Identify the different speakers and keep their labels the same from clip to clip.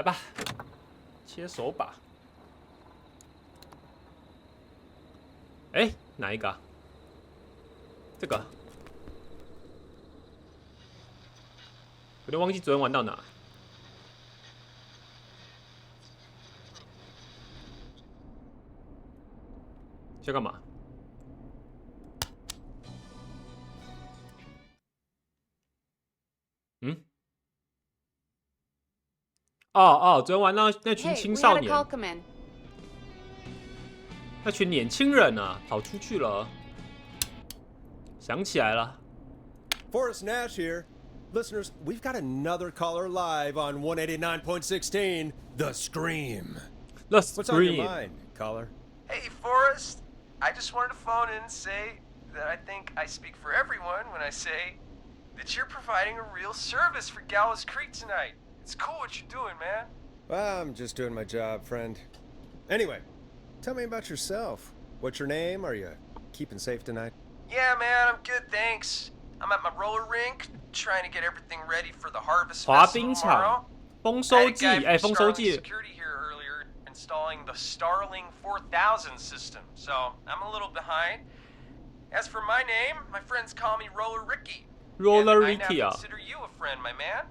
Speaker 1: 来吧，切手把。哎，哪一个、啊？这个。有点忘记昨天玩到哪。要干嘛？嗯？哦，昨天玩到那群青少年，那群年轻人啊，跑出去了。想起来了。
Speaker 2: Forrest Nash here. Listeners, we've got another caller live on 189.16, The Scream.
Speaker 1: The
Speaker 2: What's on your
Speaker 1: Scream.
Speaker 2: mind, caller?
Speaker 3: Hey, Forrest. I just wanted to phone in and say that I think I speak for everyone when I say that you're providing a real service for Gallows Creek tonight. It's cool what you're doing, man.
Speaker 2: Well, I'm just doing my job, friend. Anyway, tell me about yourself. What's your name? Are you keeping safe tonight?
Speaker 3: Yeah, man, I'm good, thanks. I'm at my roller rink, trying to get everything ready for the Harvest
Speaker 1: 滑
Speaker 3: Festival
Speaker 1: 冰
Speaker 3: tomorrow.
Speaker 1: 场，丰收季，哎，丰收
Speaker 3: Starling
Speaker 1: 季，
Speaker 3: Security here earlier installing the Starling 4000 system, so I'm a little behind. As for my name, my friends call me Roller Ricky.
Speaker 1: Roller
Speaker 3: And
Speaker 1: Ricky
Speaker 3: I
Speaker 1: 啊
Speaker 3: now consider you a friend, my man.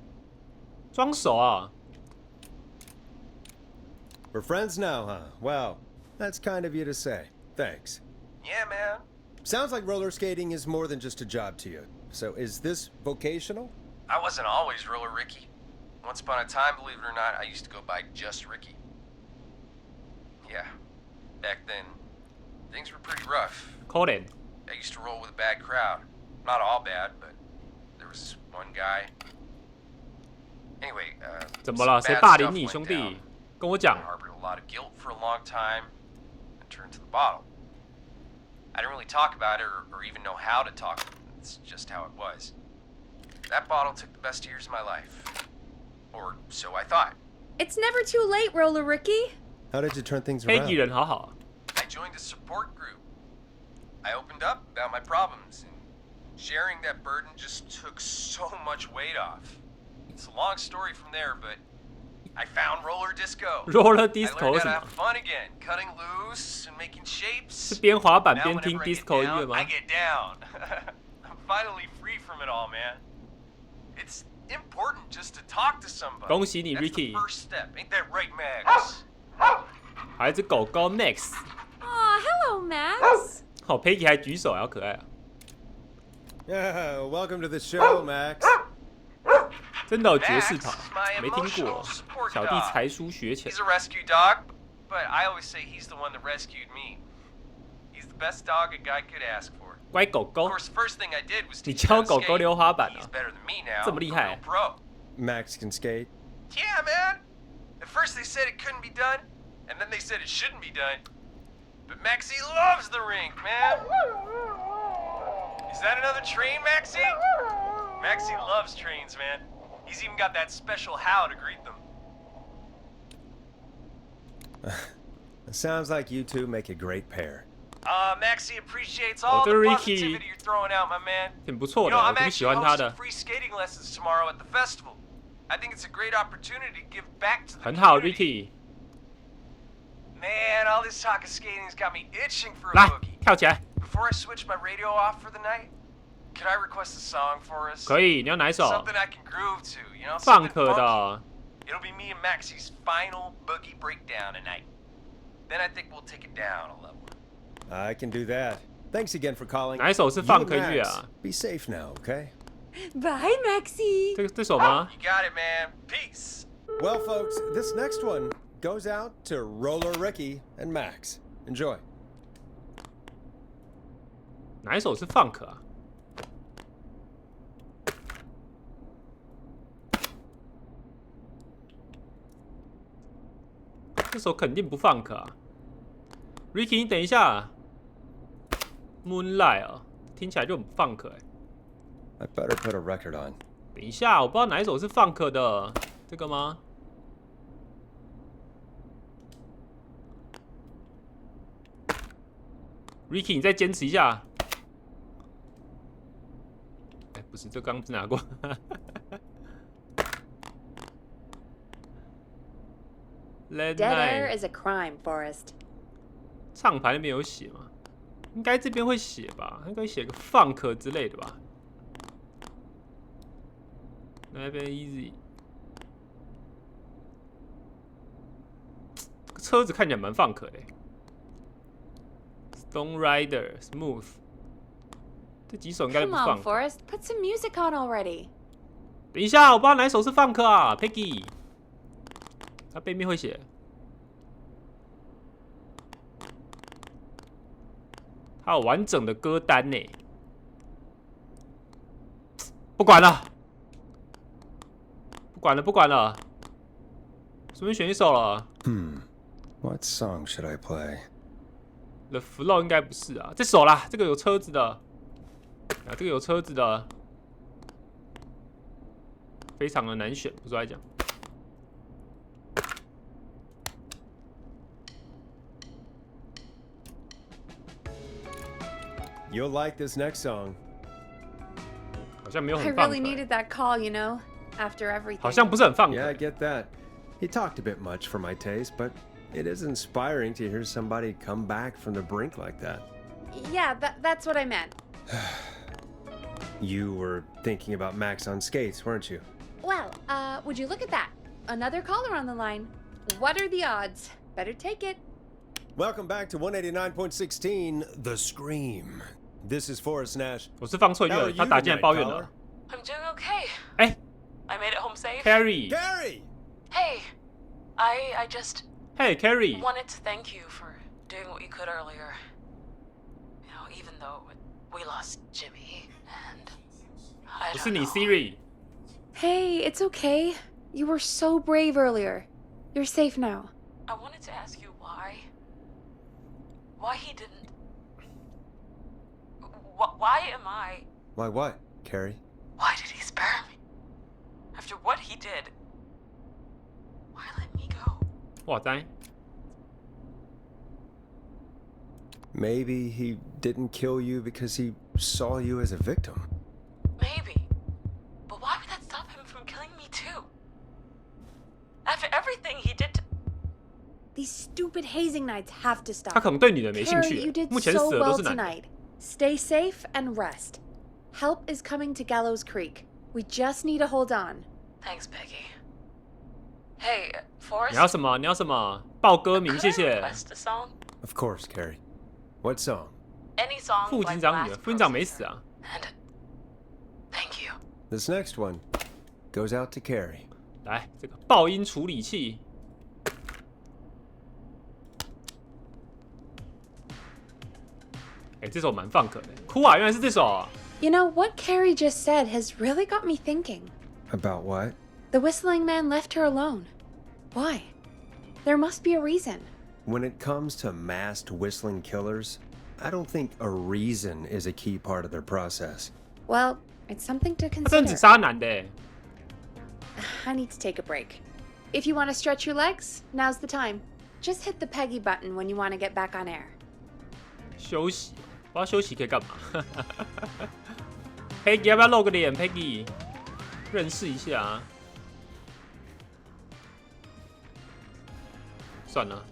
Speaker 1: 装熟啊。
Speaker 2: We're friends now, huh? Well, that's kind of you to say. Thanks.
Speaker 3: Yeah, man.
Speaker 2: Sounds like roller skating is more than just a job to you. So is this vocational?
Speaker 3: I wasn't always Roller Ricky. Once upon a time, believe it or not, I used to go by just Ricky. Yeah. Back then, things were pretty rough.
Speaker 1: 可怜。
Speaker 3: I used to roll with a bad crowd. Not all bad, but there was one guy. Anyway,
Speaker 1: 怎么了？
Speaker 3: some
Speaker 1: 谁
Speaker 3: bad
Speaker 1: 霸
Speaker 3: stuff
Speaker 1: 凌你，
Speaker 3: went
Speaker 1: 兄
Speaker 3: down.
Speaker 1: 弟？跟我讲。
Speaker 3: I harbored a lot of guilt for a long time and turned to the bottle. I didn't really talk about it or even know how to talk. It's just how it was. That bottle took the best years of my life. Or so I thought.
Speaker 4: It's never too late, Roller Ricky.
Speaker 2: How did you turn things
Speaker 1: 黑
Speaker 2: around?
Speaker 1: 衣人好好。
Speaker 3: I joined a support group. I opened up about my problems, and sharing that burden just took so much weight off. It's a long story from there, but I found roller disco.
Speaker 1: Roller
Speaker 3: I
Speaker 1: disco
Speaker 3: learned
Speaker 1: 是
Speaker 3: how
Speaker 1: 什
Speaker 3: to have
Speaker 1: 么？
Speaker 3: fun again, cutting loose and making
Speaker 1: 是
Speaker 3: shapes.
Speaker 1: 边滑板
Speaker 3: Now
Speaker 1: 边听
Speaker 3: whenever I get
Speaker 1: disco 音乐
Speaker 3: down,
Speaker 1: 吗
Speaker 3: I？ get down. I'm finally free from it all, man. It's important just to talk to somebody.
Speaker 1: 恭喜你
Speaker 3: That's the
Speaker 1: Ricky，
Speaker 3: first step. Ain't that right, Max?
Speaker 1: 还有一只狗狗 Max。
Speaker 4: Aw, hello, Max.
Speaker 1: 好，Peggy 还举手，好可爱啊！
Speaker 2: Yeah, welcome to the show, Max.
Speaker 1: 真的有爵士
Speaker 3: Max
Speaker 1: 塔
Speaker 3: is my
Speaker 1: 没听
Speaker 3: emotional
Speaker 1: 过。
Speaker 3: support
Speaker 1: 小弟
Speaker 3: dog.
Speaker 1: 才疏学浅
Speaker 3: He's a rescue dog, but I always say he's the one that rescued me. He's the best dog a guy could ask for.
Speaker 1: 乖狗
Speaker 3: Of
Speaker 1: 狗，
Speaker 3: course, the first thing I did was
Speaker 1: 你
Speaker 3: teach him
Speaker 1: 教
Speaker 3: how to
Speaker 1: 狗狗
Speaker 3: skate.
Speaker 1: 溜滑板
Speaker 3: He's
Speaker 1: 啊？
Speaker 3: better than me now.
Speaker 1: 这么厉
Speaker 3: a
Speaker 1: 害
Speaker 3: real pro.
Speaker 2: Max can skate.
Speaker 3: Yeah, man. At first they said it couldn't be done, and then they said it shouldn't be done. But Maxie loves the rink, man. Is that another train, Maxie? Maxie loves trains, man. He's even got that special how to greet them.
Speaker 2: It sounds like you two make a great pair.
Speaker 3: Maxie appreciates all the
Speaker 1: Ricky
Speaker 3: positivity you're throwing out, my man.
Speaker 1: 挺不错
Speaker 3: You
Speaker 1: 的，
Speaker 3: know,
Speaker 1: 我
Speaker 3: I'm
Speaker 1: 挺喜
Speaker 3: actually
Speaker 1: 欢他
Speaker 3: hosting
Speaker 1: 的，
Speaker 3: free skating lessons tomorrow at the festival. I think it's a great opportunity to give back to the
Speaker 1: 很好
Speaker 3: community.
Speaker 1: ，Ricky。
Speaker 3: Man, all this talk of skating's got me itching for a
Speaker 1: 来
Speaker 3: boogie.
Speaker 1: 跳起来，
Speaker 3: Before I switch my radio off for the night, could I request a song for us?
Speaker 1: 可以，你要哪一首？
Speaker 3: Something I can groove to, you know?
Speaker 1: 放
Speaker 3: Something
Speaker 1: 克
Speaker 3: funky.
Speaker 1: 的。
Speaker 3: It'll be me and Maxie's final boogie breakdown tonight. Then I think we'll take it down a level.
Speaker 2: I can do that. Thanks again for calling.
Speaker 1: 哪一首是
Speaker 2: You
Speaker 1: 放
Speaker 2: and
Speaker 1: 克乐
Speaker 2: Max,
Speaker 1: 啊？
Speaker 2: be safe now, okay?
Speaker 4: Bye, Maxie.
Speaker 1: 这首吗？
Speaker 3: You got it, man. Peace.
Speaker 2: Well, folks, this next one goes out to Roller Ricky and Max. Enjoy.
Speaker 1: 哪一首是放克啊？这首肯定不放克啊 ！Ricky，你等一下，Moonlight 啊，听起来就很放克哎。
Speaker 2: I better put a record on.
Speaker 1: 等一下，我不知道哪一首是放克的，这个吗？Ricky，你再坚持一下。哎，不是，这刚不是拿过。Late
Speaker 4: Dead air
Speaker 1: night
Speaker 4: is a crime, Forrest.
Speaker 1: 唱牌那边有写吗？应该这边会写吧？应该写个 funk 之类的吧？那边 easy。这个车子看起来蛮 funk 的。Stone Rider Smooth， 这几首应该都
Speaker 4: Come
Speaker 1: 不
Speaker 4: on,
Speaker 1: funk。
Speaker 4: Forrest, put some music on already.
Speaker 1: 等一下，我不知道哪一首是 funk 啊 ，Peggy。它背面会写。它有完整的歌单呢。不管了，不管了，不管了，随便选一首了。
Speaker 2: What song should I play?
Speaker 1: The Flow 应该不是啊，这首啦，这个有车子的，啊，这个有车子的，非常的难选，不是来讲。
Speaker 2: You'll like this next song.
Speaker 1: 好像没有
Speaker 4: I
Speaker 1: 很
Speaker 4: really
Speaker 1: funk，
Speaker 4: needed that call, you know, after everything.
Speaker 1: 好像不是很 funk。
Speaker 2: Yeah, I get that. He talked a bit much for my taste, but it is inspiring to hear somebody come back from the brink like that.
Speaker 4: Yeah, that's what I meant.
Speaker 2: You were thinking about Max on skates, weren't you?
Speaker 4: Well, would you look at that? Another caller on the line. What are the odds? Better take it.
Speaker 2: Welcome back to 189.16, The Scream. This is Forrest Nash.
Speaker 1: 我是放错音
Speaker 2: How
Speaker 1: 了，
Speaker 2: are
Speaker 1: 他
Speaker 2: you
Speaker 1: 打进来
Speaker 2: tonight,
Speaker 1: 抱怨
Speaker 2: caller?
Speaker 1: 了。
Speaker 5: I'm doing okay.
Speaker 1: 哎
Speaker 5: I made it home safe.
Speaker 1: ，Carrie，
Speaker 2: Gary!
Speaker 5: Hey, I just
Speaker 1: 嘿，Carrie，
Speaker 5: wanted to thank you for doing what you could earlier. You know, even though we lost Jimmy and I
Speaker 1: 不
Speaker 5: don't
Speaker 1: 是你
Speaker 5: know.
Speaker 1: Siri，
Speaker 4: Hey, it's okay. You were so brave earlier. You're safe now.
Speaker 5: I wanted to ask you why he didn't. Why am I?
Speaker 2: Why what, Carrie?
Speaker 5: Why did he spare me? After what he did, why let me go?
Speaker 1: 哇塞，
Speaker 2: Maybe he didn't kill you because he saw you as a victim.
Speaker 5: Maybe. But why would that stop him from killing me too? After everything he did to...
Speaker 4: These stupid hazing nights have to
Speaker 1: 他
Speaker 4: stop.
Speaker 1: 可能对女人没兴
Speaker 4: Carrie,
Speaker 1: 趣。
Speaker 4: you did
Speaker 1: 目前
Speaker 4: so
Speaker 1: 死的都
Speaker 4: well
Speaker 1: 是男的。
Speaker 4: tonight. Stay safe and rest. Help is coming to Gallows Creek. We just need to hold on.
Speaker 5: Thanks, Peggy. Hey, Forrest.
Speaker 1: 你要什么？你要什么？报歌名，
Speaker 5: Could
Speaker 1: 谢
Speaker 5: I
Speaker 1: 谢。
Speaker 5: request a song?
Speaker 2: Of course, Carrie. What song?
Speaker 5: Any song
Speaker 1: 副
Speaker 5: by
Speaker 1: 警长女儿，
Speaker 5: Blast
Speaker 1: 副警长没死
Speaker 5: Processor.
Speaker 1: 啊。
Speaker 5: And thank you.
Speaker 2: This next one goes out to Carrie.
Speaker 1: 来，这个爆音处理器。哎，这首蛮 funk 的。哭啊，原来是这首啊。
Speaker 4: You know, what Carrie just said has really got me thinking.
Speaker 2: About what?
Speaker 4: The whistling man left her alone. Why? There must be a reason.
Speaker 2: When it comes to masked whistling killers, I don't think a reason is a key part of their process.
Speaker 4: Well, it's something to
Speaker 1: 他真的只
Speaker 4: consider.
Speaker 1: 杀男的欸。
Speaker 4: I need to take a break. If you want to stretch your legs, now's the time. Just hit the Peggy button when you want to get back on air.
Speaker 1: 休息，不知道休息可以干嘛。Peggy 要不要露个脸？Peggy，认识一下啊。算了，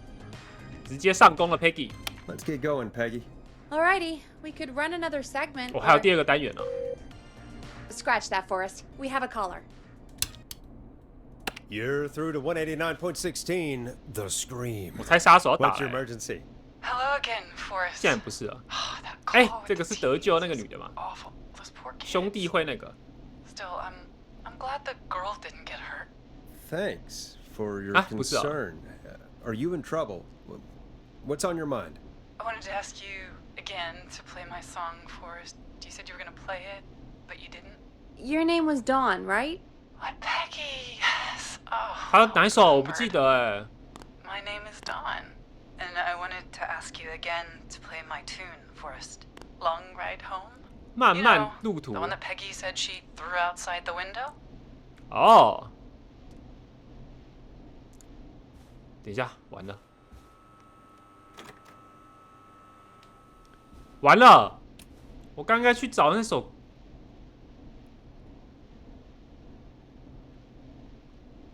Speaker 1: 直接上工了，Peggy。
Speaker 2: Let's get going, Peggy.
Speaker 4: Alrighty, we could run another segment.
Speaker 1: 我、还有
Speaker 4: or-
Speaker 1: 第二个单元呢、
Speaker 4: Scratch that, Forrest. We have a caller.
Speaker 2: You're through to 189.16, The Scream.
Speaker 1: 我猜杀手要打
Speaker 2: What's your
Speaker 1: 来，
Speaker 2: emergency?
Speaker 5: Hello again, Forrest.
Speaker 1: 现在不是了。
Speaker 5: Oh, that
Speaker 1: 哎、
Speaker 5: call
Speaker 1: 这
Speaker 5: with
Speaker 1: 个
Speaker 5: the
Speaker 1: 是得救那个
Speaker 5: teens
Speaker 1: 女的嘛？
Speaker 5: is awful. Those poor kids.
Speaker 1: 兄弟会那个。
Speaker 5: Still, I'm glad the girl didn't get hurt.
Speaker 2: Thanks for your
Speaker 1: 啊，不是啊。
Speaker 2: concern. Are you in trouble? What's on your mind?
Speaker 5: I wanted to ask you again to play my song, Forrest. You said you were gonna play it, but you didn't.
Speaker 4: Your name was Dawn, right?
Speaker 5: What, Peggy? Yes. Oh.
Speaker 1: 还有哪一首我不
Speaker 5: Lord.
Speaker 1: 记得哎、
Speaker 5: My name is Dawn, and I wanted to ask you again to play my tune, Forrest. Long Ride Home?
Speaker 1: 漫
Speaker 5: You
Speaker 1: 漫
Speaker 5: know,
Speaker 1: 路途
Speaker 5: the。one that Peggy said she threw outside the window?
Speaker 1: 哦，等一下，完了，完了，我刚刚去找那首，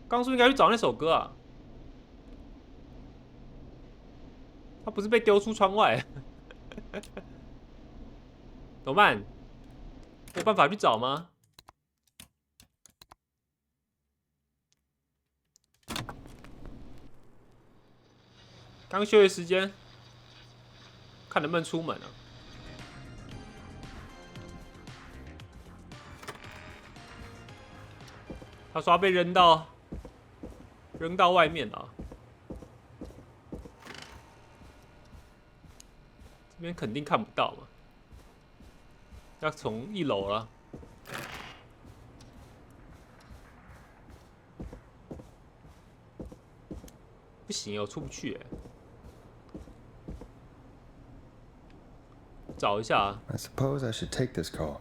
Speaker 1: 刚是不是应该去找那首歌啊？他不是被丢出窗外？怎么办？有办法去找吗？刚休息时间，看能不能出门啊？他说他被扔到外面了。这边肯定看不到嘛，要从1楼了。不行，我出不去哎。找一下啊。
Speaker 2: I suppose I should take this call.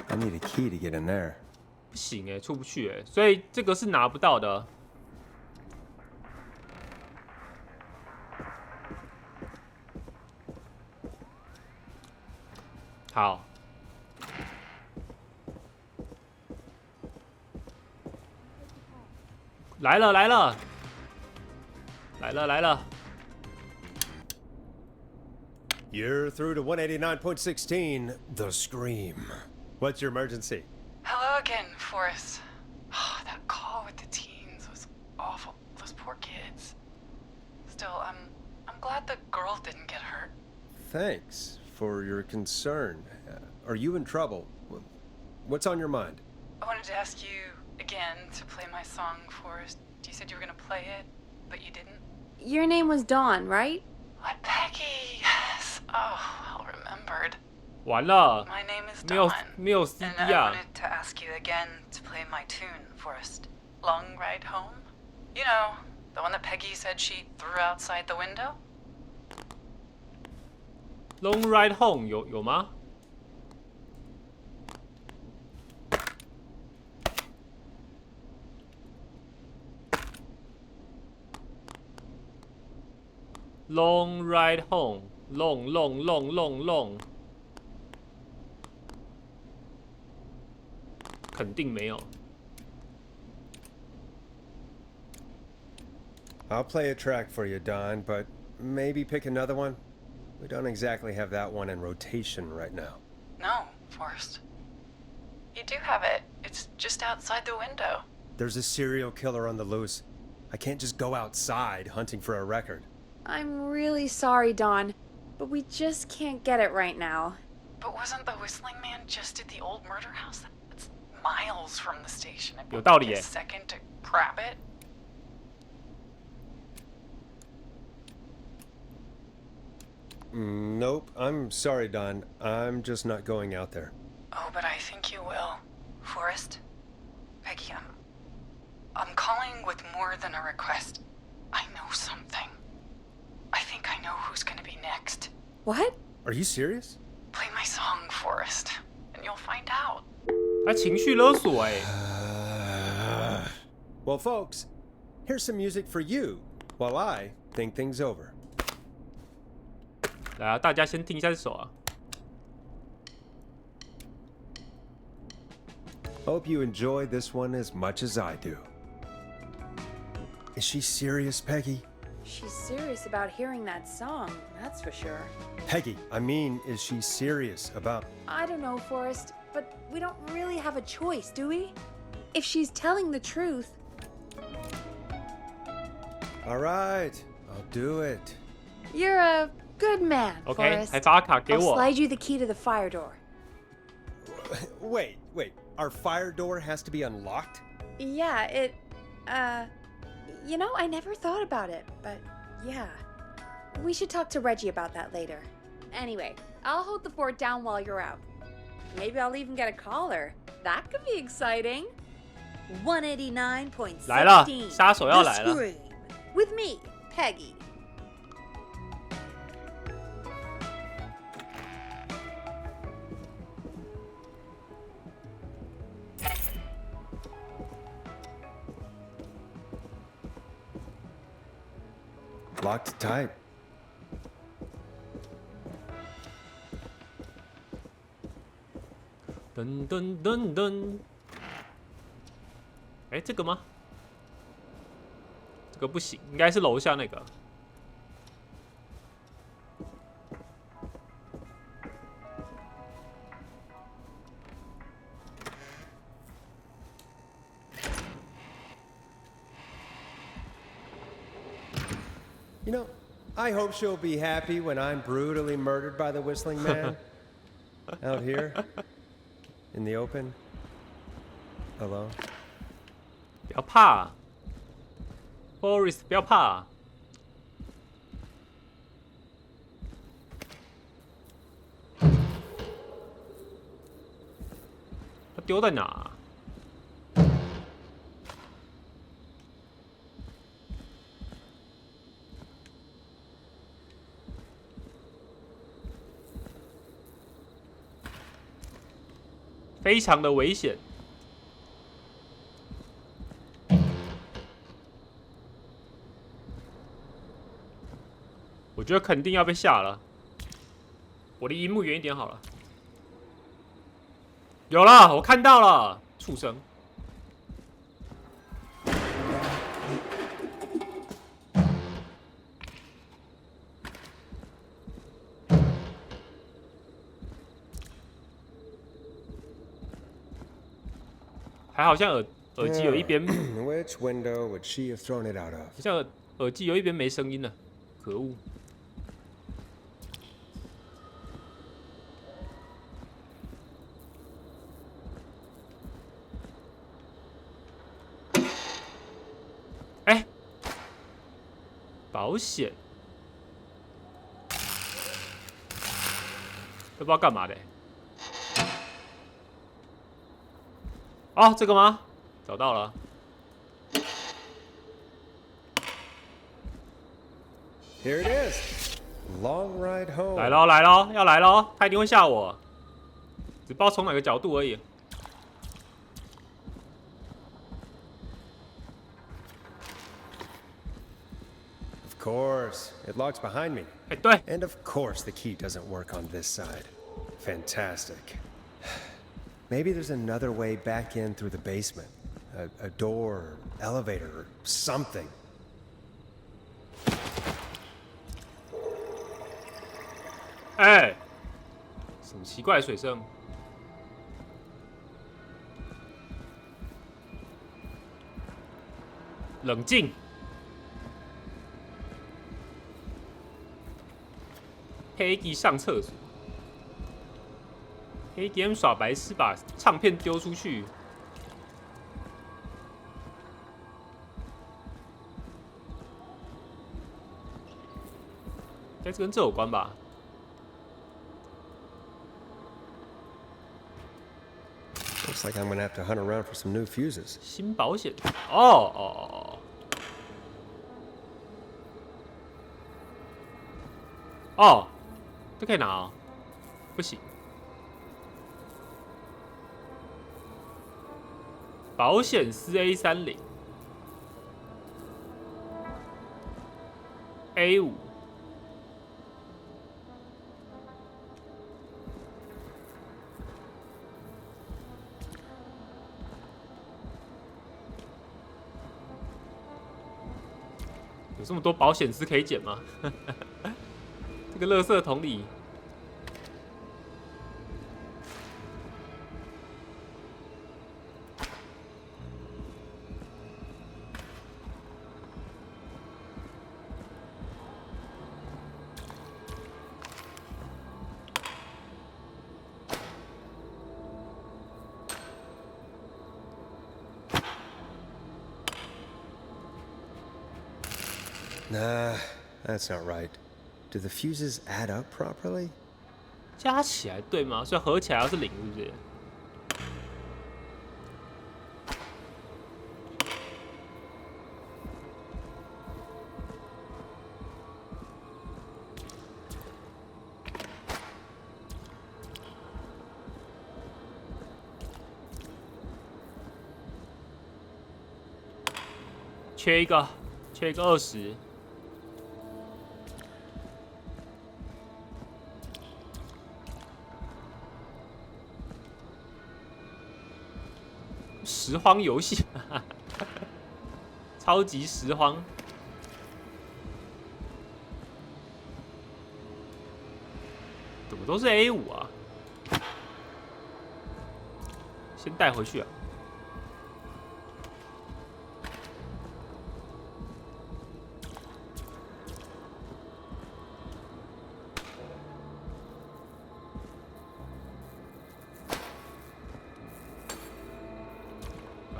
Speaker 2: I need a key to get in there.
Speaker 1: 不行哎，出不去哎，所以这个是拿不到的。好，来了来了来了来了！
Speaker 2: You're through to 189.16, The Scream. What's your emergency?
Speaker 5: Hello again, Forrest. Oh, that call with the teens was awful. Those poor kids. Still, I'm glad the girl didn't get hurt.
Speaker 2: Thanks for your concern. Are you in trouble? What's on your mind?
Speaker 5: I wanted to ask you again to play my song, Forrest. You said you were gonna play it, but you didn't.
Speaker 4: Your name was Dawn, right?
Speaker 5: What, Peggy? Yes. Oh, well remembered.
Speaker 1: 完了，
Speaker 5: My name is
Speaker 1: 没有
Speaker 5: Dawn.
Speaker 1: 没有
Speaker 5: And
Speaker 1: CD
Speaker 5: I
Speaker 1: 啊！
Speaker 5: wanted to ask you again to play my tune, Forrest. Long Ride Home? You know, the one that Peggy said she threw outside the window?
Speaker 1: Long Ride Home 有吗？ Long Ride Home long 肯定没有。
Speaker 2: I'll play a track for you, Don, but maybe pick another one? We don't exactly have that one in rotation right now.
Speaker 5: No, Forrest. You do have it. It's just outside the window.
Speaker 2: There's a serial killer on the loose. I can't just go outside hunting for a record.
Speaker 4: I'm really sorry, Dawn, but we just can't get it right now.
Speaker 5: But wasn't the Whistling Man just at the old murder house? That's miles from the station. It
Speaker 1: 有
Speaker 5: would
Speaker 1: 道理
Speaker 5: take
Speaker 1: 耶
Speaker 5: a second to grab it.
Speaker 2: Nope, I'm sorry, Don. I'm just not going out there.
Speaker 5: Oh, but I think you will. Forrest? Peggy, I'm calling with more than a request. I know something. I think I know who's gonna be next.
Speaker 4: What?
Speaker 2: Are you serious?
Speaker 5: Play my song, Forrest, and you'll find out.
Speaker 1: 他情绪勒索哎、
Speaker 2: Well, folks, here's some music for you while I think things over.
Speaker 1: 来啊，大家先听一下这首啊。
Speaker 2: Hope you enjoy this one as much as I do. Is she serious, Peggy?
Speaker 4: She's serious about hearing that song, that's for sure.
Speaker 2: Peggy, I mean, is she serious about...
Speaker 4: I don't know, Forrest, but we don't really have a choice, do we? If she's telling the truth.
Speaker 2: All right, I'll do it.
Speaker 4: You're a good man,
Speaker 1: OK，
Speaker 4: Forrest.
Speaker 1: 还发卡给
Speaker 4: I'll
Speaker 1: 我。
Speaker 4: slide you the key to the fire door.
Speaker 2: Wait. Our fire door has to be unlocked?
Speaker 4: Yeah, you know, I never thought about it, but yeah. We should talk to Reggie about that later. Anyway, I'll hold the fort down while you're out. Maybe I'll even get a caller. That could be exciting. 189.16.
Speaker 1: 来了，杀手要来
Speaker 4: The
Speaker 1: 了。
Speaker 4: Scream. With me, Peggy.
Speaker 2: Locked tight.
Speaker 1: 噔。哎，这个吗？这个不行，应该是楼下那个。
Speaker 2: You know, I hope she'll be happy when I'm brutally murdered by the Whistling Man. Out here, in the open, alone.
Speaker 1: 不要怕 ，Forest 不要怕。他丢在哪？非常的危险。我觉得肯定要被吓了。我离荧幕远一点好了。有了，我看到了，畜生！还好像耳机有一边，Which
Speaker 2: window would she have thrown it out of?
Speaker 1: 好像耳机有一边没声音了，可恶！哎，保险，都不知道干嘛的。哦，这个吗？找到了。
Speaker 2: Here it is. Long ride home.
Speaker 1: 来喽，来喽，要来喽！他一定会吓我，只不知道从哪个角度而已。
Speaker 2: Of course, it locks behind me.
Speaker 1: 哎，对，
Speaker 2: And of course, the key doesn't work on this side. Fantastic. Maybe there's another way back in through the basement. A door, or elevator, or something.
Speaker 1: 哎，什么奇怪的水声？冷静。黑吉上厕所。黑吉 M 耍白痴，把唱片丢出去。应该是跟这有关吧？
Speaker 2: Looks like I'm gonna have to hunt around for some new fuses.
Speaker 1: 新保险哦，这可以拿哦，不行。保险丝 A30 A5。 有这么多保险丝可以捡吗？这个垃圾桶里，Nah,
Speaker 2: that's not right. Do the fuses add up properly?
Speaker 1: 加起来对吗？所以合起来要是0，是不是？缺一个20。 拾荒游戏，超级拾荒。怎么都是 A5啊？先带回去啊。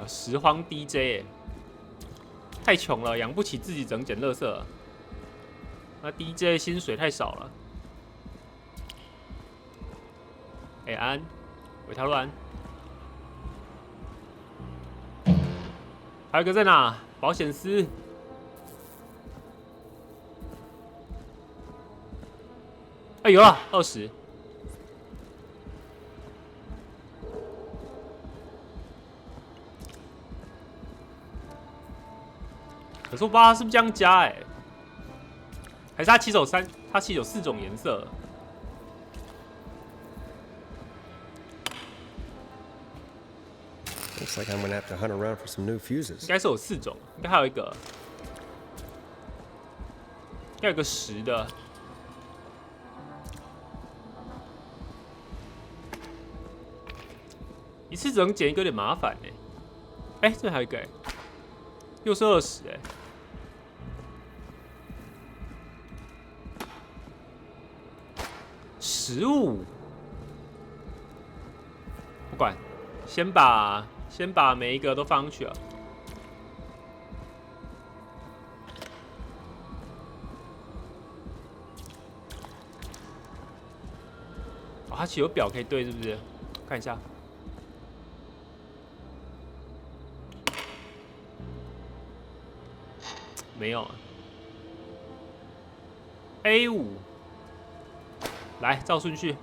Speaker 1: 拾荒 DJ， 欸，太穷了，养不起自己整捡垃圾了。那 DJ 薪水太少了。哎，安，维他露安，还有一个在哪？保险丝。哎，有了，20。可是我不知道他是不是这样加哎，还是他起手3，他其实有4种颜色。
Speaker 2: Looks like I'm gonna have to hunt around for some new fuses.
Speaker 1: 应该是有4种，应该还有一个，应该有个10的。一次只能捡一个，有点麻烦哎。哎，这还有一个哎，又是20哎。15，不管，先把每一个都放上去啊。哦，它其实有表可以对，是不是？看一下。没有啊。A5，来照顺序。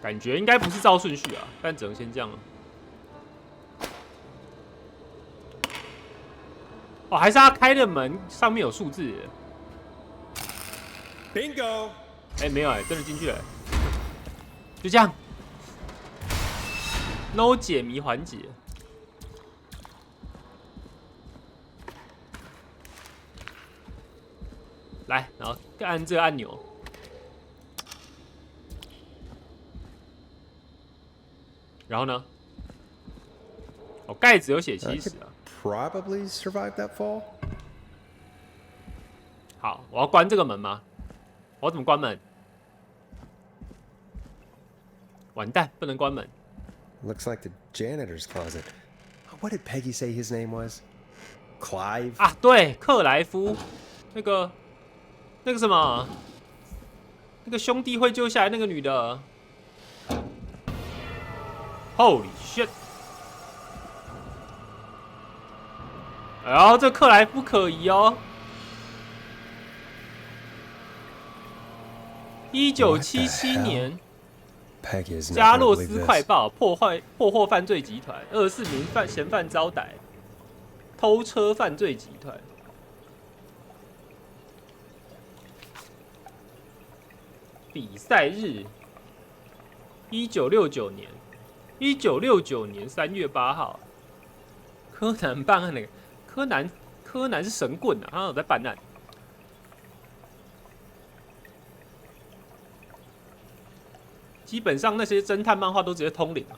Speaker 1: 感觉应该不是照顺序啊，但只能先这样了。哦，还是他开的门上面有数字。
Speaker 2: Bingo！
Speaker 1: 哎，没有哎，真的进去了。就这样 ，No 解谜环节。来，然后按这个按钮。然后呢？哦，盖子有写70啊。
Speaker 2: Probably survive that fall.
Speaker 1: 好，我要关这个门吗？我要怎么关门？完蛋，不能关门。
Speaker 2: Looks like the janitor's closet. What did Peggy say his name was? Clive?
Speaker 1: 啊，对，克莱夫，那个什么，那个兄弟会救下来那个女的。Holy shit！ 然后这克莱夫可疑哦。1977年，加洛斯快报破获犯罪集团，24名嫌犯遭逮，偷车犯罪集团。比赛日，1969年，1969年3月8号，柯南办案那个柯南是神棍啊，他有在办案。基本上那些侦探漫画都直接通灵啊。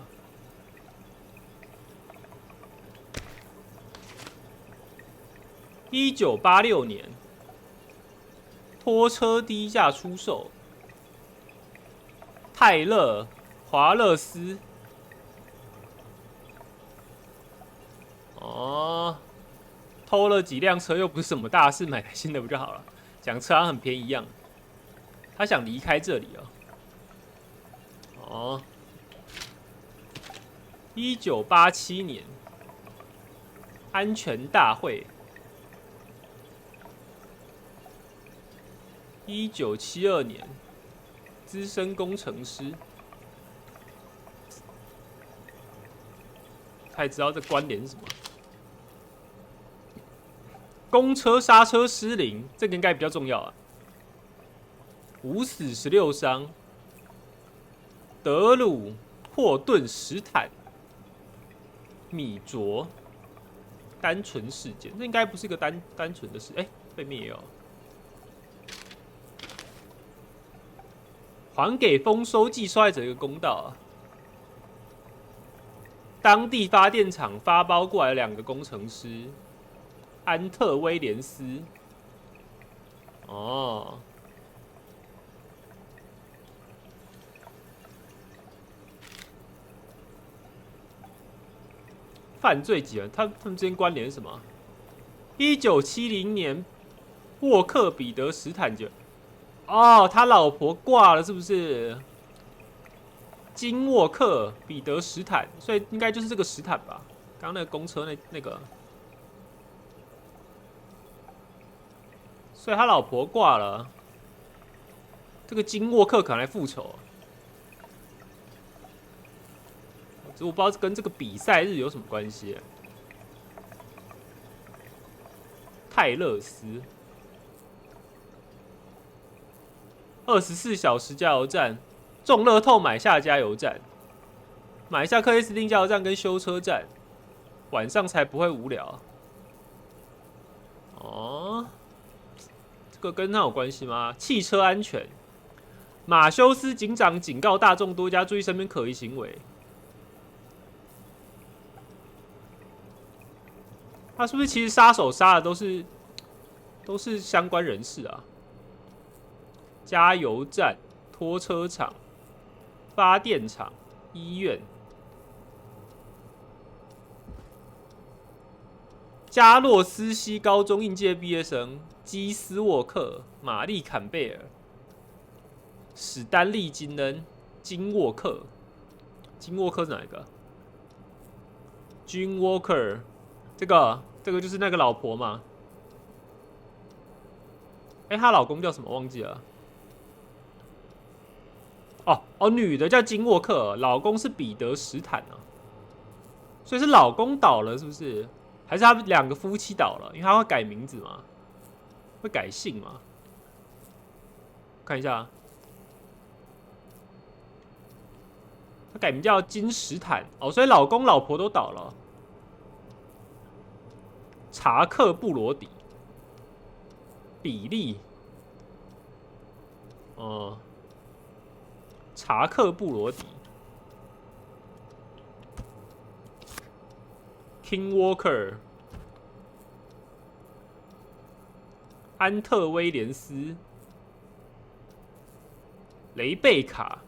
Speaker 1: 1986年，拖车低价出售，泰勒·华勒斯。哦，偷了几辆车又不是什么大事，买台新的不就好了？讲车好像很便宜一样。他想离开这里哦。哦，1987年，安全大会。1972年，资深工程师。他也知道这关联是什么。公车刹车失灵，这个应该比较重要啊。5死16伤。德鲁破顿史坦、米卓，单纯事件，这应该不是一个单纯的事。哎，背面也有。还给丰收季受害者一个公道啊！当地发电厂发包过来2个工程师，安特威廉斯。哦。犯罪集团，他们之间关联是什么？1970年，沃克彼得史坦就，哦，他老婆挂了，是不是？金沃克彼得史坦，所以应该就是这个史坦吧？刚刚那个公车那个，所以他老婆挂了，这个金沃克可能来复仇。我不知道跟这个比赛日有什么关系。泰勒斯24小时加油站，中乐透买下加油站，买下克里斯汀加油站跟修车站，晚上才不会无聊。哦，这个跟他有关系吗？汽车安全，马修斯警长警告大众多加注意身边可疑行为。他是不是其实杀手杀的都是相关人士啊？加油站、拖车厂、发电厂、医院、加洛斯西高中应届毕业生基斯沃克、玛丽坎贝尔、史丹利金恩、金沃克。金沃克是哪一个？金沃克，这个就是那个老婆嘛？她老公叫什么忘记了？哦，女的叫金沃克，老公是彼得史坦啊，所以是老公倒了，是不是？还是他们2个夫妻倒了？因为他会改名字嘛，会改姓嘛？看一下，他改名叫金史坦哦，所以老公老婆都倒了。查克布罗迪、比利，查克布罗迪、King Walker、安特威廉斯、雷贝卡。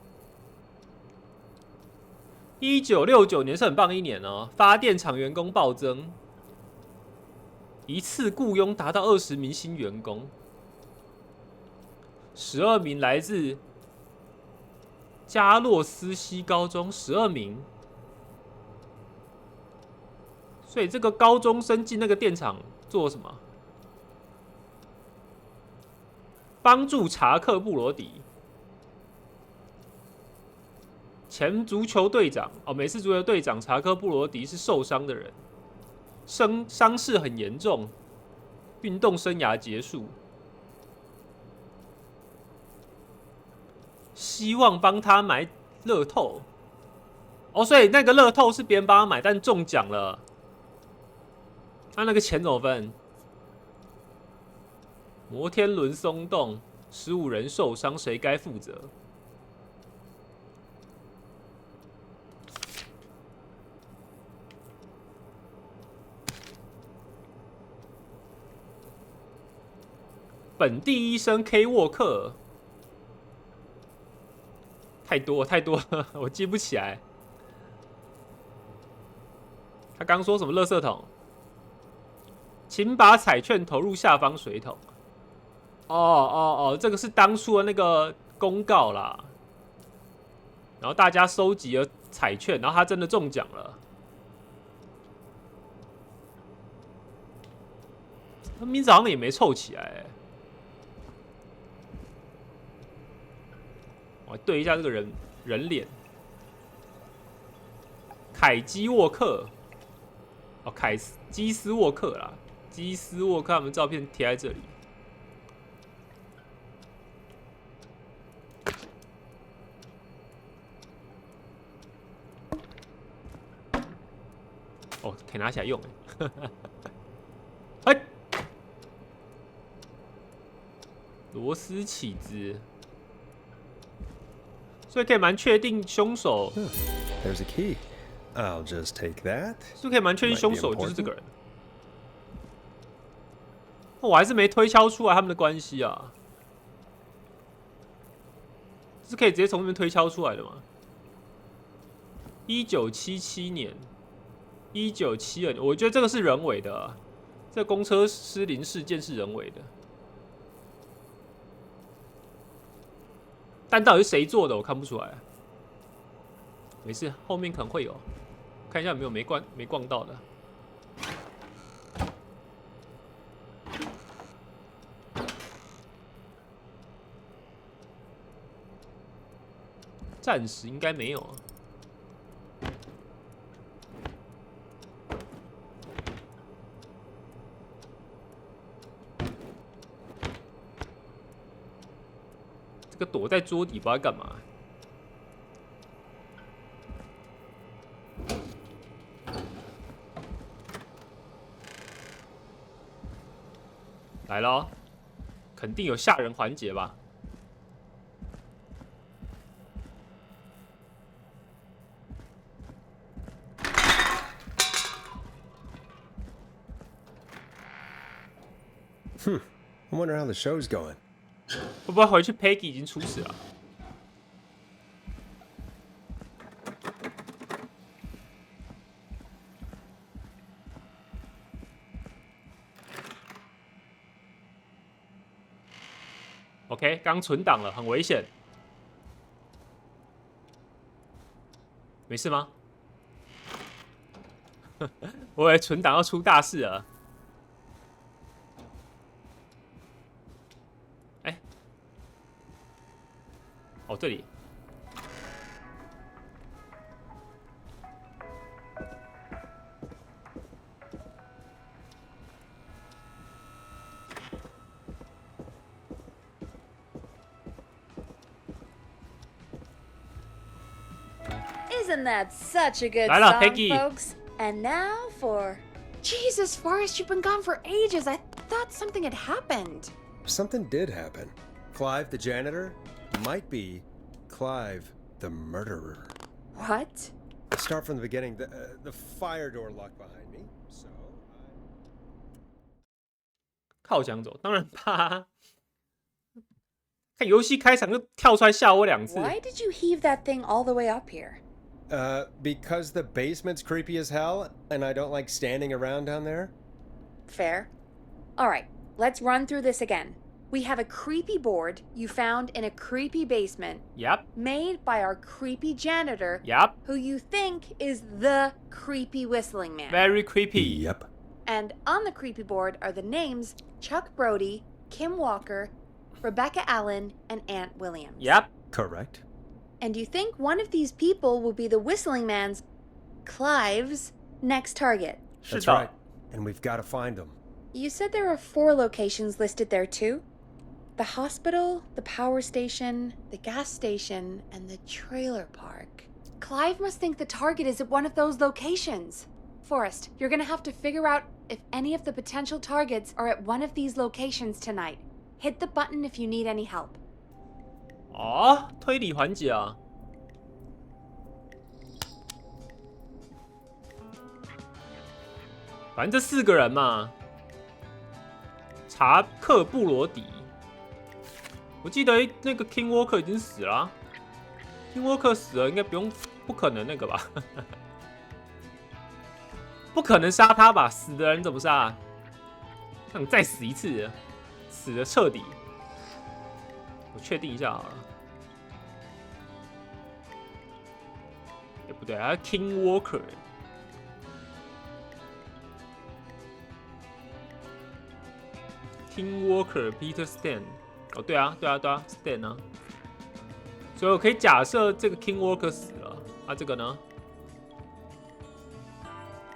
Speaker 1: 1969年是很棒一年哦，发电厂员工暴增。一次雇佣达到20名新员工，12名来自加洛斯西高中，12名。所以这个高中生进那个电厂做什么？帮助查克布罗迪，前足球队长美式足球队长查克布罗迪是受伤的人。伤势很严重，运动生涯结束。希望帮他买乐透，所以那个乐透是别人帮他买，但中奖了，那个钱怎么分？摩天轮松动，15人受伤，谁该负责？本地医生 K 沃克，太多了，我记不起来。他刚说什么？垃圾桶，请把彩券投入下方水桶。这个是当初的那个公告啦。然后大家收集了彩券，然后他真的中奖了。他名字好像也没凑起来。我对一下这个人脸，凯基沃克，基斯沃克啦，基斯沃克他们照片贴在这里。哦，可以拿起来用哎。哎，螺丝起子，所以可以蛮确定凶手。
Speaker 2: There's a key. I'll just take that.
Speaker 1: 就可以蛮确定凶手就是这个人。我还是没推敲出来他们的关系啊，是可以直接从那边推敲出来的吗？1977年、1972年，我觉得这个是人为的、啊，这公车失灵事件是人为的，但到底是谁做的，我看不出来。没事，后面可能会有，看一下有没有没逛到的。暂时应该没有啊。这个躲在桌底不知道干嘛。来咯，肯定有吓人环节吧？I
Speaker 2: wonder how the show's going.
Speaker 1: 会不会回去 Peggy 已经出事了？OK， 刚存档了，很危险。没事吗？我以为存档要出大事了。哎，哦，这里。
Speaker 4: Isn't that such a good
Speaker 1: 来了
Speaker 4: song,
Speaker 1: Peggy
Speaker 4: folks? And now for... Jesus, Forrest, you've been gone for ages. I thought something had happened.
Speaker 2: Something did happen. Clive, the janitor, might be Clive, the murderer.
Speaker 4: What?
Speaker 2: Start from the beginning. The fire door locked behind me, so
Speaker 1: 靠墙走，当然怕。看游戏开场就跳出来吓我2次。
Speaker 4: Why did you heave that thing all the way up here?
Speaker 2: Because the basement's creepy as hell, and I don't like standing around down there.
Speaker 4: Fair. All right, let's run through this again. We have a creepy board you found in a creepy basement.
Speaker 1: Yep.
Speaker 4: Made by our creepy janitor.
Speaker 1: Yep.
Speaker 4: Who you think is the creepy whistling man.
Speaker 1: Very creepy.
Speaker 2: Yep.
Speaker 4: And on the creepy board are the names Chuck Brody, Kim Walker, Rebecca Allen, and Aunt Williams.
Speaker 1: Yep.
Speaker 2: Correct.
Speaker 4: And you think one of these people will be the whistling man's, Clive's, next target.
Speaker 2: That's right. And we've got to find them.
Speaker 4: You said there are 4 locations listed there too? The hospital, the power station, the gas station, and the trailer park. Clive must think the target is at one of those locations. Forrest, you're gonna have to figure out if any of the potential targets are at one of these locations tonight. Hit the button if you need any help.
Speaker 1: 哦，推理环节啊。反正这4个人嘛，查克布罗迪，我记得那个 King Walker 已经死了、啊、，King Walker 死了，应该不可能那个吧？不可能杀他吧？死的人怎么杀？让你再死一次，死的彻底。我确定一下好了。也不对，还是 King Walker。King Walker Peter Stan， 哦，对啊 ，Stan 啊，所以我可以假设这个 King Walker 死了，啊，这个呢，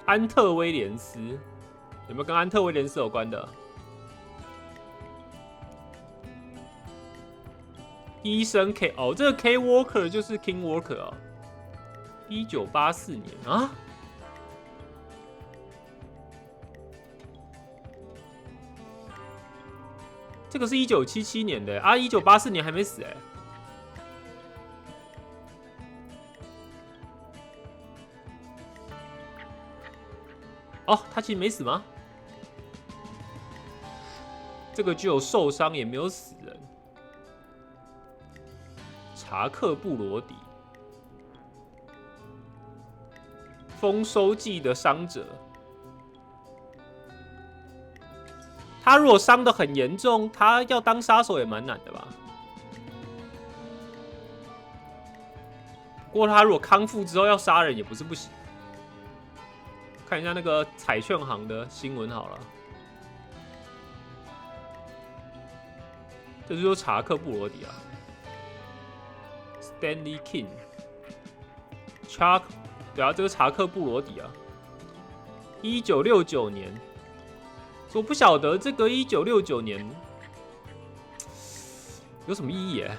Speaker 1: 安特威廉斯有没有跟安特威廉斯有关的？医生 K 哦，这个 K Walker 就是 King Walker 哦，1984年啊，这个是1977年的啊，1984年还没死哎。哦，他其实没死吗？这个只有受伤也没有死人。查克布罗迪，丰收季的伤者。他如果伤得很严重，他要当杀手也蛮难的吧？不过他如果康复之后要杀人也不是不行。看一下那个彩券行的新闻好了。这就是查克布罗迪啊 ，Stanley King， 对啊，这个查克布罗迪啊，1969年。我不晓得这个1969年有什么意义耶？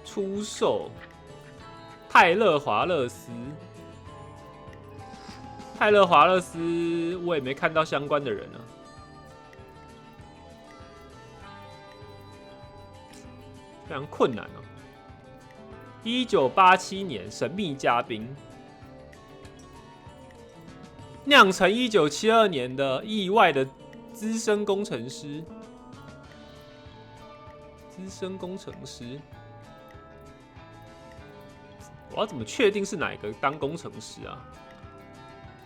Speaker 1: 出售泰勒·华勒斯，泰勒·华勒斯，我也没看到相关的人啊。非常困难哦。1987年，神秘嘉宾。酿成1972年的意外的资深工程师，我要怎么确定是哪一个当工程师啊？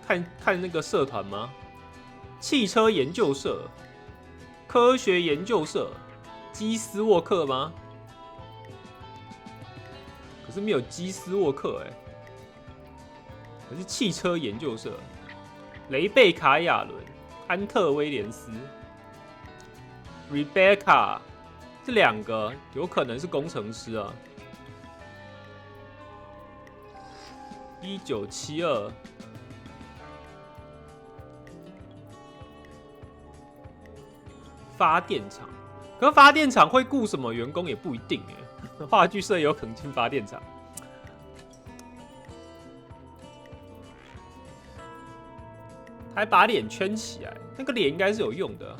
Speaker 1: 看那个社团吗？汽车研究社、科学研究社、基斯沃克吗？可是没有基斯沃克哎，可是汽车研究社。雷贝卡·亚伦、安特·威廉斯、Rebecca 这两个有可能是工程师啊。1972，发电厂，可是发电厂会雇什么员工也不一定哎。话剧社有可能进发电厂。还把脸圈起来，那个脸应该是有用的。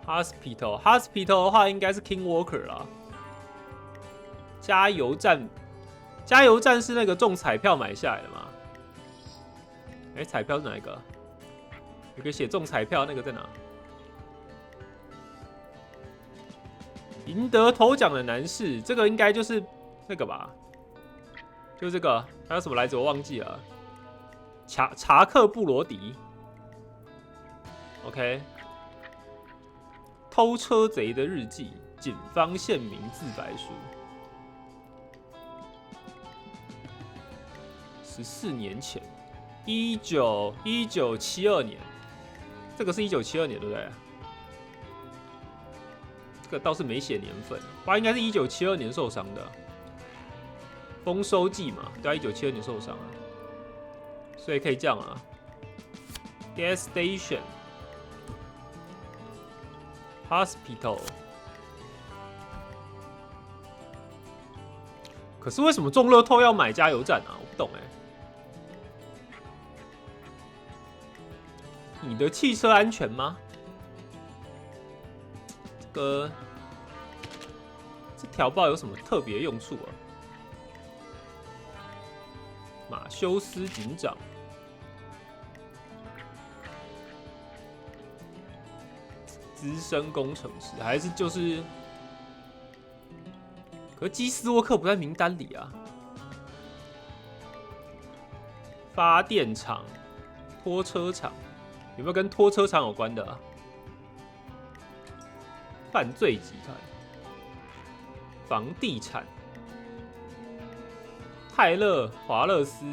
Speaker 1: Hospital 的话应该是 King Walker 啦。加油站是那个中彩票买下来的吗？彩票是哪一个？有个写中彩票那个在哪？赢得头奖的男士，这个应该就是那个吧？就这个，还有什么来着？我忘记了。查克布罗迪 ，OK， 偷车贼的日记，警方县民自白书，14年前，1972年，这个是1972年对不对？这个倒是没写年份，应该是1972年受伤的，丰收季嘛，对啊，1972年受伤啊。所以可以这样啊 ，gas station, hospital。可是为什么中乐透要买加油站啊？我不懂哎。你的汽车安全吗？这条报有什么特别用处啊？马修斯警长。资深工程师，还是就是，可是基斯沃克不在名单里啊。发电厂、拖车厂，有没有跟拖车厂有关的啊？犯罪集团、房地产、泰勒·华勒斯。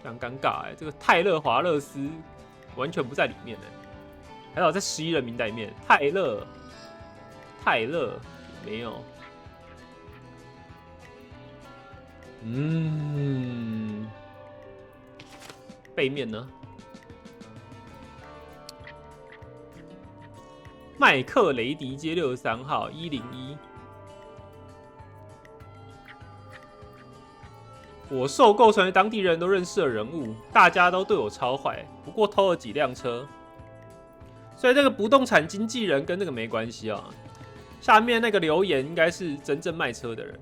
Speaker 1: 非常尴尬这个泰勒·华勒斯完全不在里面还好在11人名单里面。泰勒没有。背面呢？麦克雷迪街63号101。我受够成为当地人都认识的人物，大家都对我超坏，不过偷了几辆车。所以这个不动产经纪人跟那个没关系啊。下面那个留言应该是真正卖车的人。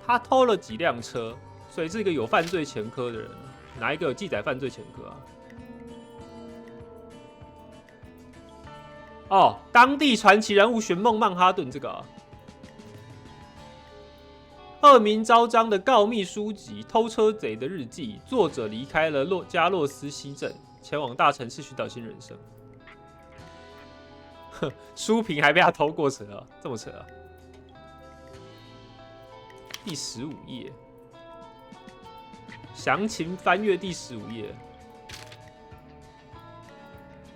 Speaker 1: 他偷了几辆车，所以是一个有犯罪前科的人。哪一个有记载犯罪前科啊？哦，当地传奇人物寻梦曼哈顿这个、啊。恶名昭彰的告密书籍《偷车贼的日记》，作者离开了加洛斯西镇，前往大城市寻找新人生。书评还被他偷过车啊，这么扯啊！第15页，详情翻阅第15页。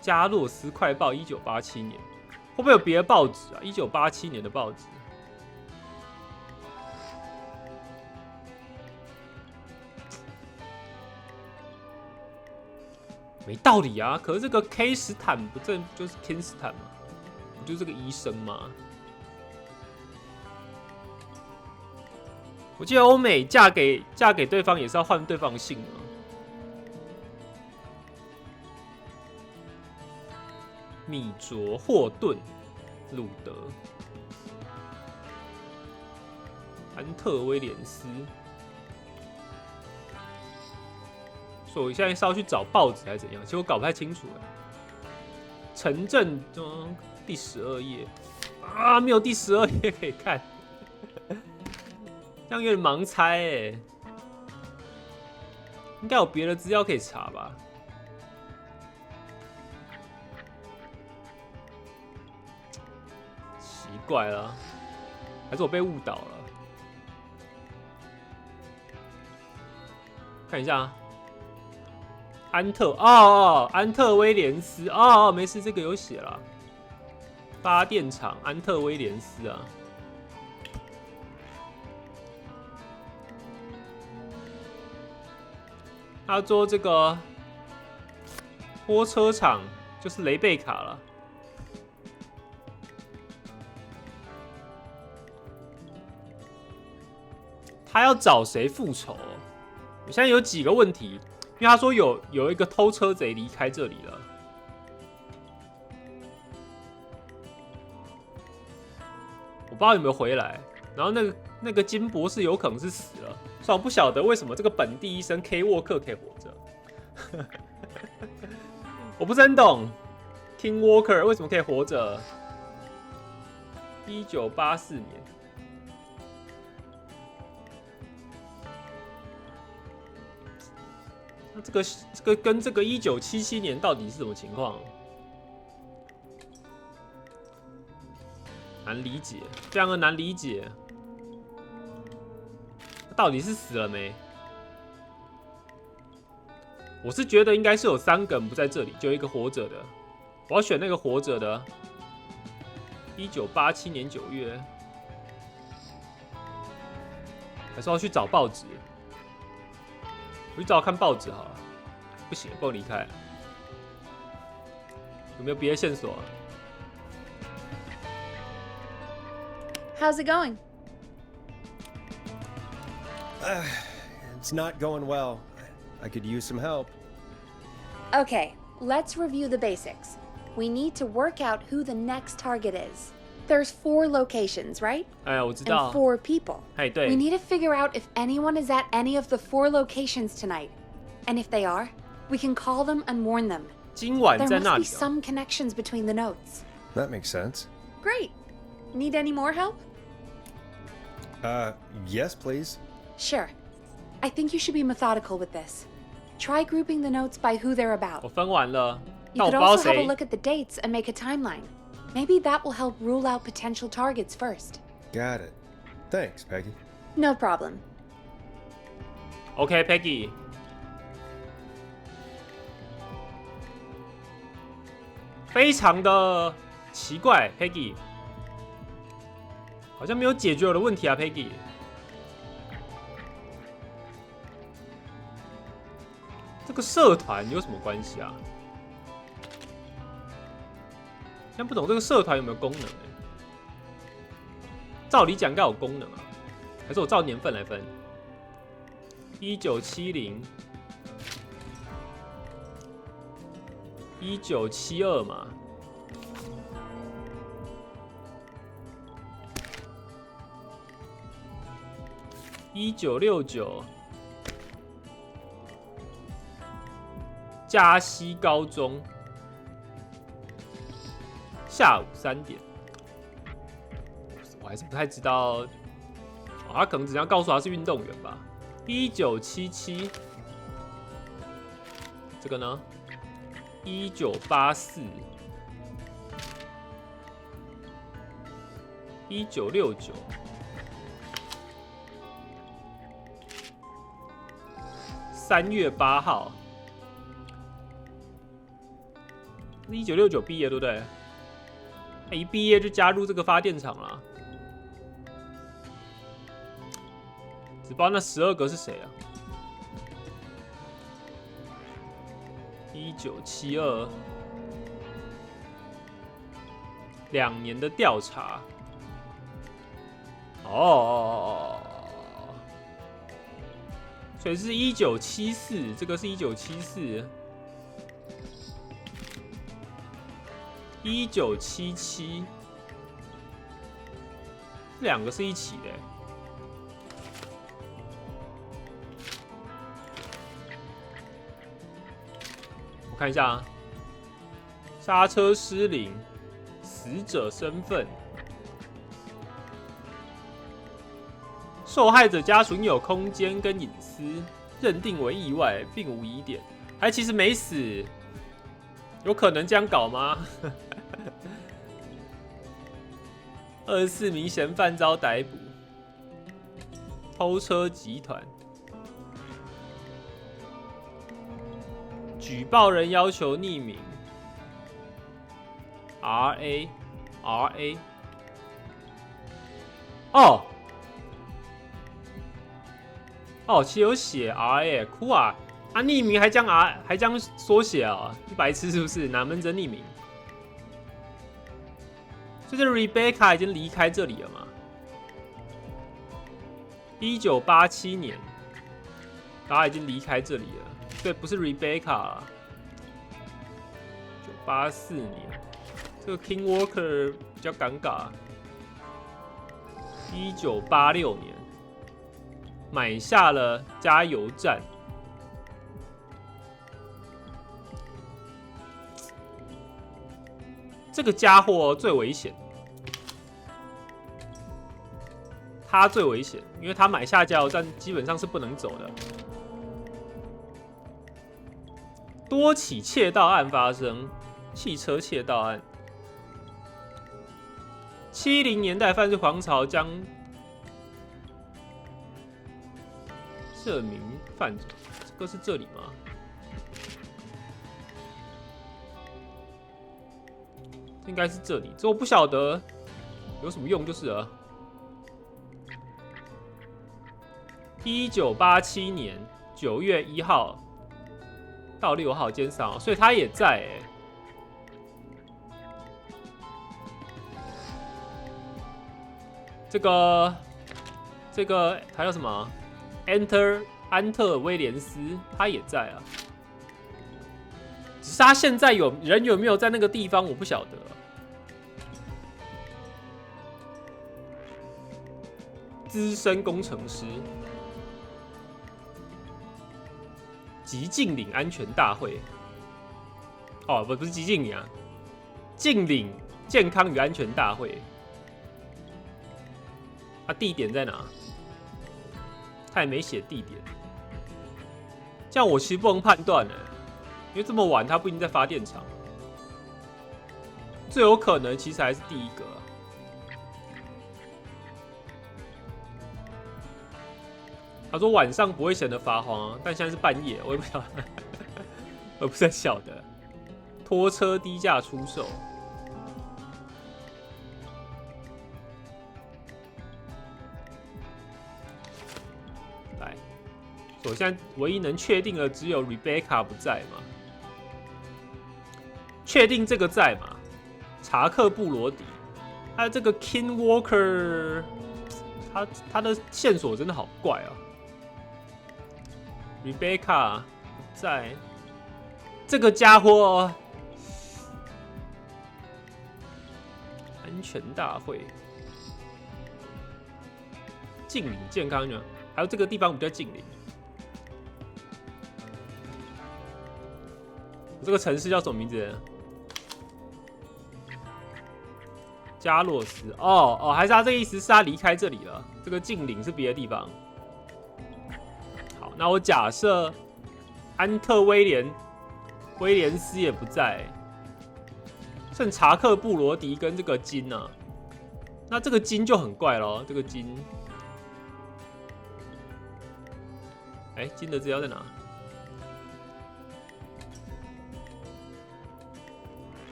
Speaker 1: 加洛斯快报，1987年，会不会有别的报纸啊？1987年的报纸。没道理啊！可是这个 K 斯坦不正就是 Ken 斯坦吗？不就是这个医生吗？我记得欧美嫁给对方也是要换对方的姓啊。米卓、霍顿、鲁德、安特威廉斯。所以我现在是要去找报纸还是怎样？其实我搞不太清楚哎。城镇中第12页啊，没有第12页可以看，这样有点盲猜哎。应该有别的资料可以查吧？奇怪了，还是我被误导了？看一下啊。安特威廉斯没事，这个有写了。发电厂安特威廉斯啊，他做这个拖车厂就是雷贝卡了。他要找谁复仇？我现在有几个问题。因为他说有一个偷车贼离开这里了，我不知道有没有回来。然后那个金博士有可能是死了，虽然我不晓得为什么这个本地医生 K 沃克可以活着，我不是很懂 King Walker 为什么可以活着。1984年。这个跟这个1977年到底是什么情况？难理解，非常的难理解。到底是死了没？我是觉得应该是有3个人不在这里，就一个活着的。我要选那个活着的。1987年9月，还是要去找报纸？我去找看报纸好了。不行，不能离开。有没有别的线索啊？
Speaker 4: How's it going?
Speaker 2: It's not going well. I could use some help.
Speaker 4: Okay, let's review the basics. We need to work out who the next target is. There's 4 locations, right?
Speaker 1: 哎，我知道。
Speaker 4: And 4 people.
Speaker 1: 哎，对。
Speaker 4: We need to figure out if anyone is at any of the 4 locations tonight. And if they are, we can call them and warn them.
Speaker 1: 今晚在
Speaker 4: There
Speaker 1: 那
Speaker 4: must
Speaker 1: 里
Speaker 4: be some connections between the notes.
Speaker 2: That makes sense.
Speaker 4: Great. Need any more help?
Speaker 2: Yes, please.
Speaker 4: Sure. I think you should be methodical with this. Try grouping the notes by who they're
Speaker 1: 我
Speaker 4: about.
Speaker 1: 分完了，
Speaker 4: You
Speaker 1: 但我
Speaker 4: could
Speaker 1: 不知道
Speaker 4: also have a
Speaker 1: 谁。
Speaker 4: look at the dates and make a timeline. Maybe that will help rule out potential targets first.
Speaker 2: Got it. Thanks, Peggy.
Speaker 4: No problem.
Speaker 1: OK, Peggy。非常的奇怪 ，Peggy。好像没有解决我的问题啊 ，Peggy。这个社团有什么关系啊？现在不懂这个社团有没有功能照理讲应该有功能啊。还是我照年份来分？1970、1972嘛。1969，嘉西高中，下午3点。我还是不太知道，他可能只想告诉我他是运动员吧。1977，这个呢？1984，1969。3月8号，1969毕业，对不对？一毕业就加入这个发电厂了，只不知道那12个是谁啊？1972，2年的调查。哦。所以是1974，这个是1974。1977，这2个是一起的。我看一下啊，刹车失灵，死者身份。受害者家属应有空间跟隐私，认定为意外，并无疑点。还其实没死，有可能这样搞吗？24名嫌犯遭逮捕，偷车集团，举报人要求匿名。RA， 哦，其实有写 RA， 酷啊！匿名还将缩写啊，你白痴是不是？哪门子匿名？所以这 Rebecca 已经离开这里了嘛？1987年，大家已经离开这里了，所以不是 Rebecca 了。1984年，这个 King Walker 比较尴尬。1986年。买下了加油站，这个家伙最危险，他最危险，因为他买下加油站基本上是不能走的。多起窃盗案发生，汽车窃盗案。70年代犯罪狂潮将这名犯罪，这个是这里吗？应该是这里，这我不晓得有什么用，就是了。1987年9月1号到6号监赏，所以他也在这个他叫什么？安特威廉斯，他也在啊，只是他现在有没有在那个地方，我不晓得。资深工程师，极净岭安全大会，不是极净岭啊，净岭健康与安全大会，地点在哪？他也没写地点，这样我其实不能判断因为这么晚他不一定在发电厂，最有可能其实还是第一个。他说晚上不会显得发慌，但现在是半夜，我也不晓得，我不是很晓得。拖车低价出售。来，我现在唯一能确定的只有 Rebecca 不在嘛，确定这个在嘛？查克布罗迪，还有这个 King Walker，他的线索真的好怪啊。Rebecca 不在，这个家伙，安全大会，近邻健康呢？还有这个地方比较近邻。这个城市叫什么名字？加洛斯。哦，还是他这个意思是他离开这里了。这个近邻是别的地方。好，那我假设安特威廉斯也不在，剩查克布罗迪跟这个金啊。那这个金就很怪咯，这个金，金的资料在哪？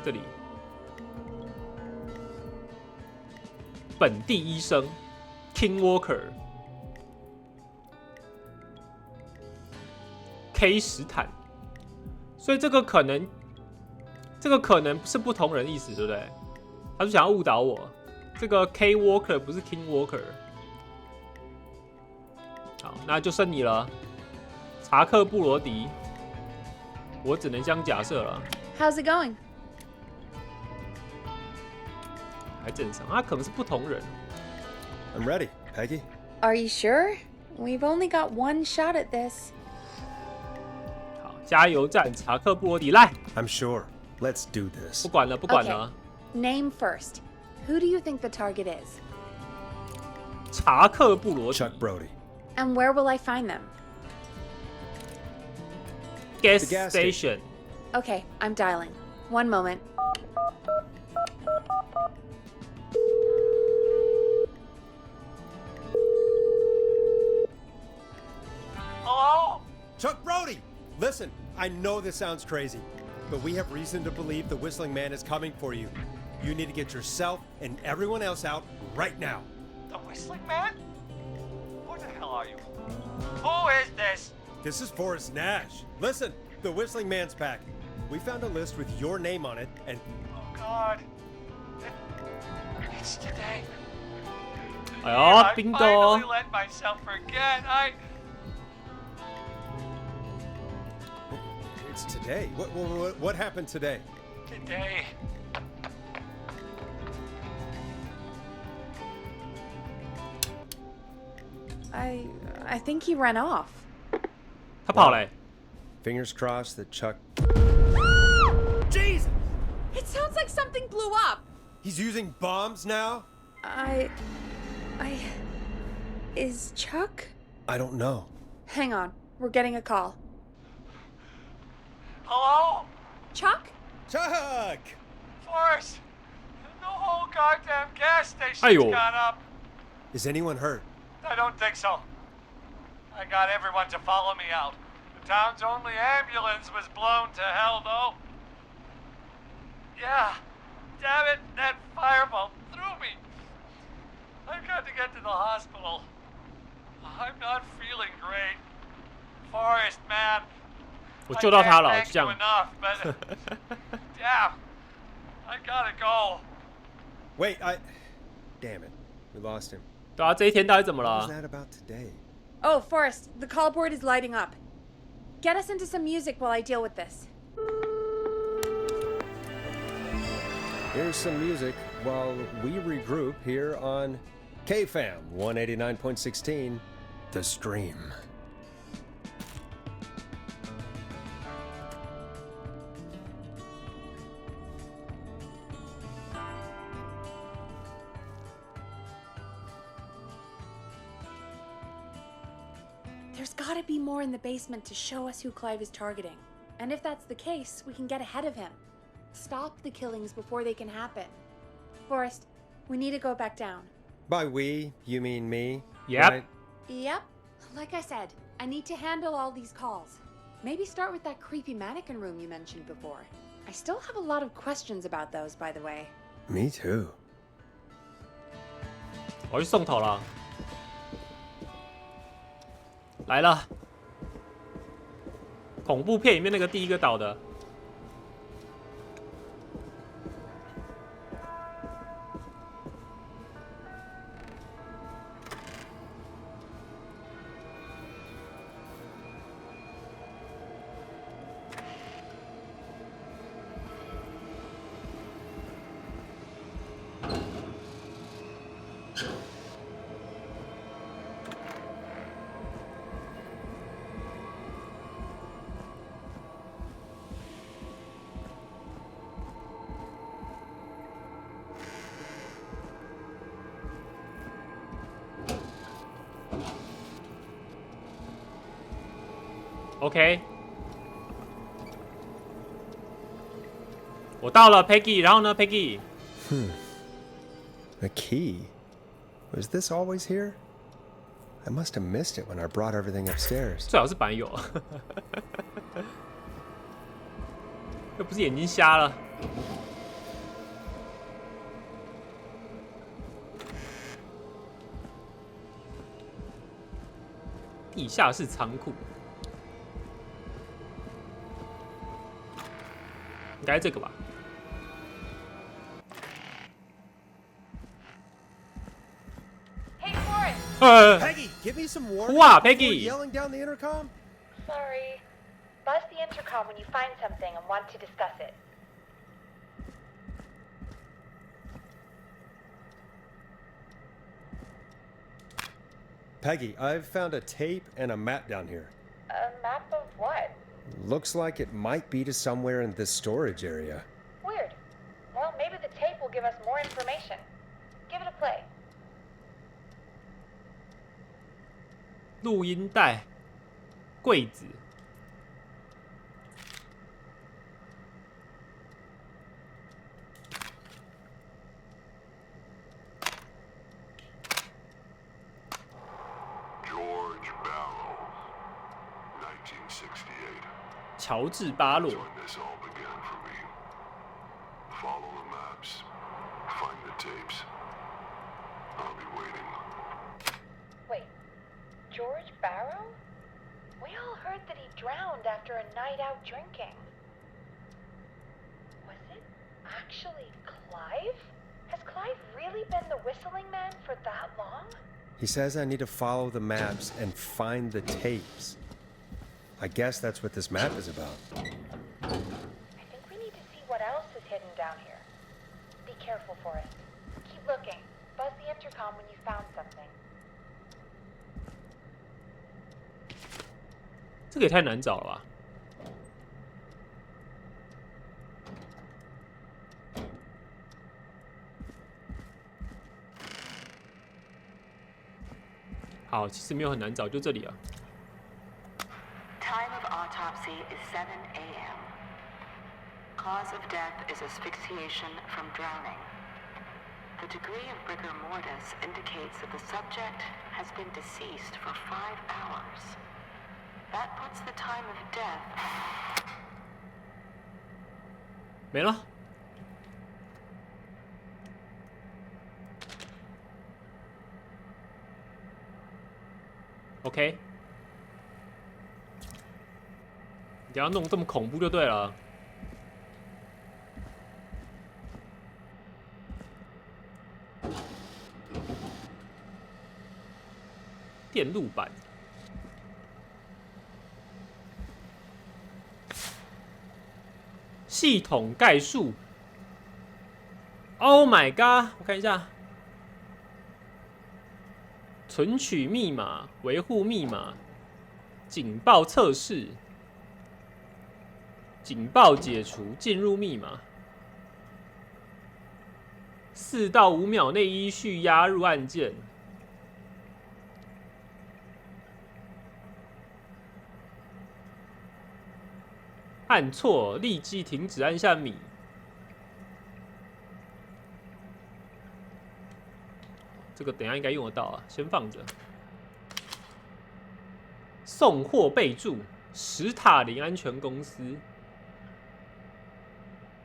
Speaker 1: 这里，本地医生 King Walker。K 史坦，所以这个可能是不同人意思，对不对？他就想要误导我。这个 K Walker 不是 King Walker。好，那就剩你了，查克布罗迪。我只能这样假设了。
Speaker 4: How's it going?
Speaker 1: 还正常，他可能是不同人。
Speaker 2: I'm ready, Peggy.
Speaker 4: Are you sure? We've only got one shot at this.
Speaker 1: 好，加油站，查克布罗迪来。
Speaker 2: I'm sure. Let's do this.
Speaker 1: 不管了，不管了。
Speaker 4: Name first. Who do you think the target is?
Speaker 1: 查克布罗迪。
Speaker 2: Chuck Brody.
Speaker 4: And where will I find them?
Speaker 1: Gas
Speaker 2: The gas
Speaker 1: station.
Speaker 4: Okay, I'm dialing. One moment.
Speaker 3: Hello?
Speaker 2: Chuck Brody! Listen, I know this sounds crazy, but we have reason to believe the Whistling Man is coming for you. You need to get yourself and everyone else out right now.
Speaker 3: The Whistling Man? Who the hell are you? Who is this?
Speaker 2: This is Forrest Nash. Listen, the Whistling Man's pack. We found a list with your name on it, and
Speaker 3: Oh, God. It's today.
Speaker 1: 哎呦
Speaker 3: I
Speaker 1: ，bingo！
Speaker 3: finally let myself forget.
Speaker 2: it's today. What happened today?
Speaker 3: Today.
Speaker 4: I think he ran off.
Speaker 1: 他跑嘞、
Speaker 2: Fingers crossed that Chuck. Jesus!
Speaker 4: It sounds like something blew up.
Speaker 2: He's using bombs now?
Speaker 4: Is Chuck?
Speaker 2: I don't know.
Speaker 4: Hang on. We're getting a call.
Speaker 3: Hello?
Speaker 4: Chuck?
Speaker 2: Chuck!
Speaker 3: Forrest. The whole goddamn gas station's
Speaker 1: Ayo.
Speaker 3: gone up.
Speaker 2: Is anyone hurt?
Speaker 3: I don't think so. I got everyone to follow me out. The town's only ambulance was blown to hell, though. Yeah. Damn it, that fireball threw me. I've got to get to the hospital. I'm not feeling great. Forrest, man.
Speaker 1: 我救到他了，
Speaker 3: I
Speaker 1: 就
Speaker 3: can't
Speaker 1: 这
Speaker 3: thank you
Speaker 1: 样。
Speaker 3: enough, but damn. I gotta go.
Speaker 2: Wait, Damn it. We lost him.
Speaker 1: 对啊，这一天到底怎么
Speaker 2: What was
Speaker 1: 了？
Speaker 2: that about today?
Speaker 4: Oh, Forrest, the call board is lighting up. Get us into some music while I deal with this.
Speaker 2: Here's some music while we regroup here on KFAM 189.16, The Stream.
Speaker 4: There's gotta be more in the basement to show us who Clive is targeting. And if that's the case, we can get ahead of him. Stop the killings before they can happen. Forrest, we need to go back down.
Speaker 2: By we, you mean me?
Speaker 1: Yep.
Speaker 2: right?
Speaker 4: Yep. Like I said, I need to handle all these calls. Maybe start with that creepy mannequin room you mentioned before. I still have a lot of questions about those, by the way.
Speaker 2: Me too.
Speaker 1: 我要去送头了。来了，恐怖片里面那个第一个倒的。OK， 我到了 Peggy， 然后呢 ，Peggy？
Speaker 2: A key? Was this always here? I must have missed it when I brought everything upstairs.
Speaker 1: 最好是本来有，又不是眼睛瞎了。地下室仓库，应该这个吧。
Speaker 4: Hey, Forrest!
Speaker 2: Peggy, give me some warning.
Speaker 1: Wow,
Speaker 2: before
Speaker 1: Peggy.
Speaker 2: Yelling down the intercom?
Speaker 6: Sorry. Buzz the intercom when you find something and want to discuss it.
Speaker 2: Peggy, I've found a tape and a map down here.
Speaker 6: A map of what?
Speaker 2: Looks like it might be to somewhere in this storage area.
Speaker 6: Weird. Well, maybe the tape will give us more information. Give it a play.
Speaker 1: 录音带，柜子，
Speaker 7: George Barrow, 1968.
Speaker 1: 乔治巴洛，
Speaker 7: When this all began for me. Follow the maps. Find the tapes. I'll be waiting.
Speaker 6: Wait. George Barrow? We all heard that he drowned after a night out drinking. Was it actually Clive? Has Clive really been the whistling man for that long?
Speaker 2: He says I need to follow the maps and find the tapes. I guess that's what this map is about.
Speaker 6: I think we need to see what else is hidden down here. Be careful, Forrest. Keep looking. Buzz the intercom when you found something.
Speaker 1: 这个也太难找了吧？好，其实没有很难找，就这里啊。
Speaker 8: Time of autopsy is 7 a.m. Cause of death is asphyxiation from drowning. The degree of rigor mortis indicates that the subject has been deceased for 5 hours. That puts the time of death.
Speaker 1: 没了。OK， 你要弄这么恐怖就对了。电路板。 系统概述。Oh my god！ 我看一下，存取密码、维护密码、警报测试、警报解除、进入密码。4到5秒内依序押入按键。 按错，立即停止，按下米。这个等一下应该用得到啊，先放着。送货备注：史塔林安全公司，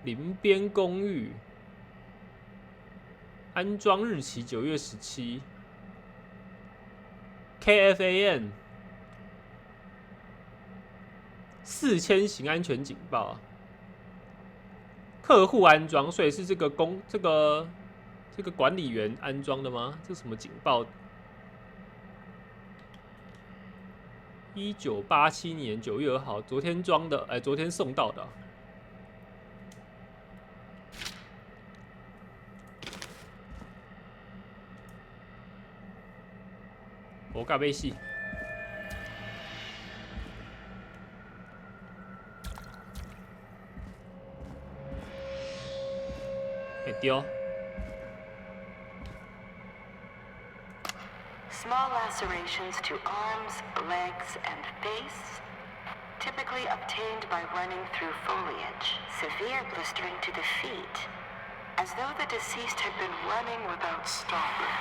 Speaker 1: 林边公寓，安装日期9月17。KFAN。 4000型安全警报，客户安装，所以是这个管理员安装的吗？这什么警报？1987年9月2号，昨天装的，昨天送到的。我嘎贝戏。 丢。
Speaker 8: Small lacerations to arms, legs, and face. typically obtained by running through foliage. Severe blistering to the feet, as though the deceased had been running without stopping.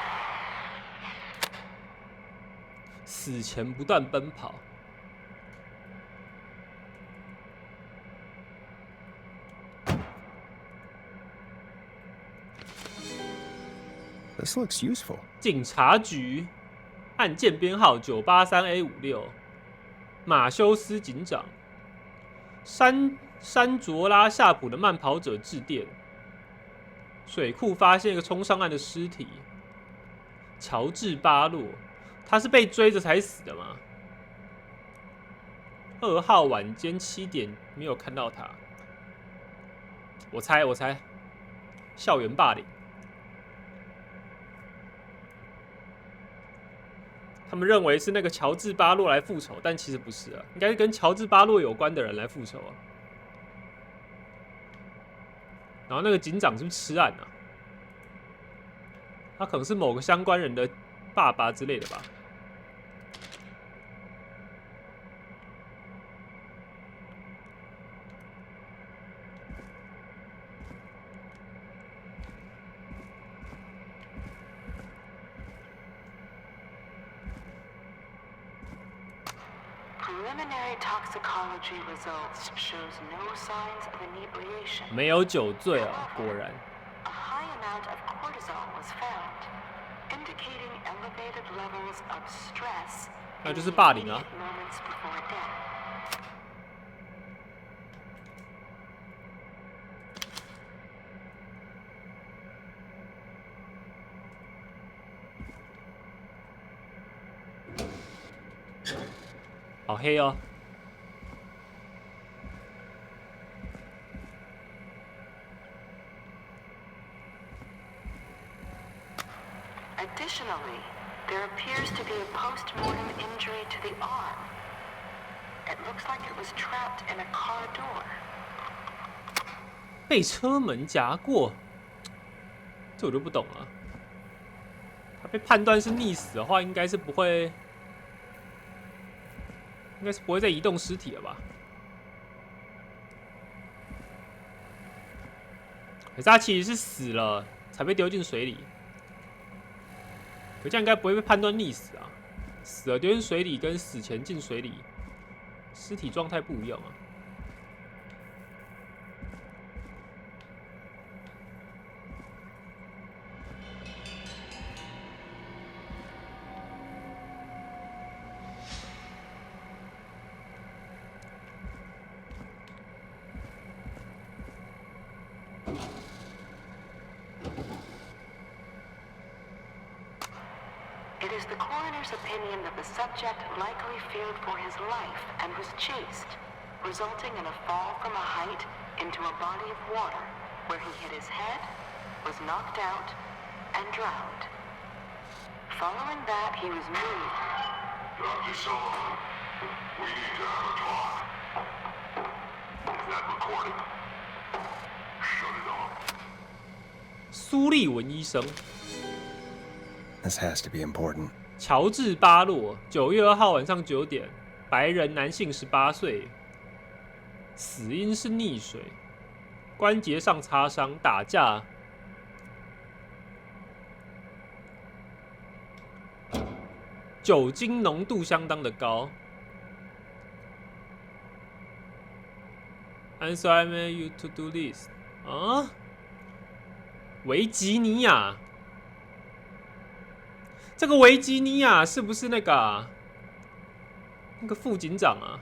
Speaker 1: 死前不断奔跑。
Speaker 2: This looks useful.
Speaker 1: 警察局，案件编号983A56，马修斯警长。山卓拉夏普的慢跑者致电。水库发现一个冲上岸的尸体，乔治巴洛，他是被追着才死的吗？2号晚间7点没有看到他，我猜，校园霸凌。他们认为是那个乔治巴洛来复仇，但其实不是啊，应该是跟乔治巴洛有关的人来复仇啊。然后那个警长是不是吃案啊？他可能是某个相关人的爸爸之类的吧。
Speaker 8: Preliminary toxicology results shows no signs of inebriation.
Speaker 1: 没有酒醉啊，果然。
Speaker 8: A high amount of cortisol was found, indicating elevated levels of stress
Speaker 1: 那
Speaker 8: in
Speaker 1: 就是
Speaker 8: the
Speaker 1: 霸凌啊。
Speaker 8: immediate moments before death.
Speaker 1: 好黑哦。
Speaker 8: Additionally, there appears to be a post-mortem injury to the arm. It looks like it was trapped in a car door.
Speaker 1: 被车门夹过，这我就不懂了。他被判断是溺死的话，应该是不会再移动尸体了吧？可是他其实是死了才被丢进水里，可这样应该不会被判断溺死啊。死了丢进水里跟死前进水里，尸体状态不一样啊。
Speaker 8: It is the coroner's opinion that the subject likely feared for his life and was chased, resulting in a fall from a height into a body of water, where he hit his head, was knocked out, and drowned. Following that, he was moved.
Speaker 7: Dr. Sullivan, we need to have a talk. Is that recording? Shut it off.
Speaker 1: 苏利文医生。
Speaker 2: This has to be important.
Speaker 1: 乔治·巴洛，9月2号晚上9点，白人男性，18岁，死因是溺水，关节上擦伤，打架。酒精浓度相当的高。And so I made you to do this 啊，维吉尼亚。 这个维吉尼亚是不是那个、啊、那个副警长啊？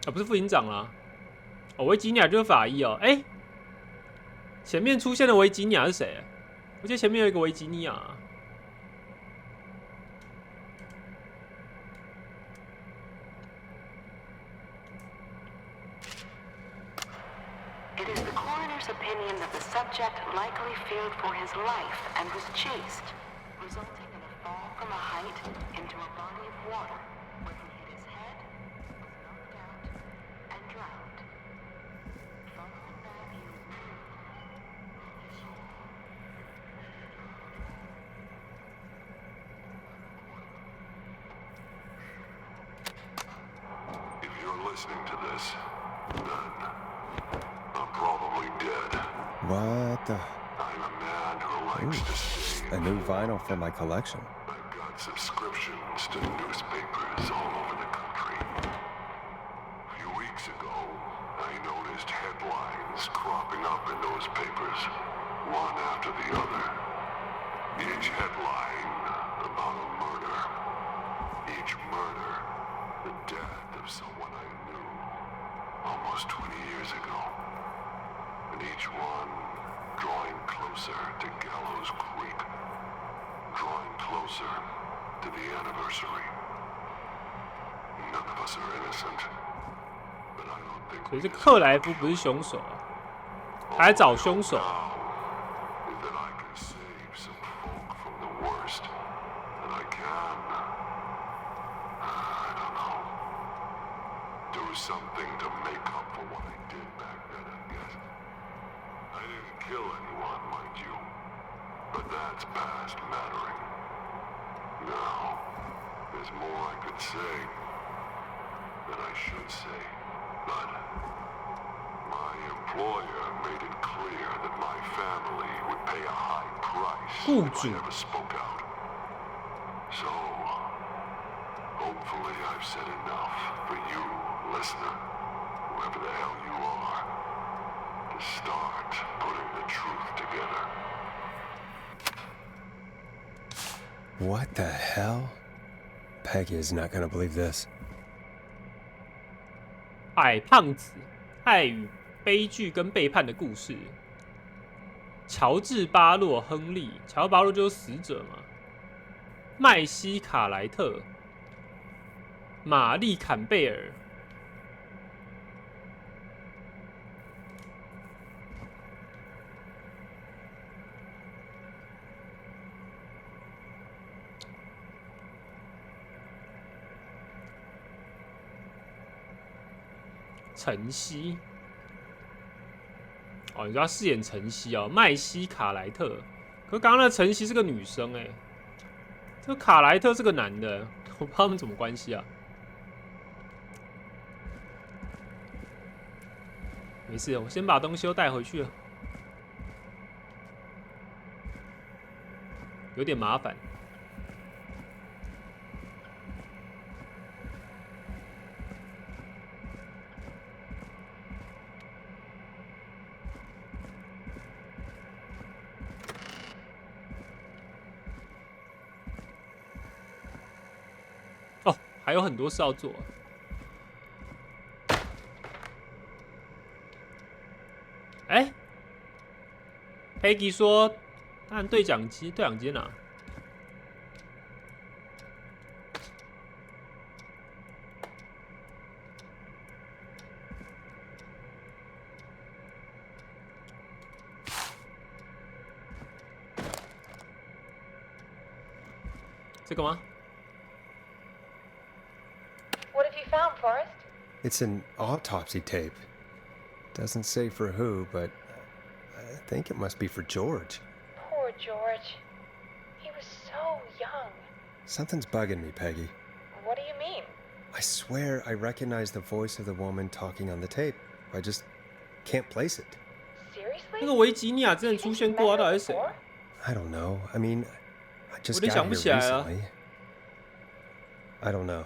Speaker 1: 啊，不是副警长啦、哦，维吉尼亚就是法医哦。哎，前面出现的维吉尼亚是谁？我记得前面有一个维吉尼亚、啊。
Speaker 8: It is the coroner's opinion that the subject likely feared for his life and was chased, resulting in a fall from a height into a body of water, where he hit his head, was knocked out, and drowned. Following that, he was moved.
Speaker 7: 我 listening to this, then I'm probably dead.
Speaker 2: What the?
Speaker 7: I'm a man who likes to stay
Speaker 2: A new vinyl for my collection.
Speaker 7: I've got subscriptions to newspapers all over the country. A few weeks ago, I noticed headlines cropping up in those papers, one after the other. Each headline about a murder. Each murder, the death of someone I knew almost 20 years ago. And each one drawing closer to Gallows Creek. Drawing closer to the anniversary. None of us are innocent. But I don't think
Speaker 1: 所以这克莱夫不是凶手啊，他还找凶手。
Speaker 7: is that I can save some folk from the worst. And I can. I don't know. Do something to make up for what I did back then, I guess. I didn't kill anyone, mind you. But that's past mattering. Now, there's more I could say. That I should say. But my employer made it clear that my family would pay a high price if I ever spoke out. So, hopefully I've said enough for you, listener, whoever the hell you are, to start putting the truth together.
Speaker 2: What the hell? Peggy is not gonna believe this.
Speaker 1: 矮胖子，爱与悲剧跟背叛的故事。乔治·巴洛·亨利，乔治·巴洛就是死者嘛。麦西·卡莱特，玛丽·坎贝尔。晨曦，哦，你知道饰演晨曦哦，麦西卡莱特。可是刚刚那晨曦是个女生哎，这个卡莱特是个男的，我不知道他们怎么关系啊。没事，我先把东西都带回去了，有点麻烦。还有很多事要做。哎，Peggy 说按对讲机，对讲机哪？这个吗？
Speaker 6: What have you found, Forrest?
Speaker 2: It's an autopsy tape. Doesn't say for who, but I think it must be for George.
Speaker 6: Poor George. He was so young.
Speaker 2: Something's bugging me, Peggy.
Speaker 6: What do you mean?
Speaker 2: I swear I recognize the voice of the woman talking on the tape. I just can't place it.
Speaker 6: Seriously?
Speaker 1: 那个维吉尼亚真的出现过啊，到底是谁？
Speaker 2: I don't know. I mean, I just
Speaker 1: 我有点
Speaker 2: got
Speaker 1: 想不
Speaker 2: here
Speaker 1: 起来了。
Speaker 2: recently. I don't know.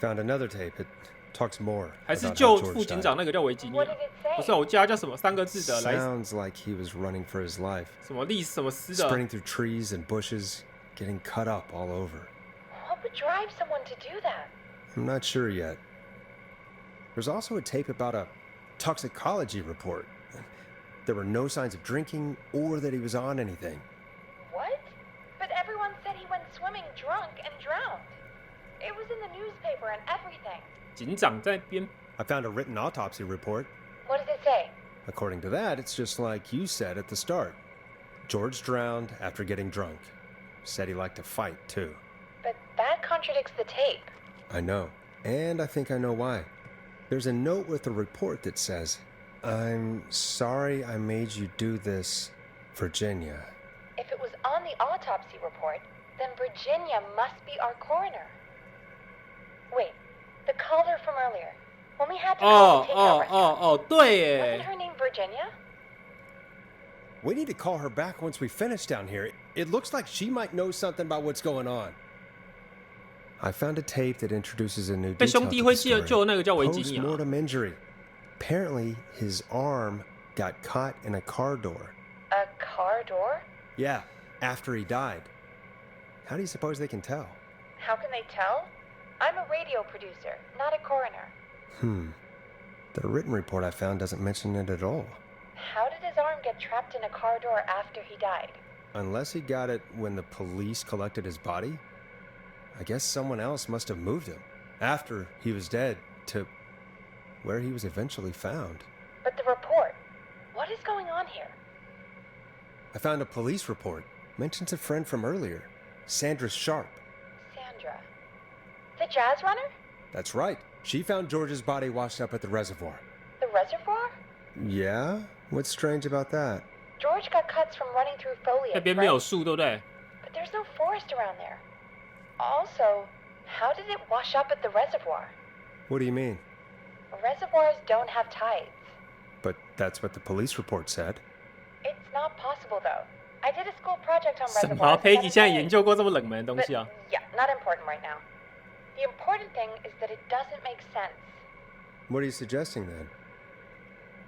Speaker 2: Found another tape. It talks more
Speaker 1: 还是
Speaker 2: about
Speaker 1: 救
Speaker 2: how
Speaker 1: 副
Speaker 2: George
Speaker 1: 警
Speaker 2: died.
Speaker 1: 长那个叫维吉尼亚
Speaker 6: What？did it say?
Speaker 1: 不是啊，我记得他叫什么三个字的，来
Speaker 2: Sounds like he was running for his life.
Speaker 1: 什么历史什么斯的，
Speaker 2: Sprinting through trees and bushes, getting cut up all over.
Speaker 6: What would drive someone to do that?
Speaker 2: I'm not sure yet. There's also a tape about a toxicology report. There were no signs of drinking or that he was on anything.
Speaker 6: What? But everyone said he went swimming drunk and drowned. It was in the newspaper and everything.
Speaker 1: 警长在边
Speaker 2: I found a written autopsy report.
Speaker 6: What does it say?
Speaker 2: According to that, it's just like you said at the start. George drowned after getting drunk. Said he liked to fight, too.
Speaker 6: But that contradicts the tape.
Speaker 2: I know. And I think I know why. There's a note with the report that says, I'm sorry I made you do this, Virginia.
Speaker 6: If it was on the autopsy report, then Virginia must be our coroner. Wait, the caller from earlier. only had to call the takeout restaurant.
Speaker 1: 哦，对
Speaker 6: Wasn't
Speaker 1: 耶，
Speaker 6: her name Virginia?
Speaker 2: We need to call her back once we finish down here. It looks like she might know something about what's going on. I found a tape that introduces a new
Speaker 1: 被
Speaker 2: detail
Speaker 1: 兄
Speaker 2: to
Speaker 1: 弟
Speaker 2: the
Speaker 1: 会救
Speaker 2: story.
Speaker 1: 那个叫维吉尼亚。
Speaker 2: Post-mortem injury. Apparently, his arm got caught in a car door.
Speaker 6: A car door?
Speaker 2: Yeah, after he died. How do you suppose they can tell?
Speaker 6: How can they tell? I'm a radio producer, not a coroner.
Speaker 2: The written report I found doesn't mention it at all.
Speaker 6: How did his arm get trapped in a car door after he died?
Speaker 2: Unless he got it when the police collected his body? I guess someone else must have moved him after he was dead to where he was eventually found.
Speaker 6: But the report, what is going on here?
Speaker 2: I found a police report. Mentions a friend from earlier, Sandra Sharp.
Speaker 6: Sandra. The jazz runner?
Speaker 2: That's right. She found George's body washed up at the reservoir.
Speaker 6: The reservoir?
Speaker 2: Yeah? What's strange about that?
Speaker 6: George got cuts from running through
Speaker 1: 那
Speaker 6: foliage,
Speaker 1: 边没有
Speaker 6: right?
Speaker 1: 树，对不对？
Speaker 6: But there's no forest around there. Also, how did it wash up at the reservoir?
Speaker 2: What do you mean?
Speaker 6: Reservoirs don't have tides.
Speaker 2: But that's what the police report said.
Speaker 6: It's not possible, though. I did a school project on
Speaker 1: 什么？
Speaker 6: reservoirs.
Speaker 1: 佩
Speaker 6: and
Speaker 1: 吉
Speaker 6: got
Speaker 1: 现在
Speaker 6: an A.
Speaker 1: 研究过这么冷门的东
Speaker 6: But,
Speaker 1: 西啊？
Speaker 6: yeah, not important right now. The important thing is that it doesn't make sense.
Speaker 2: What are you suggesting then?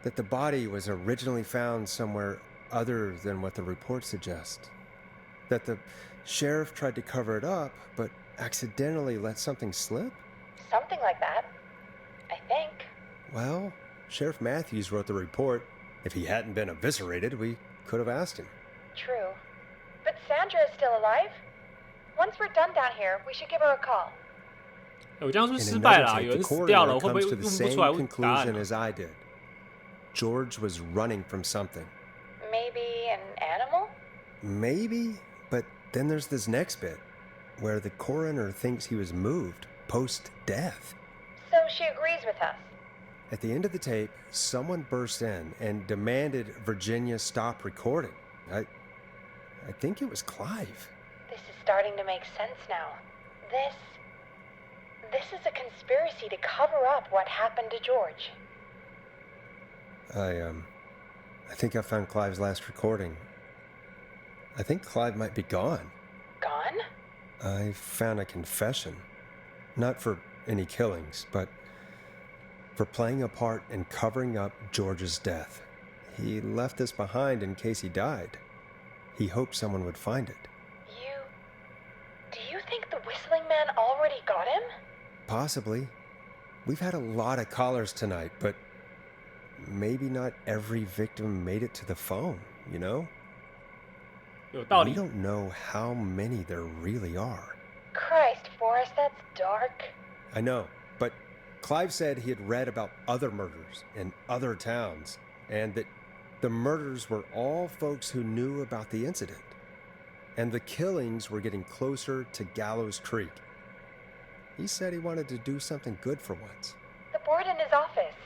Speaker 2: That the body was originally found somewhere other than what the report suggests? That the sheriff tried to cover it up, but accidentally let something slip?
Speaker 6: Something like that. I think.
Speaker 2: Well, Sheriff Matthews wrote the report. If he hadn't been eviscerated, we could have asked him.
Speaker 6: True. But Sandra is still alive? Once we're done down here, we should give her a call.
Speaker 1: 我这样是不
Speaker 2: In
Speaker 1: 是失败
Speaker 2: another
Speaker 1: 了、啊？
Speaker 2: tape,
Speaker 1: 有
Speaker 2: the
Speaker 1: 人死掉了，
Speaker 2: coroner
Speaker 1: 会不会
Speaker 2: comes
Speaker 1: 用
Speaker 2: to
Speaker 1: 不
Speaker 2: the
Speaker 1: 出
Speaker 2: same
Speaker 1: 来答案
Speaker 2: conclusion
Speaker 1: 啊、
Speaker 2: as I did. George was running from something.
Speaker 6: Maybe an animal?
Speaker 2: Maybe, but then there's this next bit, where the coroner thinks he was moved post-death.
Speaker 6: So she agrees with us.
Speaker 2: At the end of the tape, someone burst in and demanded Virginia stop recording. I think it was Clive.
Speaker 6: This is starting to make sense now. This is a conspiracy to cover up what happened to George.
Speaker 2: I think I found Clive's last recording. I think Clive might be gone.
Speaker 6: Gone?
Speaker 2: I found a confession. Not for any killings, but for playing a part in covering up George's death. He left this behind in case he died. He hoped someone would find it.
Speaker 6: Do you think the Whistling Man already got him?
Speaker 2: Possibly. We've had a lot of callers tonight, but maybe not every victim made it to the phone, you know?
Speaker 1: 有道
Speaker 2: We
Speaker 1: 理。
Speaker 2: don't know how many there really are.
Speaker 6: Christ, Forrest, that's dark.
Speaker 2: I know, but Clive said he had read about other murders in other towns, and that the murders were all folks who knew about the incident. And the killings were getting closer to Gallows Creek. He said he wanted to do something good for once.
Speaker 6: The board in his office.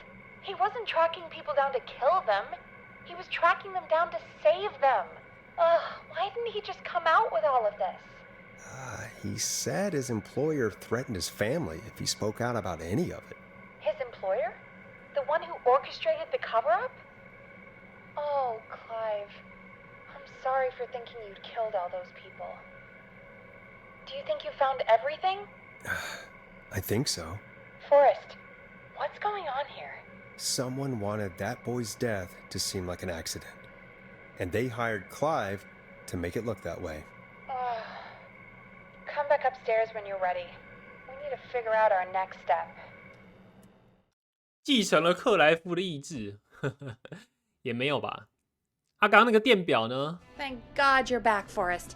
Speaker 6: He wasn't tracking people down to kill them. He was tracking them down to save them. Ugh, why didn't he just come out with all of this?
Speaker 2: He said his employer threatened his family if he spoke out about any of it.
Speaker 6: His employer? The one who orchestrated the cover-up? Oh, Clive. I'm sorry for thinking you'd killed all those people. Do you think you found everything?
Speaker 2: I think so.
Speaker 6: Forrest, what's going on here?
Speaker 2: Someone wanted that boy's death to seem like an accident. And they hired Clive to make it look that way.
Speaker 6: Come back upstairs when you're ready. We need to figure out our next step.
Speaker 1: 继承了克莱夫的意志，也没有吧？他刚刚那个电表呢？
Speaker 4: Thank God you're back, Forrest.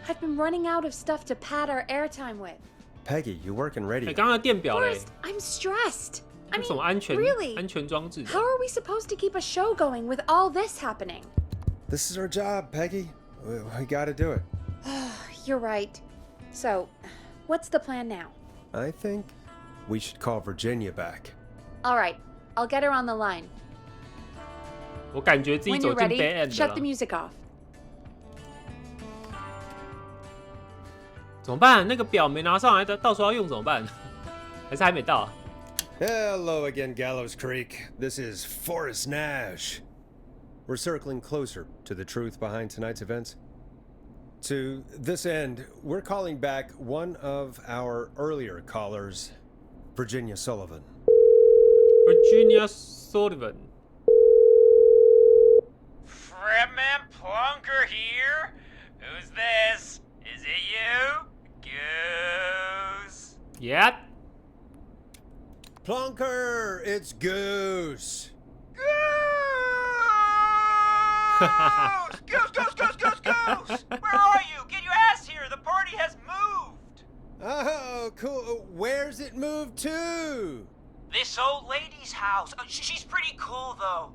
Speaker 4: I've been running out of stuff to pad our airtime with.
Speaker 2: Peggy, you working ready?
Speaker 1: 刚刚的电表嘞？
Speaker 4: Forrest, I'm stressed. I
Speaker 1: 什么
Speaker 4: mean,
Speaker 1: 安全
Speaker 4: really?
Speaker 1: 安全装置
Speaker 4: How are we supposed to keep a show going with all this happening?
Speaker 2: This is our job, Peggy. We gotta do it.
Speaker 4: You're right. So, what's the plan now?
Speaker 2: I think we should call Virginia back.
Speaker 4: All right, I'll get her on the line.
Speaker 1: 我感觉自己
Speaker 4: When
Speaker 1: 走
Speaker 4: you're
Speaker 1: 进
Speaker 4: ready,
Speaker 1: bad end
Speaker 4: shut
Speaker 1: 了
Speaker 4: the。music off.
Speaker 1: 怎么办？那个表没拿上来的，到时候要用怎么办？还是还没到、啊？
Speaker 2: Hello again, Gallows Creek. This is Forrest Nash. We're circling closer to the truth behind tonight's events. To this end, we're calling back one of our earlier callers, Virginia Sullivan.
Speaker 1: Virginia Sullivan.
Speaker 3: Fredman Plunker here. Who's this? Is it you? Goose.
Speaker 1: Yep.
Speaker 2: Plunker, it's Goose.
Speaker 3: Goose! Where are you? Get your ass here. The party has moved.
Speaker 2: Oh, cool. Where's it moved to?
Speaker 3: This old lady's house. She's pretty cool, though.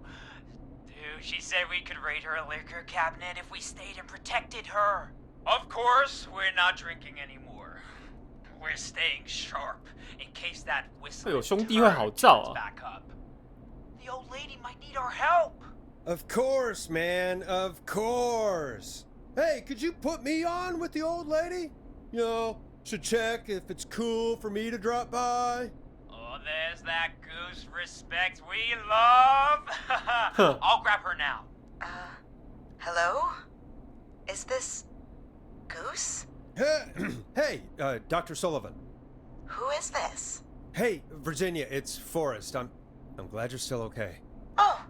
Speaker 3: Dude, she said we could raid her liquor cabinet if we stayed and protected her. Of course, we're not drinking anymore. We're staying sharp in case that whistle
Speaker 1: 哎呦，兄弟会好燥啊！
Speaker 3: back up. The old lady might need our help.
Speaker 2: Of course, man. Of course. Hey, could you put me on with the old lady? You know, should check if it's cool for me to drop by.
Speaker 3: Oh, there's that goose respect we love. I'll grab her now.
Speaker 5: Hello? Is this Goose?
Speaker 2: Hey, Dr. Sullivan.
Speaker 5: Who is this?
Speaker 2: Hey, Virginia, it's Forrest. I'm glad you're still okay.
Speaker 5: Oh,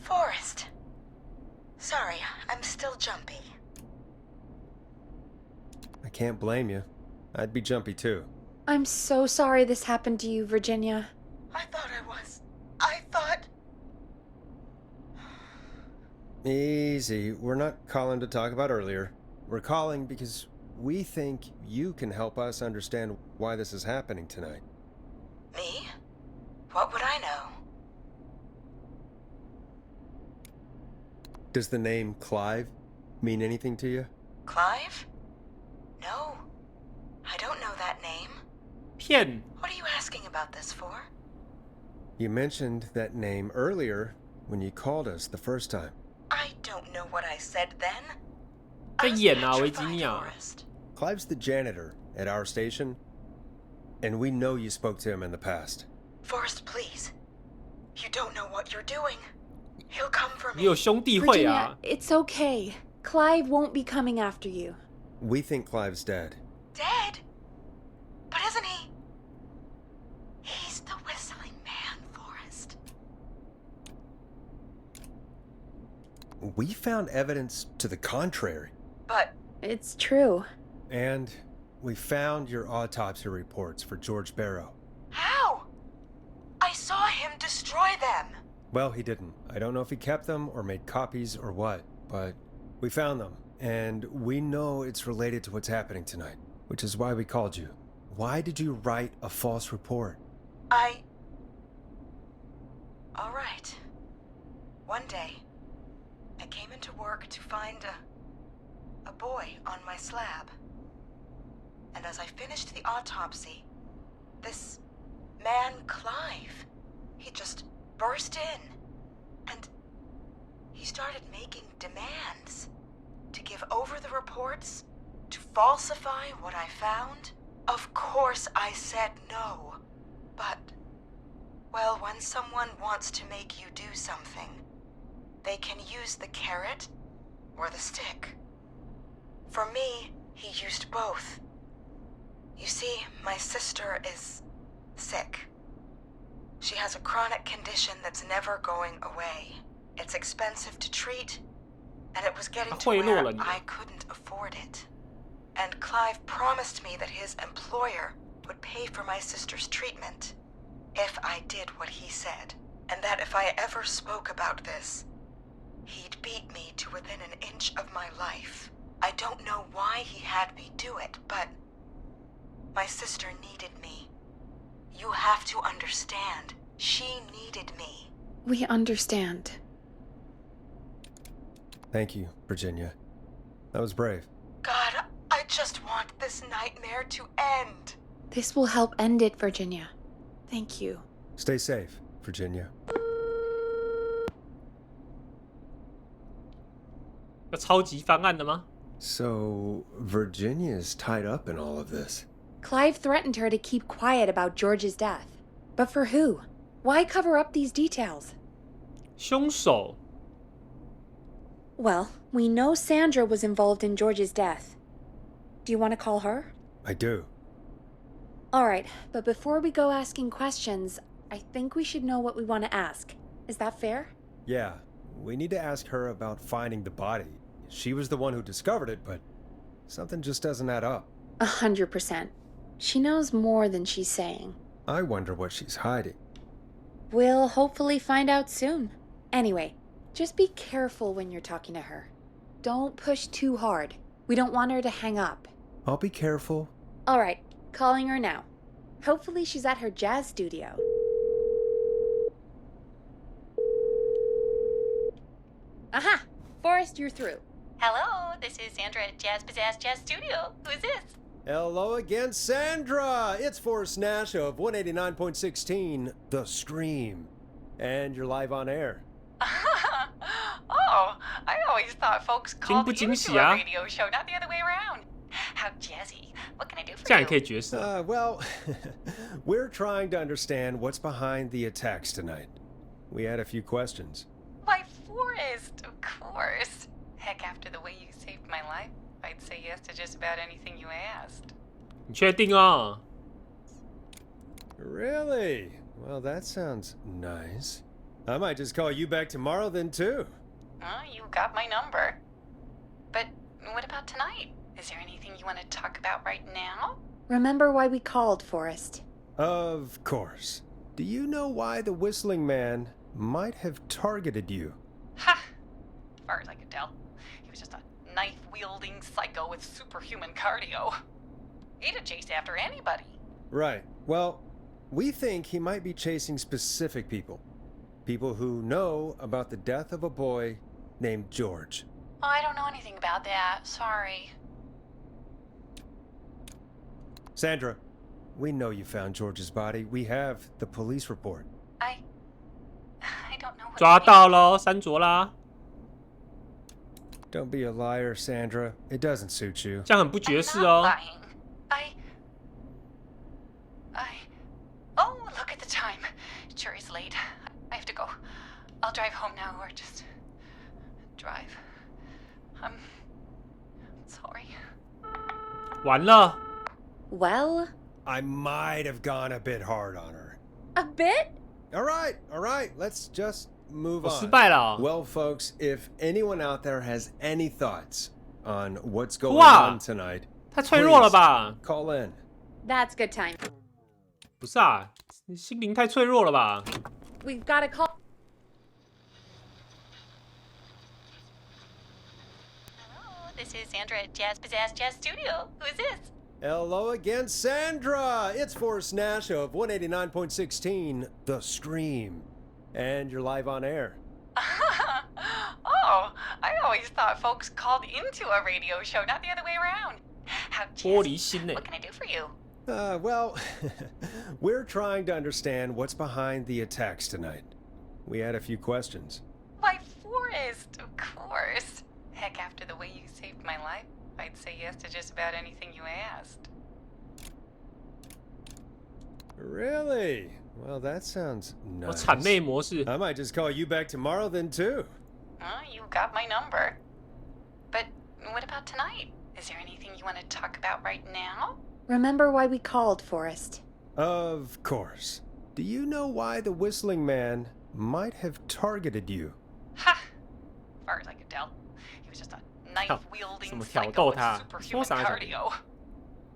Speaker 5: Forrest. Sorry, I'm still jumpy.
Speaker 2: I can't blame you. I'd be jumpy too.
Speaker 4: I'm so sorry this happened to you, Virginia.
Speaker 5: I thought I was. I thought...
Speaker 2: Easy. We're not calling to talk about earlier. We're calling because we think you can help us understand why this is happening tonight.
Speaker 5: Me? What would I know?
Speaker 2: Does the name Clive mean anything to you?
Speaker 5: Clive? No. I don't know that name.
Speaker 1: 骗
Speaker 5: What are you asking about this for?
Speaker 2: You mentioned that name earlier when you called us the first time.
Speaker 5: I don't know what I said then.
Speaker 1: 在
Speaker 5: I was
Speaker 1: 演啊，维
Speaker 5: petrified,
Speaker 1: 吉尼亚。
Speaker 5: Forrest.
Speaker 2: Clive's the janitor at our station, and we know you spoke to him in the past.
Speaker 5: Forrest, please. You don't know what you're doing. He'll come for
Speaker 1: 你
Speaker 5: me.
Speaker 1: 有兄弟会
Speaker 4: Virginia,
Speaker 1: 啊！
Speaker 4: it's okay. Clive won't be coming after you.
Speaker 2: We think Clive's dead.
Speaker 5: Dead? But isn't he? He's the whistling man, Forrest.
Speaker 2: We found evidence to the contrary.
Speaker 5: But
Speaker 4: It's true.
Speaker 2: And we found your autopsy reports for George Barrow.
Speaker 5: how? I saw him destroy them.
Speaker 2: Well, he didn't. I don't know if he kept them or made copies or what, but we found them. And we know it's related to what's happening tonight, which is why we called you. Why did you write a false report?
Speaker 5: All right. One day, I came into work to find a boy on my slab. And as I finished the autopsy, this man, Clive, he just burst in. And he started making demands to give over the reports, to falsify what I found. Of course I said no. But, well, when someone wants to make you do something, they can use the carrot or the stick. For me, he used both. You see, my sister is sick. She has a chronic condition that's never going away. It's expensive to treat, and it was getting to
Speaker 1: 贿赂了
Speaker 5: where
Speaker 1: 你。
Speaker 5: I couldn't afford it. And Clive promised me that his employer would pay for my sister's treatment if I did what he said, and that if I ever spoke about this, he'd beat me to within an inch of my life. I don't know why he had me do it, but my sister needed me. You have to understand, she needed me.
Speaker 4: We understand.
Speaker 2: Thank you, Virginia. That was brave.
Speaker 5: God, I just want this nightmare to end.
Speaker 4: This will help end it, Virginia. Thank you.
Speaker 2: Stay safe, Virginia.
Speaker 1: 有超级方案的吗？
Speaker 2: So, Virginia is tied up in all of this.
Speaker 4: Clive threatened her to keep quiet about George's death. But for who? Why cover up these details?
Speaker 1: 凶手
Speaker 4: Well, we know Sandra was involved in George's death. Do you want to call her?
Speaker 2: I do.
Speaker 4: Alright, but before we go asking questions, I think we should know what we want to ask. Is that fair?
Speaker 2: Yeah, we need to ask her about finding the body. She was the one who discovered it, but something just doesn't add up.
Speaker 4: 100%. She knows more than she's saying.
Speaker 2: I wonder what she's hiding.
Speaker 4: We'll hopefully find out soon. Anyway, just be careful when you're talking to her. Don't push too hard. We don't want her to hang up.
Speaker 2: I'll be careful.
Speaker 4: Alright, calling her now. Hopefully she's at her jazz studio. Aha! Forrest, you're through.
Speaker 9: Hello, this is Sandra at Jazz Pizzazz Jazz Studio. Who is this?
Speaker 2: Hello again, Sandra! It's Forrest Nash of 189.16, The Stream. And you're live on air.
Speaker 5: Oh, I always thought folks called
Speaker 1: 惊不惊喜
Speaker 5: into
Speaker 1: 啊？
Speaker 5: a radio show, not the other way around. How jazzy. What can I do
Speaker 1: 这
Speaker 5: for
Speaker 1: 样也可以
Speaker 5: you?
Speaker 1: 角色。
Speaker 2: Well, we're trying to understand what's behind the attacks tonight. We had a few questions.
Speaker 5: Why, Forrest, of course. Heck, after the way you saved my life, I'd say yes to just about anything you asked.
Speaker 1: 你确定哦？
Speaker 2: Really? Well, that sounds nice. I might just call you back tomorrow then, too.
Speaker 5: You got my number. But what about tonight? Is there anything you want to talk about right now?
Speaker 4: Remember why we called, Forrest.
Speaker 2: Of course. Do you know why the Whistling Man might have targeted you?
Speaker 5: Ha! As far as I could tell, he was just a knife-wielding psycho with superhuman cardio. He'd chase after anybody.
Speaker 2: Right. Well, we think he might be chasing specific people. People who know about the death of a boy named George.
Speaker 5: Oh, I don't know anything about that. Sorry.
Speaker 2: Sandra, we know you found George's body. We have the police report.
Speaker 5: I don't know what
Speaker 1: 抓
Speaker 5: you mean.
Speaker 1: 到喽，山卓啦，
Speaker 2: Don't be a liar, Sandra. It doesn't suit you.
Speaker 1: 这样很不
Speaker 5: I'm
Speaker 1: 爵士
Speaker 5: not
Speaker 1: 哦。
Speaker 5: lying. Oh, look at the time. It sure is late. I have to go. I'll drive home now, or just drive. I'm sorry.
Speaker 1: 完了，
Speaker 4: Well,
Speaker 2: I might have gone a bit hard on her.
Speaker 4: a bit?
Speaker 2: All right. Let's just move
Speaker 1: 我失
Speaker 2: on.
Speaker 1: 败了。
Speaker 2: Well, folks, if anyone out there has any thoughts on what's going
Speaker 1: Wow.
Speaker 2: on tonight,
Speaker 1: 太脆弱了吧？
Speaker 2: call in.
Speaker 4: That's good time.
Speaker 1: 不是啊，你心灵太脆弱了吧？
Speaker 4: We've got to call.
Speaker 9: Hello, this is Sandra at Jazz Pizzazz Jazz Studio. Who is this?
Speaker 2: Hello again, Sandra! It's Forrest Nash of 189.16, The Stream. And you're live on air.
Speaker 5: Oh, I always thought folks called into a radio show, not the other way around. How
Speaker 1: 玻璃
Speaker 5: jazzy.
Speaker 1: 心呢？
Speaker 5: What can I do for you?
Speaker 2: Well, we're trying to understand what's behind the attacks tonight. We had a few questions.
Speaker 5: Why, Forrest, of course. Heck, after the way you saved my life, I'd say yes to just about anything you asked.
Speaker 2: Really? Well, that sounds
Speaker 1: 我
Speaker 2: nice.
Speaker 1: 谄媚模式，
Speaker 2: I might just call you back tomorrow then, too.
Speaker 5: You got my number. But what about tonight? Is there anything you want to talk about right now?
Speaker 4: Remember why we called, Forrest.
Speaker 2: Of course. Do you know why the Whistling Man might have targeted you?
Speaker 5: Ha! As far as I could tell, he was just a knife-wielding
Speaker 1: 什么挑
Speaker 5: psycho
Speaker 1: 逗
Speaker 5: with
Speaker 1: 他？
Speaker 5: superhuman
Speaker 1: 说啥？
Speaker 5: cardio.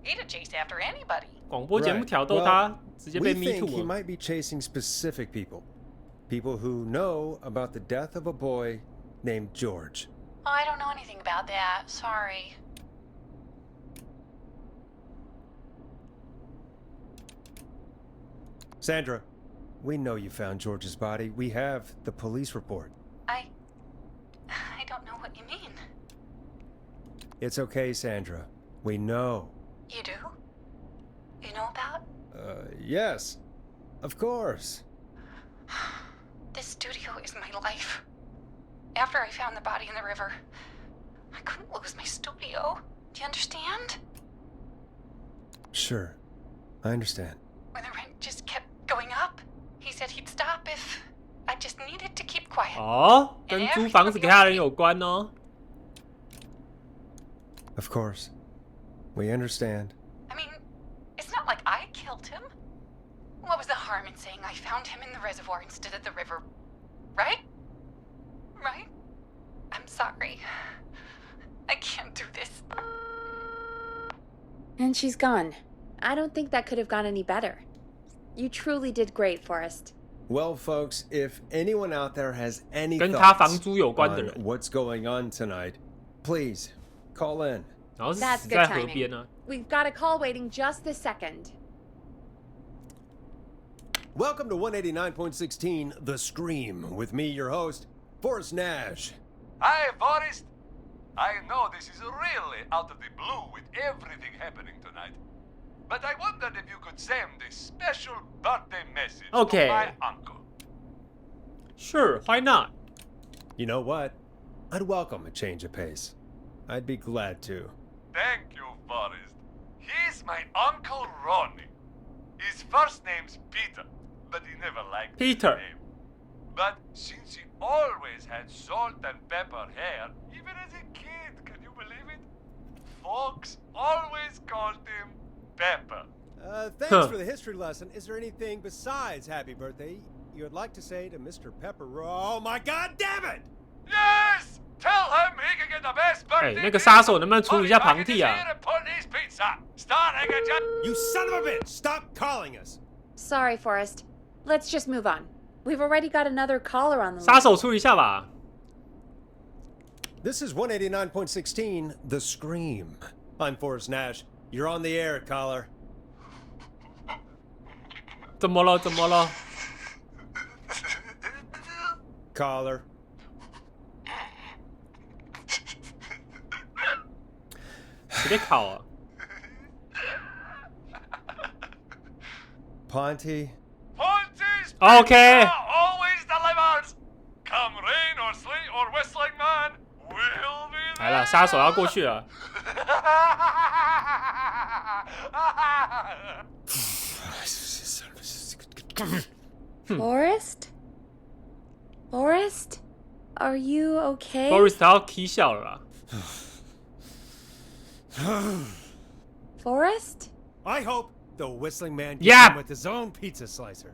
Speaker 5: He'd chase after anybody.
Speaker 1: 广播节目
Speaker 2: Right.
Speaker 1: 挑逗
Speaker 2: Well,
Speaker 1: 他，直接
Speaker 2: We
Speaker 1: 被 me
Speaker 2: think he
Speaker 1: too 了。
Speaker 2: might be chasing specific people. People who know about the death of a boy named George.
Speaker 5: Oh, I don't know anything about that. Sorry.
Speaker 2: Sandra, we know you found George's body. We have the police report.
Speaker 5: I don't know what you mean.
Speaker 2: It's okay, Sandra. We know.
Speaker 5: You do? You know about?
Speaker 2: Yes. Of course.
Speaker 5: This studio is my life. After I found the body in the river, I couldn't lose my studio. Do you understand?
Speaker 2: Sure. I understand.
Speaker 5: When the rent just kept going up, said he'd stop if I just needed to keep quiet.
Speaker 1: 哦，跟租房子给他的人有关哦。
Speaker 2: Of course. We understand.
Speaker 5: I mean, it's not like I killed him. What was the harm in saying I found him in the reservoir instead of the river? Right? Right? I'm sorry. I can't do this.
Speaker 4: And she's gone. I don't think that could have gone any better. You truly did great, Forrest.
Speaker 2: Well, folks, if anyone out there has any
Speaker 1: 跟他房
Speaker 2: thoughts
Speaker 1: 租有关的
Speaker 2: on
Speaker 1: 人，
Speaker 2: what's going on tonight, please call in.
Speaker 1: 然后是
Speaker 4: That's
Speaker 1: 死
Speaker 4: good
Speaker 1: 在河边
Speaker 4: timing.
Speaker 1: 呢。
Speaker 4: We've got a call waiting just this second.
Speaker 2: Welcome to 189.16 The Scream with me, your host, Forrest Nash.
Speaker 10: Hi, Forrest. I know this is really out of the blue with everything happening tonight, but I wondered if you could send a special birthday message
Speaker 1: Okay.
Speaker 10: to my uncle.
Speaker 1: Sure, why not?
Speaker 2: You know what? I'd welcome a change of pace. I'd be glad to.
Speaker 10: Thank you, Forrest. He's my Uncle Ronnie. His first name's Peter, but he never liked
Speaker 1: Peter.
Speaker 10: the name. But since he always had salt and pepper hair, even as a kid, can you believe it? Folks always called him Pepper.
Speaker 2: Thanks for the history lesson. Is there anything besides happy birthday you would like to say to Mr. Pepper? Oh my God, damn it!
Speaker 10: Yes! Tell him he can get the best
Speaker 1: 哎，
Speaker 10: birthday
Speaker 1: 那个杀手能不能处理一下
Speaker 10: gift
Speaker 1: 庞蒂啊？
Speaker 10: and put his pizza. Starting at just...
Speaker 2: You son of a bitch! Stop calling us!
Speaker 4: Sorry, Forrest. Let's just move on. We've already got another caller on the
Speaker 1: 杀
Speaker 4: line.
Speaker 1: 手处理一下吧。
Speaker 2: This is 189.16 The Scream. I'm Forrest Nash. You're on the air, caller.
Speaker 1: 怎么了？怎么了？
Speaker 2: Caller.
Speaker 1: 谁在考啊？
Speaker 2: Ponty.
Speaker 10: Ponty's
Speaker 1: Okay.
Speaker 10: pizza always delivers. Come rain or sleet or whistling man, we'll be
Speaker 1: 来了，
Speaker 10: there.
Speaker 1: 杀手要过去了。
Speaker 4: Forrest? Forrest? Are you okay?
Speaker 1: Boris 他要 k 笑了啦。
Speaker 4: Forrest?
Speaker 2: I hope the whistling man gets
Speaker 1: Yeah.
Speaker 2: him with his own pizza slicer.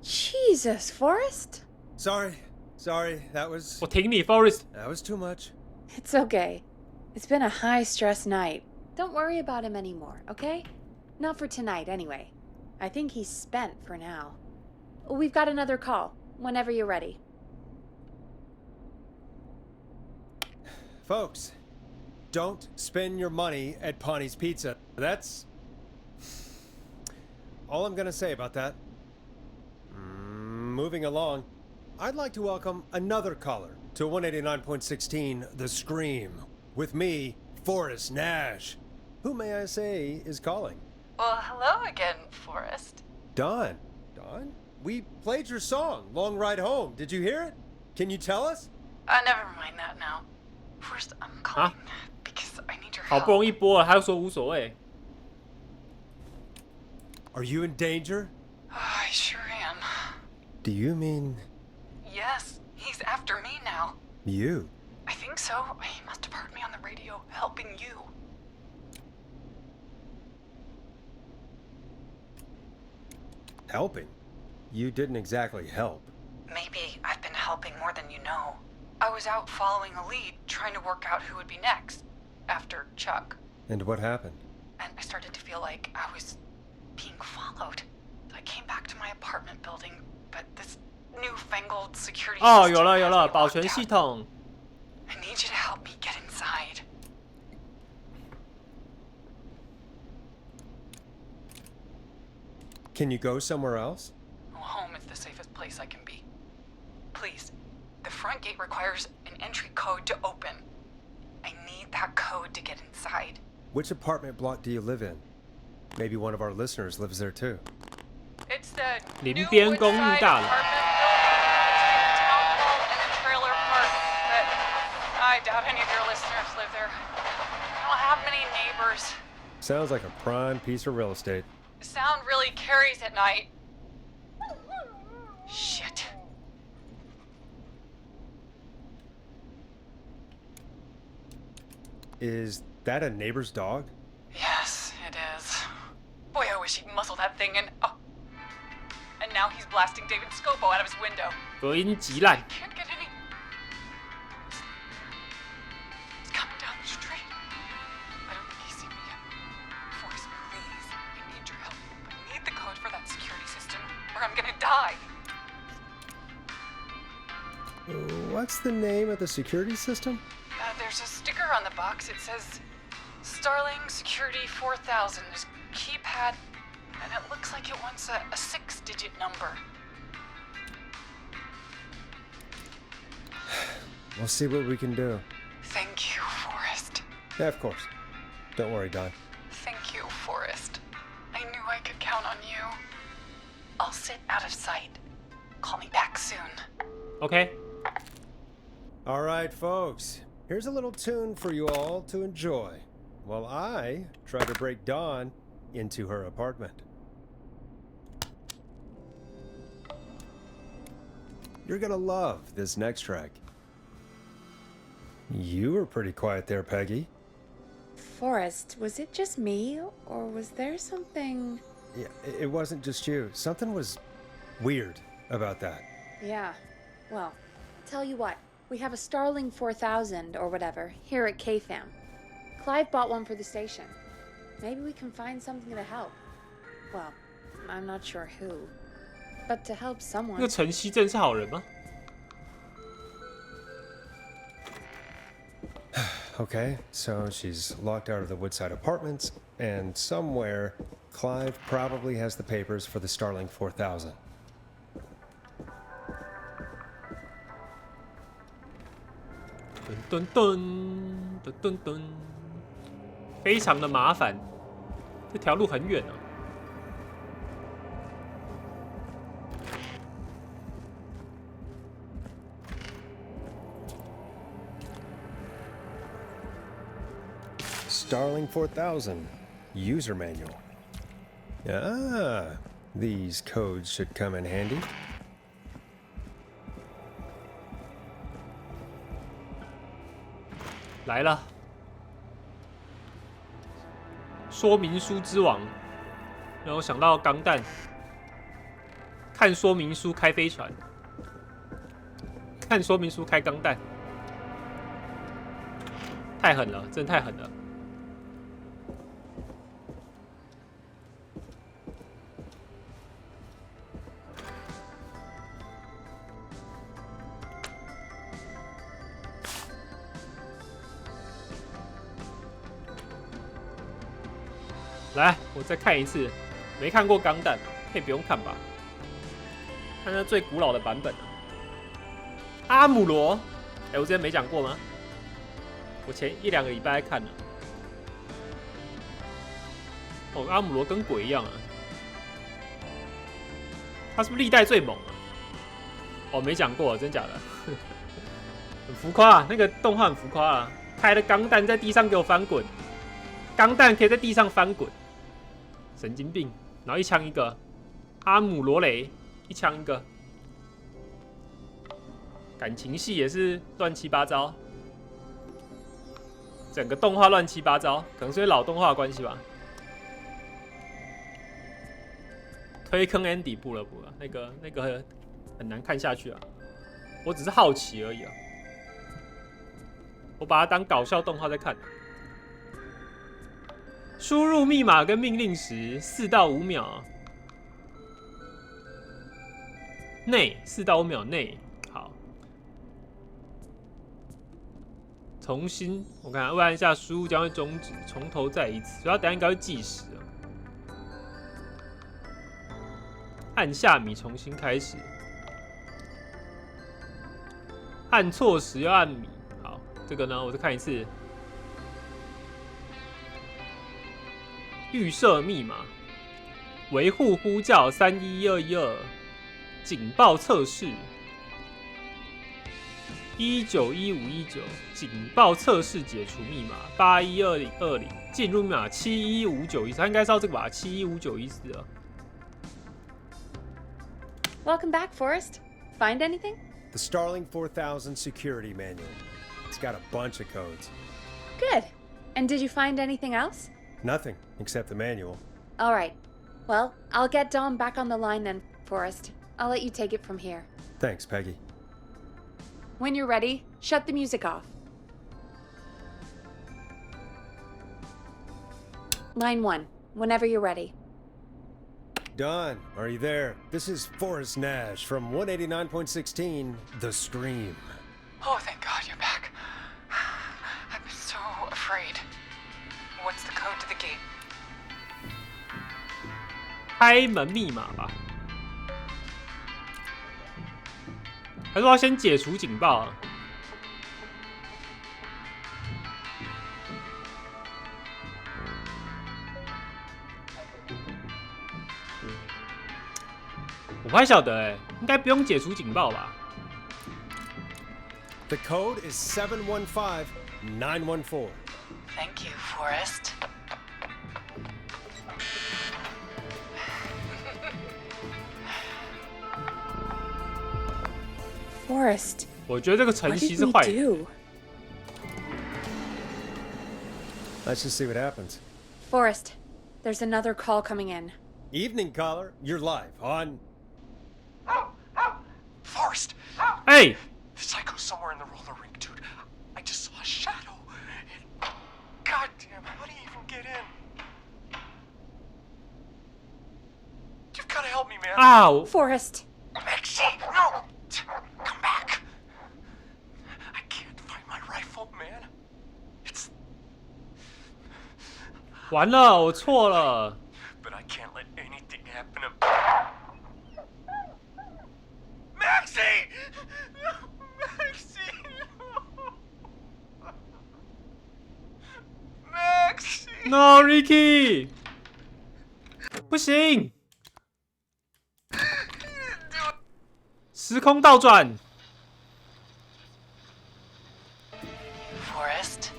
Speaker 4: Jesus, Forrest?
Speaker 2: Sorry. That was
Speaker 1: 我挺你 Boris。
Speaker 2: too much.
Speaker 4: It's okay. It's been a high-stress night. Don't worry about him anymore, okay? Not for tonight, anyway. I think he's spent for now. We've got another call, whenever you're ready.
Speaker 2: Folks, don't spend your money at Ponty's Pizza. That's all I'm gonna say about that. Moving along, I'd like to welcome another caller to 189.16 The Scream with me, Forrest Nash. Who may I say is calling?
Speaker 5: Well, hello again, Forrest.
Speaker 2: Don. Don? We played your song, Long Ride Home. Did you hear it? Can you tell us?
Speaker 5: Never mind that now. First, I'm calling because I need your
Speaker 1: 好
Speaker 5: help.
Speaker 1: 不容易播了，他又说无所谓。
Speaker 2: Are you in danger?
Speaker 5: I sure am.
Speaker 2: Do you mean
Speaker 5: Yes, he's after me now.
Speaker 2: you?
Speaker 5: I think so. He must have heard me on the radio helping you.
Speaker 2: Helping? You didn't exactly help.
Speaker 5: Maybe I've been helping more than you know. I was out following a lead, trying to work out who would be next, after Chuck.
Speaker 2: And what happened?
Speaker 5: And I started to feel like I was being followed. I came back to my apartment building, but this newfangled security
Speaker 1: 哦，
Speaker 5: system
Speaker 1: 有了有
Speaker 5: has
Speaker 1: 了，
Speaker 5: me
Speaker 1: 保
Speaker 5: locked
Speaker 1: 全
Speaker 5: out.
Speaker 1: 系统。
Speaker 5: I need you to help me get inside.
Speaker 2: Can you go somewhere else?
Speaker 5: Well, home is the safest place I can be. Please, the front gate requires an entry code to open. I need that code to get inside.
Speaker 2: Which apartment block do you live in? Maybe one of our listeners lives there too.
Speaker 5: It's the
Speaker 1: 林边公寓大楼。
Speaker 5: apartment building between the town hall and the trailer park. But I doubt any of your listeners live there. I don't have many neighbors.
Speaker 2: Sounds like a prime piece of real estate.
Speaker 5: The sound really carries at night. Shit.
Speaker 2: Is that a neighbor's dog?
Speaker 5: Yes, it is. Boy, I wish he'd muzzle that thing and... Oh. And now he's blasting David Scopo out of his window.
Speaker 1: 隔音极烂。
Speaker 5: Can't get any... It's coming down the street. I don't think he's seen me yet. Forrest, please. I need your help. I need the code for that security system, or I'm gonna die.
Speaker 2: What's the name of the security system?
Speaker 5: There's a sticker on the box. It says Starling Security 4000. There's a keypad, and it looks like it wants a 6-digit number.
Speaker 2: We'll see what we can do.
Speaker 5: Thank you, Forrest.
Speaker 2: Yeah, of course. Don't worry, Don.
Speaker 5: Thank you, Forrest. I knew I could count on you. I'll sit out of sight. Call me back soon.
Speaker 1: OK，
Speaker 2: All right, folks. Here's a little tune for you all to enjoy while I try to break Dawn into her apartment. You're gonna love this next track. You were pretty quiet there, Peggy.
Speaker 4: Forrest, was it just me, or was there something...
Speaker 2: Yeah, it wasn't just you. Something was weird about that.
Speaker 4: Yeah, well, tell you what, we have a Starling 4000 or whatever here at KFAM. Clive bought one for the station. Maybe we can find something to help. Well, I'm not sure who, but to help
Speaker 1: 那
Speaker 4: someone.
Speaker 1: 个陈曦真是好人吗？
Speaker 2: Okay, so she's locked out of the Woodside Apartments, and somewhere, Clive probably has the papers for the Starling 4000.
Speaker 1: 噔噔噔噔噔，非常的麻烦，这条路很远啊。
Speaker 2: Starling 4000 user manual. Ah, these codes should come in handy.
Speaker 1: 来了，说明书之王，让我想到钢弹，看说明书开飞船，看说明书开钢弹，太狠了，真的太狠了。来，我再看一次，没看过钢弹，可以不用看吧？看那最古老的版本啊。阿姆罗，哎，我之前没讲过吗？我前1-2个礼拜在看呢。哦，阿姆罗跟鬼一样啊。他是不是历代最猛啊？哦，没讲过，真假的？很浮夸啊，那个动画很浮夸啊，开了钢弹在地上给我翻滚，钢弹可以在地上翻滚。神经病，然后一枪一个，阿姆罗雷一枪一个，感情戏也是乱七八糟，整个动画乱七八糟，可能是因为老动画的关系吧。推坑 Andy 补了，那个很难看下去啊，我只是好奇而已啊，我把它当搞笑动画在看。输入密码跟命令时4到5秒内，4到5秒内，好。重新，我看按一下输入将会终止，从头再一次，所以它等一下应该会计时啊。按下米重新开始，按错时要按米。好，这个呢，我再看一次。预设密码，维护呼叫31212，警报测试1915519，警报测试解除密码812020，进入密码71591，它应该是要这个吧？71591啊。
Speaker 4: Welcome back, Forrest. Find anything?
Speaker 2: The Starling 4000 security manual. It's got a bunch of codes.
Speaker 4: Good. And did you find anything else?
Speaker 2: Nothing, except the manual.
Speaker 4: All right. Well, I'll get Dom back on the line then, Forrest. I'll let you take it from here.
Speaker 2: Thanks, Peggy.
Speaker 4: When you're ready, shut the music off. Line 1, whenever you're ready.
Speaker 2: Don, are you there? This is Forrest Nash from 189.16, The Scream.
Speaker 5: Oh, thank God you're back. I'm so afraid. What's the code to the gate?
Speaker 1: 开门密码吧，还是要先解除警报？我不太晓得应该不用解除警报吧？
Speaker 2: The code is 715914.
Speaker 5: Thank you, Forrest.
Speaker 4: Forrest,
Speaker 1: 我觉得这个
Speaker 4: what
Speaker 1: 晨曦
Speaker 4: did
Speaker 1: 是
Speaker 4: we
Speaker 1: 坏的。
Speaker 4: do?
Speaker 2: Let's just see what happens.
Speaker 4: Forrest, there's another call coming in.
Speaker 2: Evening caller, you're live on.
Speaker 3: Forrest!
Speaker 1: 哎，
Speaker 3: The psycho's somewhere in the roller rink, dude. I just saw a shadow. God damn, how do you even get in? You've gotta help me, man.
Speaker 1: 啊，我
Speaker 4: Forrest,
Speaker 3: Maxie, no! Come back. I can't find my rifle, man. It's...
Speaker 1: 完了，我错了。
Speaker 3: But I can't let anything happen to... Maxie! Maxie! Maxie!
Speaker 1: No, Ricky， 不行，时空倒转。
Speaker 5: Forrest?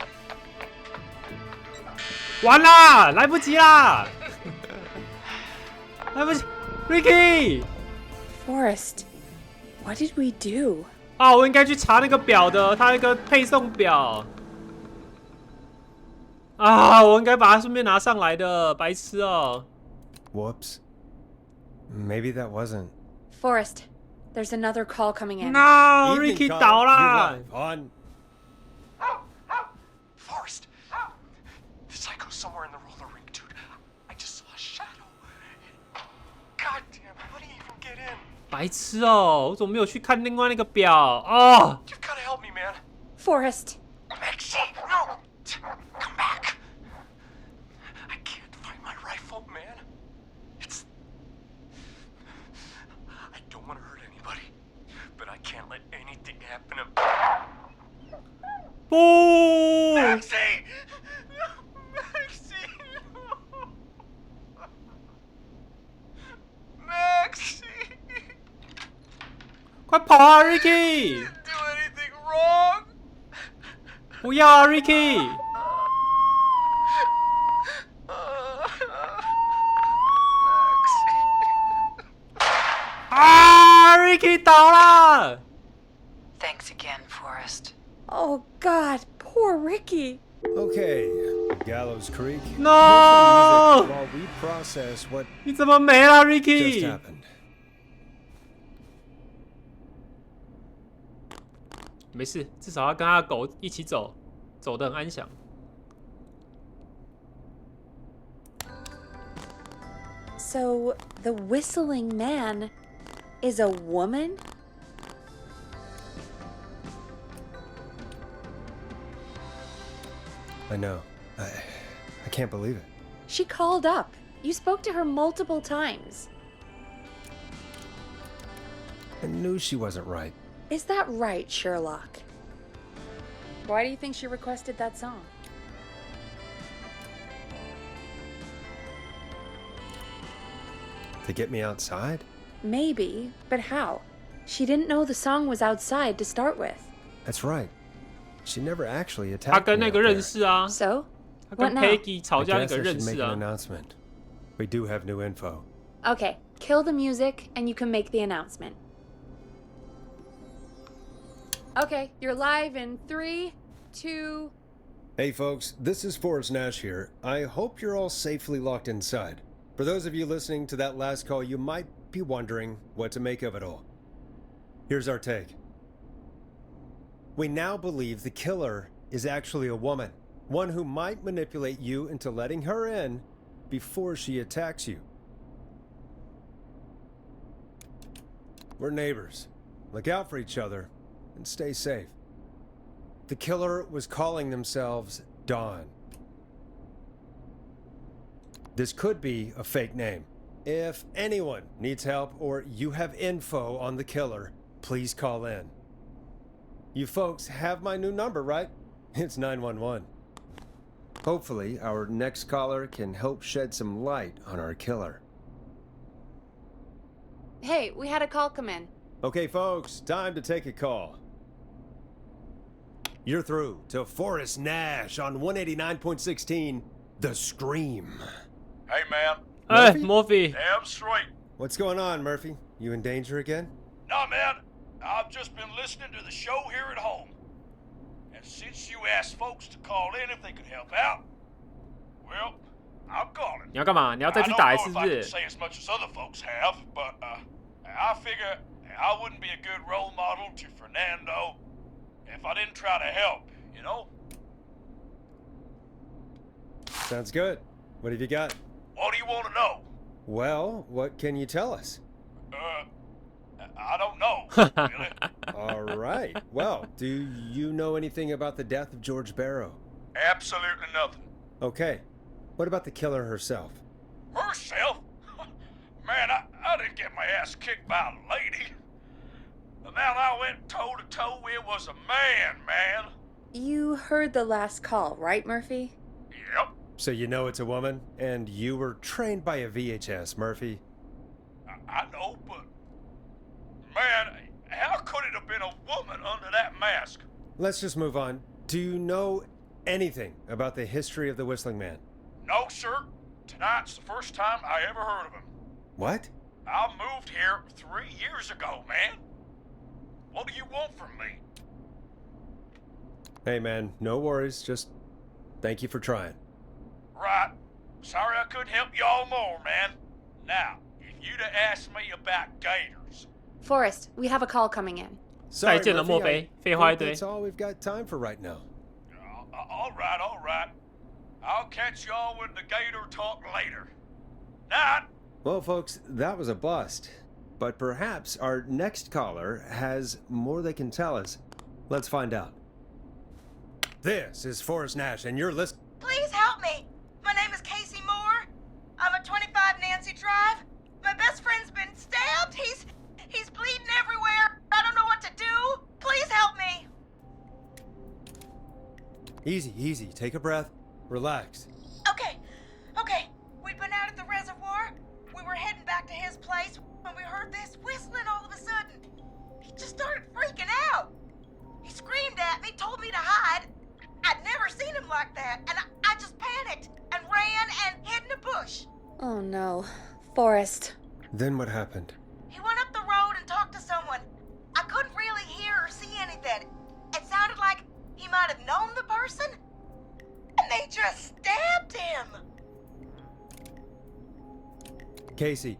Speaker 1: 完啦，来不及啦，来不及 ，Ricky，
Speaker 4: Forrest, what did we do?
Speaker 1: 啊，我应该去查那个表的，它那个配送表。啊，我应该把它顺便拿上来的，白痴哦。
Speaker 2: Whoops. Maybe that wasn't.
Speaker 4: Forrest, there's another call coming in.
Speaker 1: No,
Speaker 2: Evening
Speaker 1: Ricky
Speaker 2: caller,
Speaker 1: 倒
Speaker 2: you're
Speaker 1: 啦。
Speaker 2: live on.
Speaker 3: Forrest! The psycho's somewhere in the roller rink, dude. I just saw a shadow. God damn, how do you even get in?
Speaker 1: 白痴哦，我怎么没有去看另外那个表？哦，
Speaker 3: You've gotta help me, man.
Speaker 4: Forrest,
Speaker 3: Maxie, no! Come back. I can't find my rifle, man. It's... I don't want to hurt anybody, but I can't let anything happen to...
Speaker 1: 不，
Speaker 3: Maxie! Maxie! Maxie!
Speaker 1: 快跑啊，Ricky！
Speaker 3: Do anything wrong?
Speaker 1: 不要啊，Ricky！ 啊，Ricky 倒了！
Speaker 5: Thanks again, Forrest.
Speaker 4: oh God, poor Ricky.
Speaker 2: Okay, Gallows Creek.
Speaker 1: No!
Speaker 2: Here's some music while we process what
Speaker 1: 你怎么没了
Speaker 2: just
Speaker 1: ，Ricky？
Speaker 2: happened.
Speaker 1: 没事，至少要跟他的狗一起走，走得很安详。
Speaker 4: So, the whistling man is a woman?
Speaker 2: I know. I can't believe it.
Speaker 4: She called up. You spoke to her multiple times.
Speaker 2: I knew she wasn't right.
Speaker 4: Is that right, Sherlock? Why do you think she requested that song?
Speaker 2: To get me outside?
Speaker 4: Maybe, but how? She didn't know the song was outside to start with.
Speaker 2: That's right. She never actually
Speaker 1: 他
Speaker 2: attacked
Speaker 1: 跟
Speaker 2: me
Speaker 1: 那
Speaker 2: out
Speaker 1: 个
Speaker 2: there.
Speaker 1: 认识啊，
Speaker 4: So?
Speaker 1: 他
Speaker 4: What
Speaker 1: 跟
Speaker 4: now?
Speaker 1: Peggy 吵
Speaker 2: I
Speaker 1: 架那
Speaker 2: guess
Speaker 1: 个
Speaker 2: I
Speaker 1: 认
Speaker 2: should make
Speaker 1: 识
Speaker 2: an
Speaker 1: 啊。
Speaker 2: announcement. We do have new info.
Speaker 4: Okay, Kill the music, and you can make the announcement. Okay, you're live in 3, 2...
Speaker 2: Hey folks, this is Forrest Nash here. I hope you're all safely locked inside. For those of you listening to that last call, you might be wondering what to make of it all. Here's our take. We now believe the killer is actually a woman, one who might manipulate you into letting her in before she attacks you. We're neighbors. Look out for each other and stay safe. The killer was calling themselves Dawn. This could be a fake name. If anyone needs help or you have info on the killer, please call in. You folks have my new number, right? It's 911. Hopefully, our next caller can help shed some light on our killer.
Speaker 4: Hey, we had a call come in.
Speaker 2: Okay, folks, time to take a call. You're through to Forrest Nash on 189.16, The Scream.
Speaker 10: Hey, man.
Speaker 1: Hey, Murphy.
Speaker 10: Damn straight.
Speaker 2: What's going on, Murphy? You in danger again?
Speaker 10: Nah, man. I've just been listening to the show here at home. And since you asked folks to call in if they could help out, well, I'm calling.
Speaker 1: 你要干嘛？你要再
Speaker 10: I
Speaker 1: 去
Speaker 10: don't
Speaker 1: 打
Speaker 10: know
Speaker 1: 是
Speaker 10: if
Speaker 1: 不
Speaker 10: I can
Speaker 1: 是？
Speaker 10: say as much as other folks have, but I figure I wouldn't be a good role model to Fernando if I didn't try to help, you know?
Speaker 2: Sounds good. What have you got?
Speaker 10: What do you want to know?
Speaker 2: Well, what can you tell us?
Speaker 10: I don't know, really.
Speaker 2: All right. Well, do you know anything about the death of George Barrow?
Speaker 10: Absolutely nothing.
Speaker 2: Okay. What about the killer herself?
Speaker 10: Herself? Man, I didn't get my ass kicked by a lady. The man I went toe-to-toe with was a man.
Speaker 4: You heard the last call, right, Murphy?
Speaker 10: Yep.
Speaker 2: So you know it's a woman, and you were trained by a VHS, Murphy.
Speaker 10: I know, but... Man, how could it have been a woman under that mask?
Speaker 2: Let's just move on. Do you know anything about the history of the Whistling Man?
Speaker 10: No, sir. Tonight's the first time I ever heard of him.
Speaker 2: What?
Speaker 10: I moved here 3 years ago, man. What do you want from me?
Speaker 2: Hey, man, no worries. Just thank you for trying.
Speaker 10: Right. Sorry I couldn't help y'all more, man. Now, if you'd have asked me about gators...
Speaker 4: Forrest, we have a call coming in.
Speaker 2: 再
Speaker 1: 见了，墨菲。废话一堆。
Speaker 2: That's all we've got time for right now.
Speaker 10: All right. I'll catch y'all with the gator talk later. Night.
Speaker 2: Well, folks, that was a bust. But perhaps our next caller has more they can tell us. Let's find out. This is Forrest Nash, and you're listening.
Speaker 11: Please help me. My name is Casey Moore. I'm at 25 Nancy Drive. My best friend's been stabbed. He's bleeding everywhere. I don't know what to do. Please help me.
Speaker 2: Easy. Take a breath. Relax.
Speaker 11: Okay. We'd been out at the reservoir. We were heading back to his place when we heard this whistling all of a sudden. He just started freaking out. He screamed at me, told me to hide. I'd never seen him like that, and I just panicked and ran and hid in a bush.
Speaker 4: Oh no. Forrest.
Speaker 2: Then what happened?
Speaker 11: He went up the road and talked to someone. I couldn't really hear or see anything. It sounded like he might have known the person, and they just stabbed him.
Speaker 2: Casey,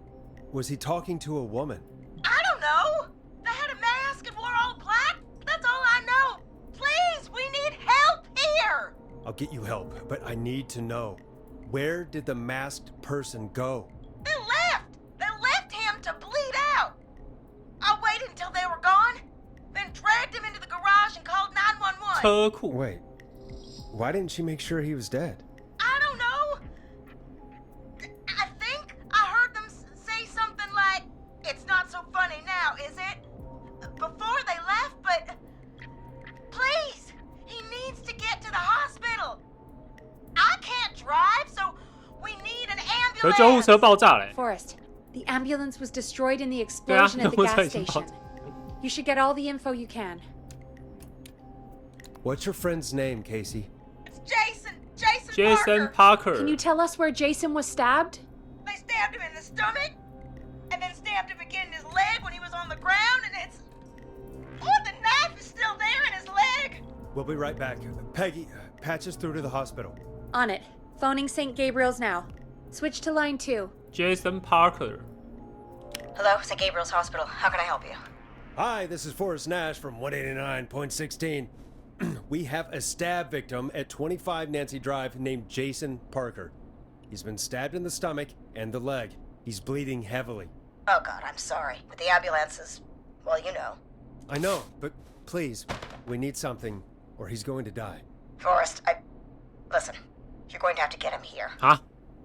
Speaker 2: was he talking to a woman?
Speaker 11: I don't know. They had a mask and wore all black. That's all I know. Please, we need help here.
Speaker 2: I'll get you help, but I need to know. Where did the masked person go?
Speaker 11: They left. They left him to bleed out. I waited until they were gone, then dragged him into the garage and called 911.
Speaker 1: 车库。
Speaker 2: Wait, why didn't she make sure he was dead?
Speaker 11: I don't know. I think I heard them say something like, "It's not so funny now, is it?" before they left, but please, he needs to get to the hospital. I can't drive, so we need an
Speaker 1: 可是救护
Speaker 11: ambulance.
Speaker 1: 车爆炸嘞！
Speaker 4: Forrest, the ambulance was destroyed in the explosion at the
Speaker 1: 救护车
Speaker 4: gas
Speaker 1: 已经爆
Speaker 4: station.
Speaker 1: 炸。
Speaker 4: You should get all the info you can.
Speaker 2: What's your friend's name, Casey?
Speaker 11: It's Jason
Speaker 1: Jason
Speaker 11: Parker.
Speaker 1: Parker。
Speaker 4: Can you tell us where Jason was stabbed?
Speaker 11: They stabbed him in the stomach, and
Speaker 2: We'll be right back. Peggy, patch us through to the hospital.
Speaker 4: On it. Phoning St. Gabriel's now. Switch to line 2.
Speaker 1: Jason Parker.
Speaker 11: Hello, St. Gabriel's Hospital. How can I help you?
Speaker 2: Hi, this is Forrest Nash from 189.16. We have a stab victim at 25 Nancy Drive named Jason Parker. He's been stabbed in the stomach and the leg. He's bleeding heavily.
Speaker 11: Oh God, I'm sorry. With the ambulances, well, you know.
Speaker 2: I know, but please, we need something, or he's going to die.
Speaker 11: Forrest, listen, you're going to have to get him here.
Speaker 1: Huh?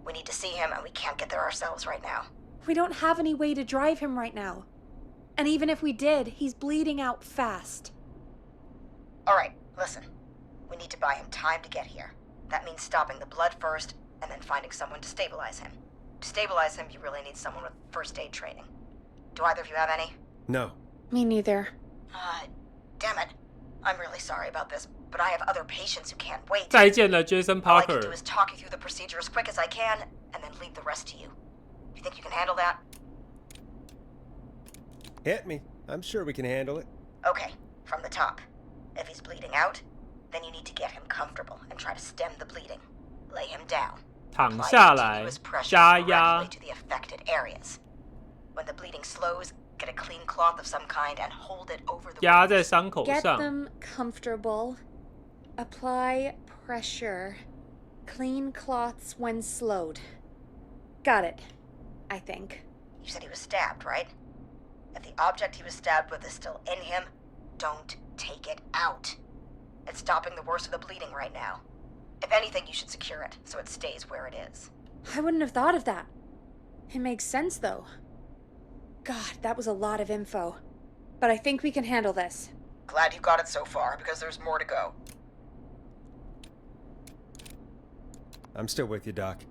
Speaker 11: We need to see him, and we can't get there ourselves right now.
Speaker 4: We don't have any way to drive him right now. And even if we did, he's bleeding out fast.
Speaker 11: All right, listen. We need to buy him time to get here. That means stopping the blood first, and then finding someone to stabilize him. To stabilize him, you really need someone with first aid training. Do either of you have any?
Speaker 2: No.
Speaker 4: Me neither.
Speaker 11: Damn it. I'm really sorry about this, but I have other patients who can't wait.
Speaker 1: 再见了 Jason
Speaker 11: All I can
Speaker 1: Parker.
Speaker 11: do is talk you through the procedure as quick as I can, and then leave the rest to you. You think you can handle that?
Speaker 2: Hit me. I'm sure we can handle it.
Speaker 11: Okay, from the top. If he's bleeding out, then you need to get him comfortable and try to stem the bleeding. Lay him down.
Speaker 1: 躺
Speaker 11: Apply
Speaker 1: 下来
Speaker 11: continuous pressure
Speaker 1: 加
Speaker 11: directly
Speaker 1: 压
Speaker 11: to the affected areas. When the bleeding slows, get a clean cloth of some kind and hold it over the
Speaker 1: 压
Speaker 11: wound.
Speaker 1: 在伤口
Speaker 4: Get
Speaker 1: 上
Speaker 4: them comfortable. Apply pressure. Clean cloths when slowed. Got it. I think.
Speaker 11: You said he was stabbed, right? If the object he was stabbed with is still in him, don't take it out. It's stopping the worst of the bleeding right now. If anything, you should secure it so it stays where it is.
Speaker 4: I wouldn't have thought of that. It makes sense, though. God, that was a lot of info. But I think we can handle this.
Speaker 11: Glad you got it so far, because there's more to go.
Speaker 2: I'm still with you, Doc.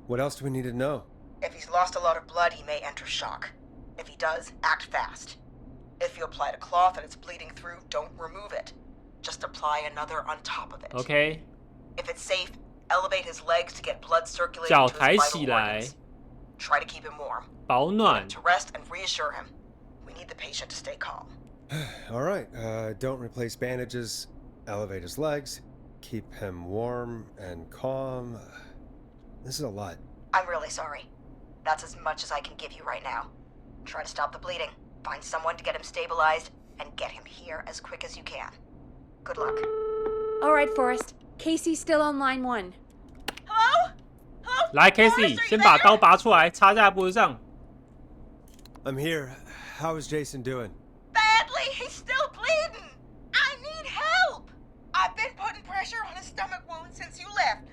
Speaker 2: What else do we need to know?
Speaker 11: If he's lost a lot of blood, he may enter shock. If he does, act fast. If you applied a cloth and it's bleeding through, don't remove it. Just apply another on top of it.
Speaker 1: OK
Speaker 11: If it's safe, elevate his legs to get blood circulating
Speaker 1: 脚
Speaker 11: to
Speaker 1: 抬
Speaker 11: his
Speaker 1: 起
Speaker 11: vital
Speaker 1: 来
Speaker 11: organs. Try to keep him warm.
Speaker 1: 保
Speaker 11: Get
Speaker 1: 暖
Speaker 11: him to rest and reassure him. We need the patient to stay calm.
Speaker 2: All right, don't replace bandages. Elevate his legs. Keep him warm and calm. This is a lot.
Speaker 11: I'm really sorry. That's as much as I can give you right now. Try to stop the bleeding, find someone to get him stabilized, and get him here as quick as you can. Good luck.
Speaker 4: All right, Forrest. Casey's still on line 1.
Speaker 11: Hello? Hello?
Speaker 1: 来
Speaker 11: Forrest,
Speaker 1: Casey
Speaker 11: are you
Speaker 1: 先把
Speaker 11: there?
Speaker 1: 刀拔出来插在他脖子上
Speaker 2: I'm here. How is Jason doing?
Speaker 11: Badly. He's still bleeding. I need help. I've been putting pressure on his stomach wound since you left,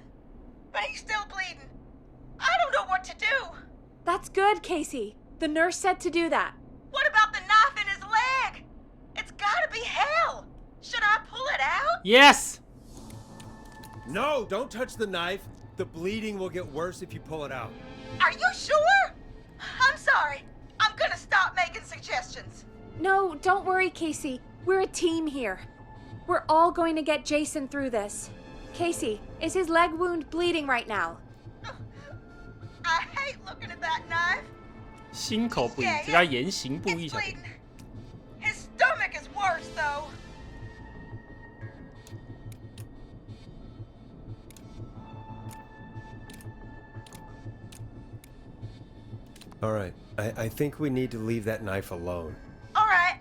Speaker 11: but he's still bleeding. I don't know what to do.
Speaker 4: That's good, Casey. The nurse said to do that.
Speaker 11: What about the knife in his leg? It's gotta be hell. Should I pull it out?
Speaker 1: Yes
Speaker 2: No, don't touch the knife. The bleeding will get worse if you pull it out.
Speaker 11: Are you sure? I'm sorry. I'm gonna stop making suggestions.
Speaker 4: No, don't worry, Casey. We're a team here. We're all going to get Jason through this. Casey, is his leg wound bleeding right now?
Speaker 11: I hate looking at that knife.
Speaker 1: 心口部位这叫言行部位
Speaker 11: It's
Speaker 1: 小姐
Speaker 11: bleeding. His stomach is worse, though.
Speaker 2: All right, I think we need to leave that knife alone.
Speaker 11: All right.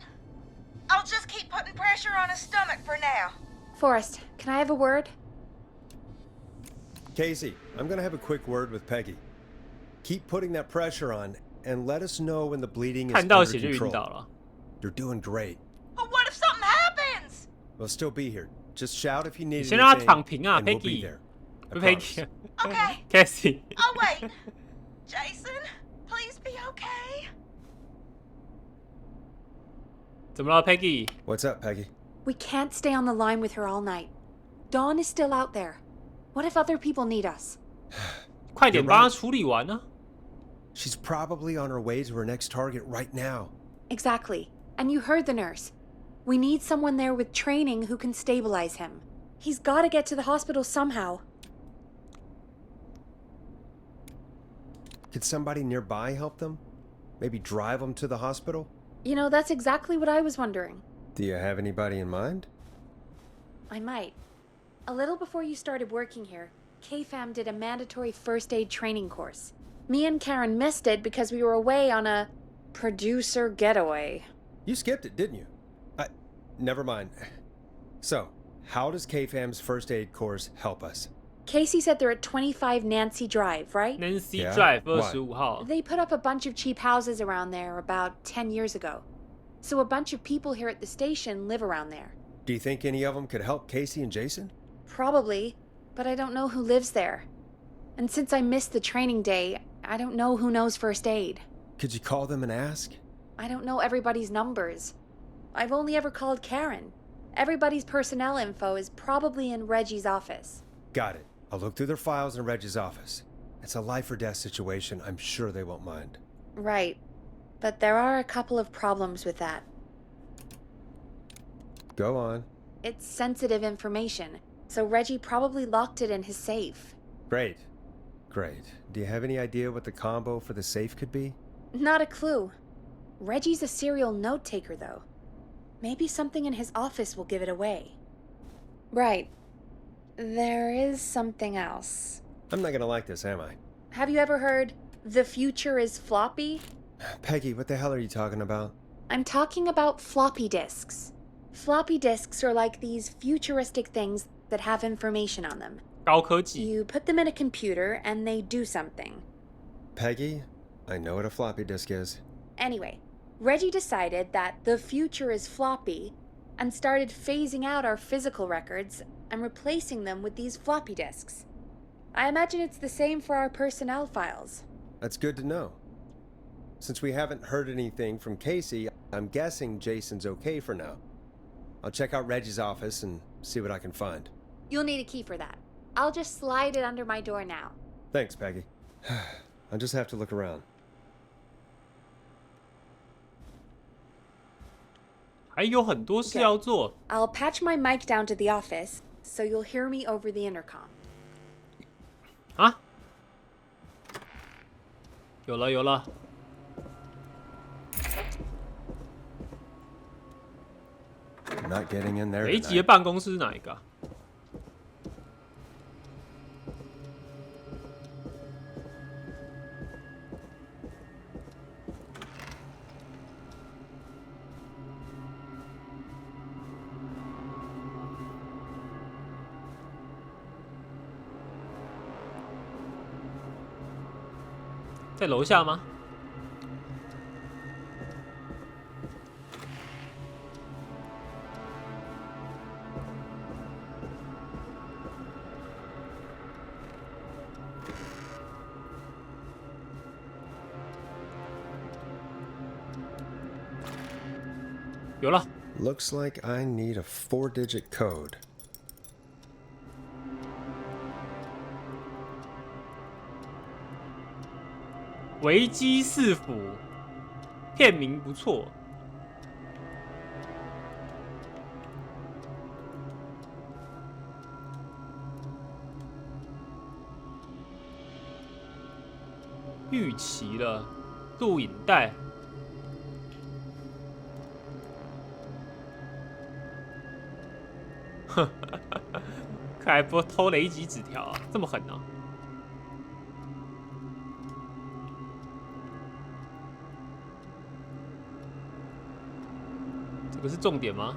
Speaker 11: I'll just keep putting pressure on his stomach for now.
Speaker 4: Forrest, can I have a word?
Speaker 2: Casey, I'm gonna have a quick word with Peggy. Keep putting that pressure on and let us know when the bleeding is
Speaker 1: 看到
Speaker 2: under
Speaker 1: 血就晕
Speaker 2: control.
Speaker 1: 倒了
Speaker 2: You're doing great.
Speaker 11: But what if something happens?
Speaker 2: We'll still be here. Just shout if you need
Speaker 1: 先让他
Speaker 2: anything,
Speaker 1: 躺平啊
Speaker 2: and we'll be
Speaker 1: Peggy
Speaker 2: there. I
Speaker 1: 不
Speaker 2: promise.
Speaker 1: Peggy
Speaker 11: Okay.
Speaker 1: Casey
Speaker 11: I'll wait. Jason, please be okay.
Speaker 1: 怎么了 Peggy
Speaker 2: What's up, Peggy?
Speaker 4: We can't stay on the line with her all night. Dawn is still out there. What if other people need us?
Speaker 1: 快点
Speaker 2: You're
Speaker 1: 帮他
Speaker 2: right.
Speaker 1: 处理完呢
Speaker 2: She's probably on her way to her next target right now.
Speaker 4: Exactly. And you heard the nurse. We need someone there with training who can stabilize him. He's got to get to the hospital somehow.
Speaker 2: Could somebody nearby help them? Maybe drive them to the hospital?
Speaker 4: You know, that's exactly what I was wondering.
Speaker 2: Do you have anybody in mind?
Speaker 4: I might. A little before you started working here, KFAM did a mandatory first aid training course. Me and Karen missed it because we were away on a producer getaway.
Speaker 2: You skipped it, didn't you? Never mind. So, how does KFAM's first aid course help us?
Speaker 4: Casey said they're at 25 Nancy Drive, right?
Speaker 1: Nancy
Speaker 2: Yeah?
Speaker 1: Drive
Speaker 2: Why?
Speaker 1: 25号。
Speaker 4: They put up a bunch of cheap houses around there about 10 years ago. So a bunch of people here at the station live around there.
Speaker 2: Do you think any of them could help Casey and Jason?
Speaker 4: Probably, but I don't know who lives there. And since I missed the training day, I don't know who knows first aid.
Speaker 2: Could you call them and ask?
Speaker 4: I don't know everybody's numbers. I've only ever called Karen. Everybody's personnel info is probably in Reggie's office.
Speaker 2: Got it. I'll look through their files in Reggie's office. It's a life or death situation. I'm sure they won't mind.
Speaker 4: Right. But there are a couple of problems with that.
Speaker 2: Go on.
Speaker 4: It's sensitive information, so Reggie probably locked it in his safe.
Speaker 2: Great. Great. Do you have any idea what the combo for the safe could be?
Speaker 4: Not a clue. Reggie's a serial note taker, though. Maybe something in his office will give it away. Right. There is something else.
Speaker 2: I'm not gonna like this, am I?
Speaker 4: Have you ever heard, "The future is floppy"?
Speaker 2: Peggy, what the hell are you talking about?
Speaker 4: I'm talking about floppy disks. Floppy disks are like these futuristic things that have information on them.
Speaker 1: 高科技。
Speaker 4: You put them in a computer and they do something.
Speaker 2: Peggy, I know what a floppy disk is.
Speaker 4: Anyway, Reggie decided that the future is floppy and started phasing out our physical records and replacing them with these floppy disks. I imagine it's the same for our personnel files.
Speaker 2: That's good to know. Since we haven't heard anything from Casey, I'm guessing Jason's okay for now. I'll check out Reggie's office and see what I can find.
Speaker 4: You'll need a key for that. I'll just slide it under my door now.
Speaker 2: Thanks, Peggy. I'll just have to look around.
Speaker 1: 还有很多事要做。
Speaker 4: I'll patch my mic down to the office, so you'll hear me over the intercom.
Speaker 1: 啊？有了有了。
Speaker 2: I'm not getting in there
Speaker 1: 雷吉的
Speaker 2: tonight.
Speaker 1: 办公室是哪一个啊？在楼下吗？有了。
Speaker 2: Looks like I need a 4-digit code.
Speaker 1: 维基四府，片名不错。预期了，录影带。哼，看来不偷雷击纸条啊，这么狠啊！ 这个是重点吗？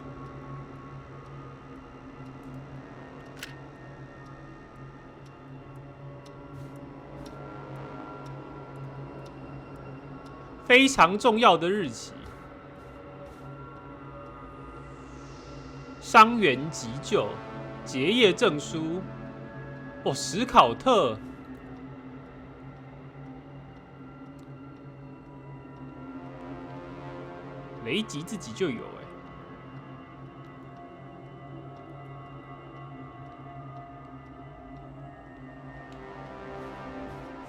Speaker 1: 非常重要的日期，伤员急救，结业证书，哦，史考特。 雷吉自己就有哎，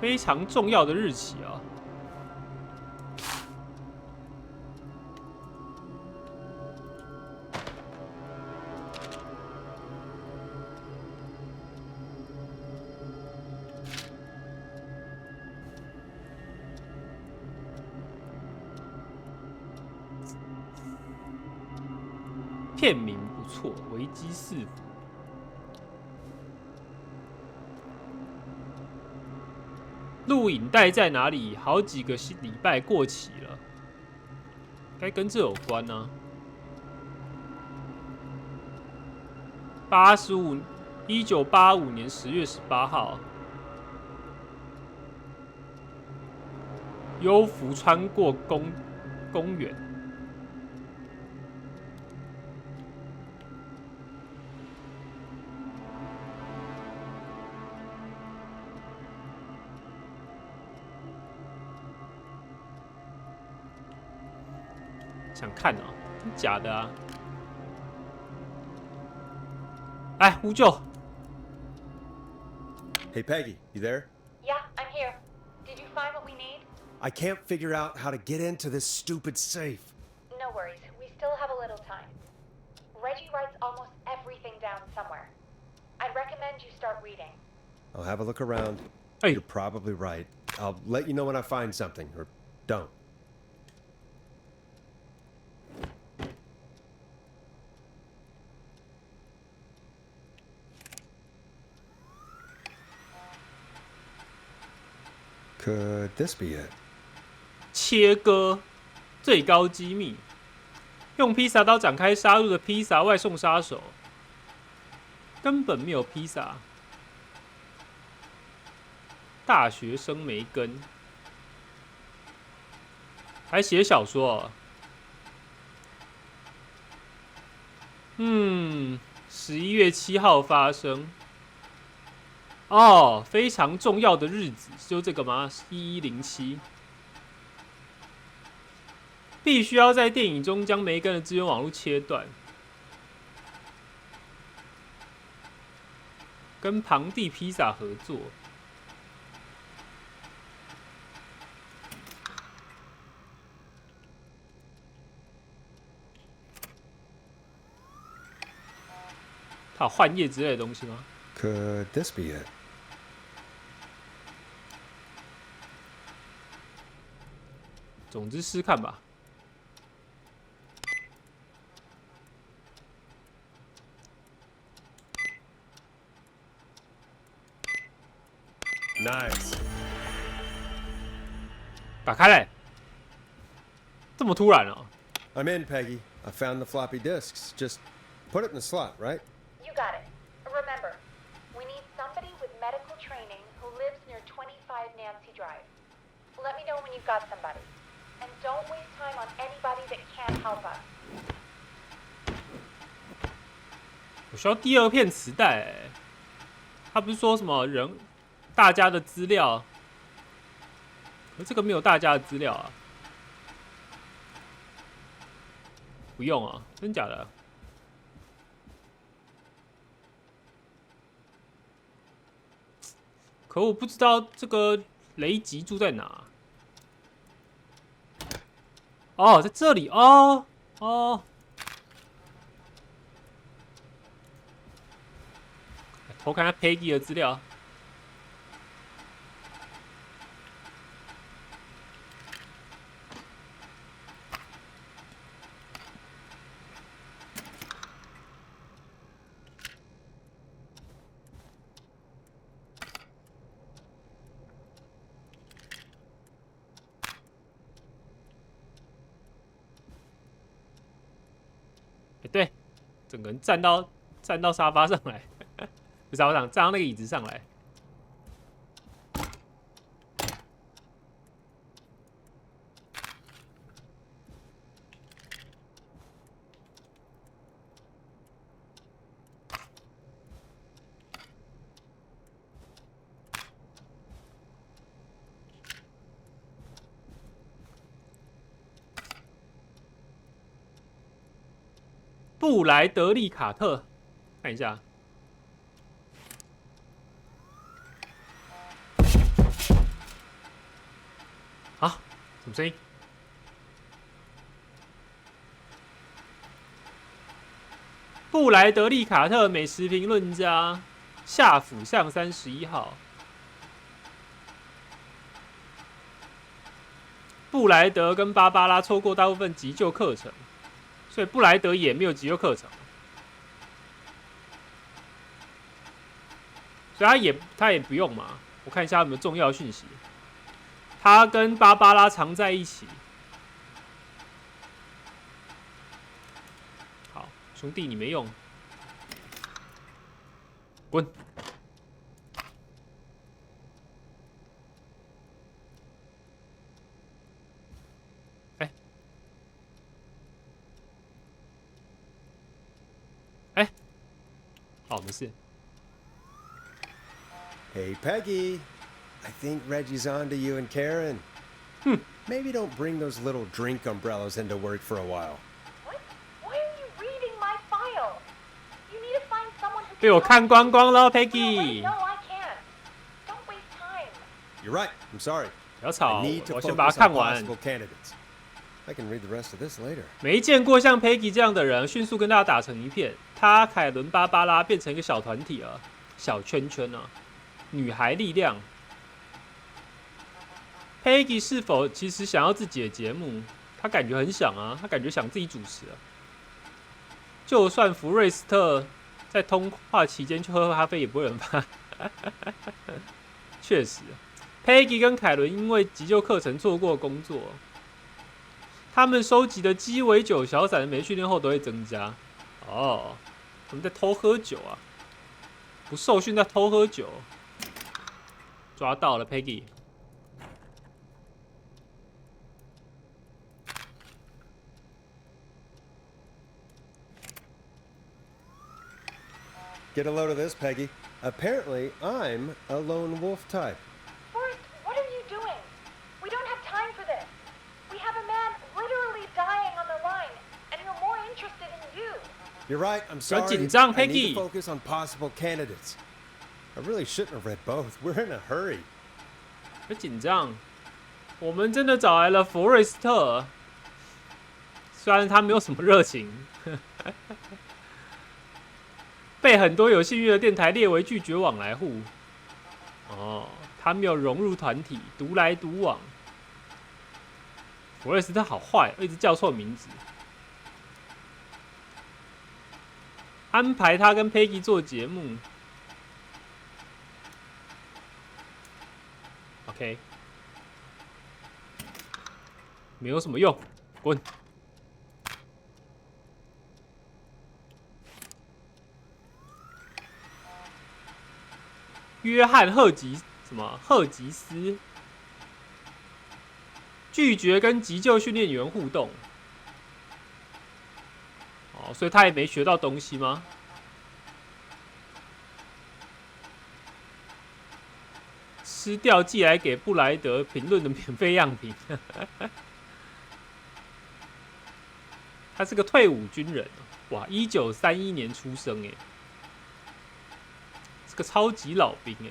Speaker 1: 非常重要的日期啊！片名不错，维基四府。录影带在哪里？好几个礼拜过期了，该跟这有关呢、1985年10月18号，优福穿过公园。想看啊？真假的啊？来呼救！
Speaker 2: Hey, Peggy, you there?
Speaker 6: Yeah, I'm here. Did you find what we need?
Speaker 2: I can't figure out how to get into this stupid safe.
Speaker 6: No worries. We still have a little time. Reggie writes almost everything down somewhere. I'd recommend you start reading.
Speaker 2: I'll have a look around.
Speaker 1: Hey.
Speaker 2: You're probably right. I'll let you know when I find something, or don't. Could this be it?
Speaker 1: 切割最高机密，用披萨刀展开杀戮的披萨外送杀手，根本没有披萨。大学生梅根还写小说、哦。11月7号发生。哦，非常重要的日子，就这个吗？1107，必须要在电影中将梅根的资源网络切断，跟庞蒂披萨合作。他有换页之类的东西吗
Speaker 2: Could this be it?
Speaker 1: 总之试看吧。
Speaker 2: Nice.
Speaker 1: 打开嘞，这么突然哦！
Speaker 2: I'm in, Peggy. I found the floppy disks. Just put it in the slot, right?
Speaker 6: You got it. Remember, we need somebody with medical training who lives near 25 Nancy Drive. Let me know when you've got somebody. And don't waste time on anybody that can't help us.
Speaker 1: 我需要第二片磁带哎。他不是说什么大家的资料，可这个没有大家的资料啊。不用啊，真假的？可我不知道这个雷吉住在哪。哦，在这里哦。偷看下 Peggy 的资料。对，整个人站到沙发上来，不是沙发上，站到那个椅子上来。布莱德利·卡特，看一下。啊，什么声音？布莱德利·卡特，美食评论家，下府上31号。布莱德跟芭芭拉错过大部分急救课程。所以布莱德也没有急救课程，所以他也不用嘛。我看一下有没有重要讯息。他跟芭芭拉常在一起。好，兄弟，你没用，滚！好，没事。
Speaker 2: Hey, Peggy. I think Reggie's on to you and Karen. Maybe don't bring those little drink umbrellas into work for a while.
Speaker 6: What? Why are you reading my file? You need to find someone who
Speaker 1: 被我
Speaker 6: can
Speaker 1: 看
Speaker 6: help
Speaker 1: 光
Speaker 6: you.
Speaker 1: 光了
Speaker 6: Wait,
Speaker 1: ，Peggy。
Speaker 6: no, I can't. Don't waste time.
Speaker 2: You're right. I'm sorry.
Speaker 1: 不要吵，
Speaker 2: I need to
Speaker 1: 我先把它
Speaker 2: focus
Speaker 1: 看
Speaker 2: on
Speaker 1: 完。
Speaker 2: possible candidates. I can read the rest of this later.
Speaker 1: 没见过像 Peggy 这样的人，迅速跟大家打成一片。他、凯伦、芭芭拉变成一个小团体了，小圈圈啊，女孩力量。Peggy 是否其实想要自己的节目？他感觉很想啊，他感觉想自己主持啊。就算福瑞斯特在通话期间去喝咖啡，也不会有人怕。确实 ，Peggy 跟凯伦因为急救课程错过工作。他们收集的鸡尾酒小散每训练后都会增加。哦，他们在偷喝酒啊！不受训在偷喝酒，抓到了 Peggy。Get
Speaker 2: a load of this, Peggy. Apparently, I'm a lone wolf type.
Speaker 6: Forrest, what are you doing? We don't have time for this. We have a man literally dying on the line, and you're more interested in you.
Speaker 2: You're right. I'm sorry.
Speaker 1: 紧张
Speaker 2: I need
Speaker 1: Peggy
Speaker 2: to focus on possible candidates. I really shouldn't have read both. We're in a hurry.
Speaker 1: 别紧张，我们真的找来了佛瑞斯特，虽然他没有什么热情，被很多有信誉的电台列为拒绝往来户。哦，他没有融入团体，独来独往。佛瑞斯特好坏，一直叫错名字。安排他跟 Peggy 做节目。OK， 没有什么用，滚！约翰赫吉斯拒绝跟急救训练员互动。哦，所以他也没学到东西吗？吃掉寄来给布莱德评论的免费样品。他是个退伍军人，哇，1931年出生，哎，是个超级老兵，哎。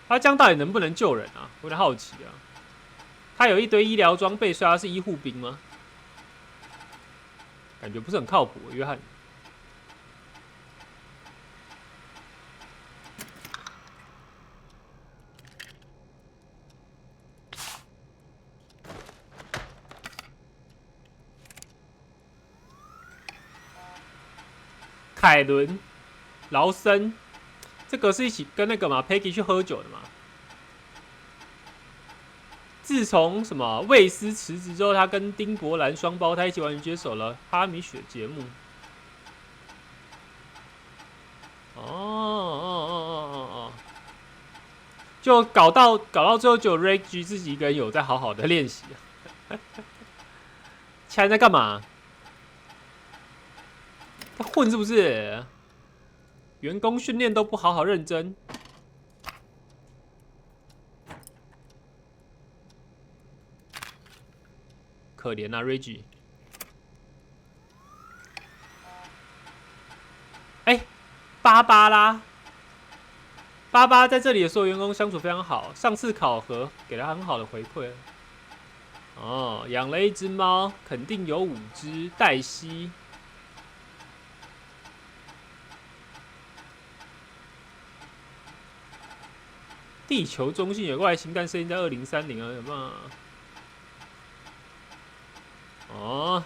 Speaker 1: 他这样到底能不能救人啊？我有点好奇啊。他有一堆医疗装备，所以他是医护兵吗？感觉不是很靠谱，约翰。凯伦、劳森，这个是一起跟那个嘛 Peggy 去喝酒的嘛。自从什么魏斯辞职之后，他跟丁伯兰双胞胎一起完全接手了哈米雪节目。哦，就搞到最后，只有 Reggie 自己一个人有在好好的练习。现在在干嘛？他混是不是？员工训练都不好好认真。可怜啊 ，Reggie。芭芭拉，芭芭在这里的所有员工相处非常好，上次考核给了很好的回馈。哦，养了一只猫，肯定有5只。黛西，地球中心有个外星，但设定在2030啊，有没有？哦，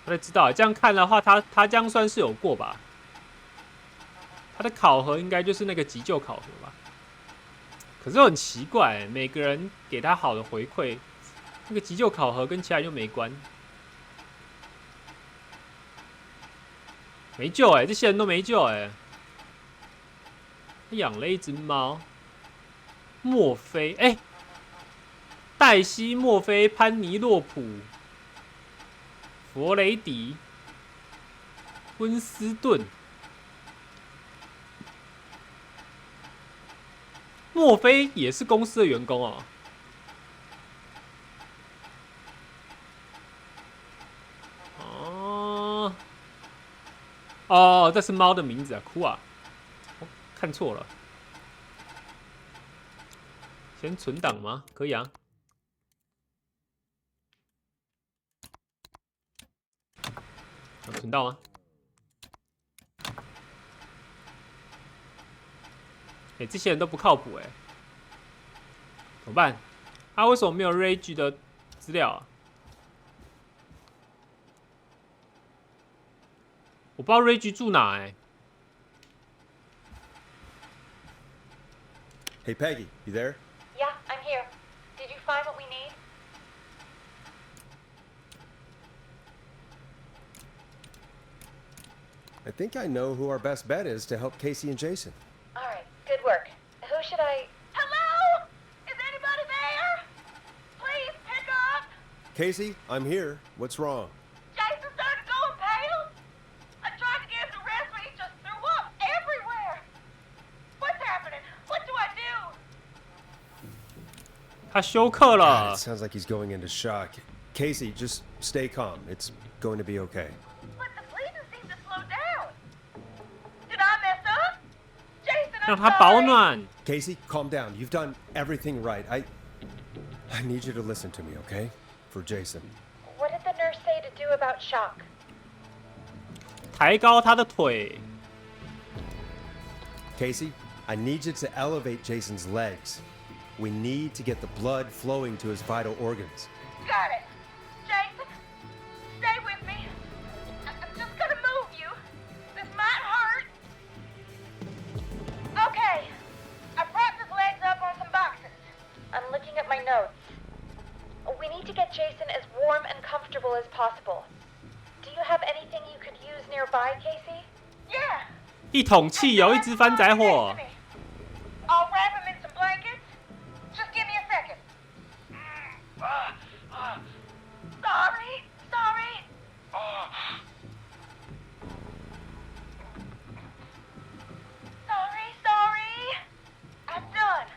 Speaker 1: 我才知道，这样看的话，他这样算是有过吧？他的考核应该就是那个急救考核吧？可是很奇怪，每个人给他好的回馈，那个急救考核跟其他人又没关，没救这些人都没救他养了一只猫，墨菲黛西、墨菲、潘尼洛普、弗雷迪、温斯顿。墨菲也是公司的员工哦。哦，这是猫的名字啊，哭啊！我看错了。先存档吗？可以啊。有存到吗？这些人都不靠谱怎么办？他为什么没有 Rage 的资料啊？我不知道 Rage 住哪
Speaker 2: Hey, Peggy, you there?
Speaker 6: Yeah, I'm here. Did you find what we need?
Speaker 2: I think I know who our best bet is to help Casey and Jason.
Speaker 6: All right, good work. Who should I...
Speaker 11: Hello? Is anybody there? Please pick up.
Speaker 2: Casey, I'm here. What's wrong?
Speaker 11: Jason started going pale. I tried to get him to rest, but he just threw up everywhere. What's happening? What do I do?
Speaker 1: 他休克
Speaker 2: God,
Speaker 1: 了
Speaker 2: it。sounds like he's going into shock. Casey, just stay calm. It's going to be okay.
Speaker 11: But the bleeding seemed to slow down. Did I mess up? Jason,
Speaker 1: 让
Speaker 11: I'm
Speaker 1: 他保
Speaker 11: sorry.
Speaker 1: 暖。
Speaker 2: Casey, calm down. You've done everything right. I need you to listen to me, okay? For Jason.
Speaker 6: What did the nurse say to do about shock?
Speaker 1: 抬高他的腿。
Speaker 2: Casey, I need you to elevate Jason's legs. We need to get the blood flowing to his vital organs.
Speaker 11: Got it. Jason, stay with me. I'm just gonna move you. This might hurt. Okay. I propped his legs up on some boxes.
Speaker 6: I'm looking at my notes. We need to get Jason as warm and comfortable as possible. Do you have anything you could use nearby, Casey?
Speaker 11: Yeah.
Speaker 1: 一桶汽油，一只番仔火。
Speaker 11: I'll wrap him in some blankets. Just give me a second. Sorry. Sorry. I'm done.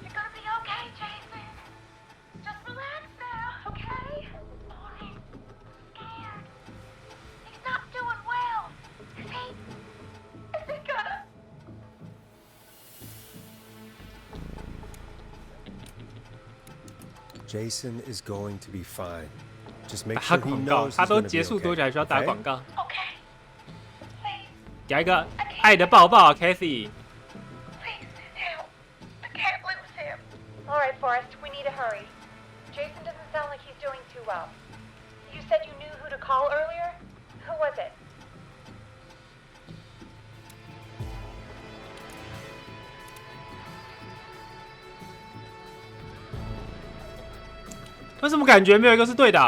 Speaker 11: You're gonna be okay, Jason. Just relax now, okay? He's scared. He's not doing well. Is he gonna...
Speaker 2: Jason is going to be fine. Just make
Speaker 1: 打
Speaker 2: sure he
Speaker 1: 广告，
Speaker 2: knows
Speaker 1: 他
Speaker 2: he's
Speaker 1: 都
Speaker 2: going to
Speaker 1: 结
Speaker 2: be
Speaker 1: 束多久
Speaker 2: okay.
Speaker 1: 还需要打
Speaker 2: okay?
Speaker 1: 广告？
Speaker 11: Okay. Please,
Speaker 1: 给他一个爱的抱抱 ，Kathy。
Speaker 11: please, help. I can't lose him.
Speaker 6: All right, Forrest, we need to hurry. Jason doesn't sound like he's doing too well. You said you knew who to call earlier? Who was it?
Speaker 1: 为什么感觉没有一个是对的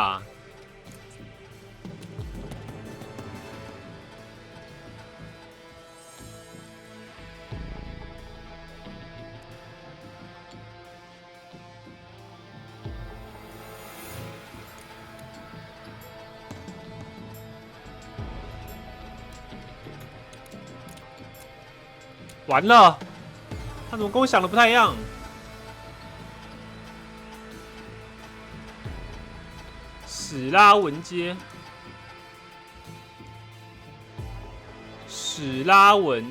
Speaker 1: 完了，他怎么跟我想的不太一样？史拉文街，史拉文，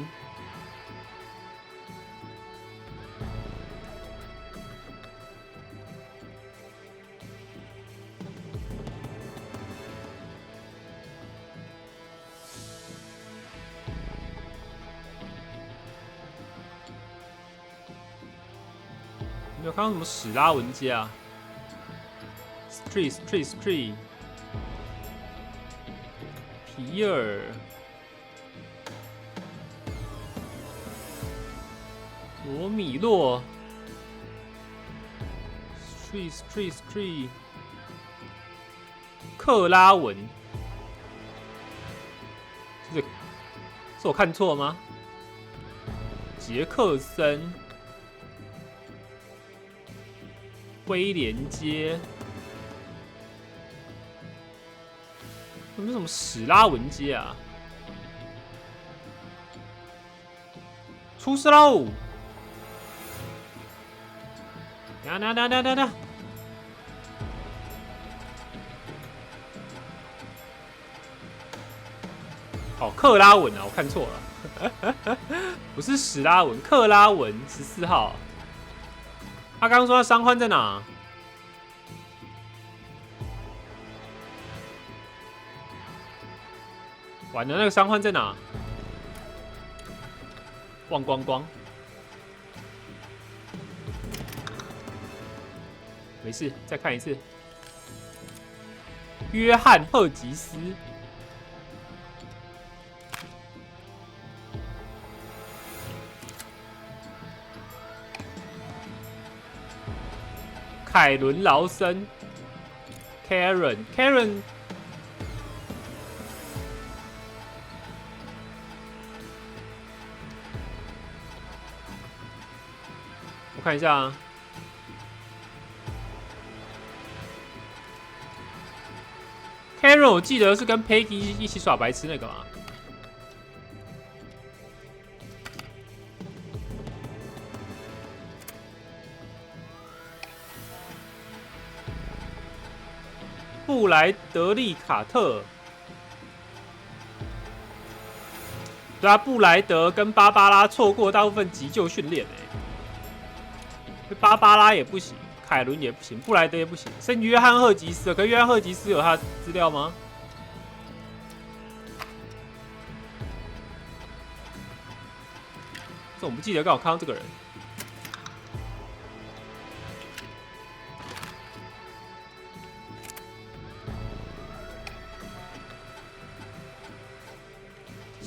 Speaker 1: 没有看到什么史拉文街啊？ Street， 皮尔，罗米洛， Street。克拉文，是我看错吗？杰克森，威廉街，有没有什么史拉文街啊？出事喽！等。哦，克拉文啊，我看错了，不是史拉文，克拉文14号。他刚刚说他伤患在哪？完了，那个伤患在哪？忘光光。没事，再看一次。约翰·赫吉斯。凯伦·劳森 ，Karen， 我看一下啊 ，Karen， 我记得是跟 Peggy 一起耍白痴那个嘛。布莱德利·卡特，对啊，布莱德跟芭芭拉错过大部分急救训练芭芭拉也不行，凯伦也不行，布莱德也不行，剩约翰·赫吉斯了。可是约翰·赫吉斯有他的资料吗？这我不记得，刚好看到这个人。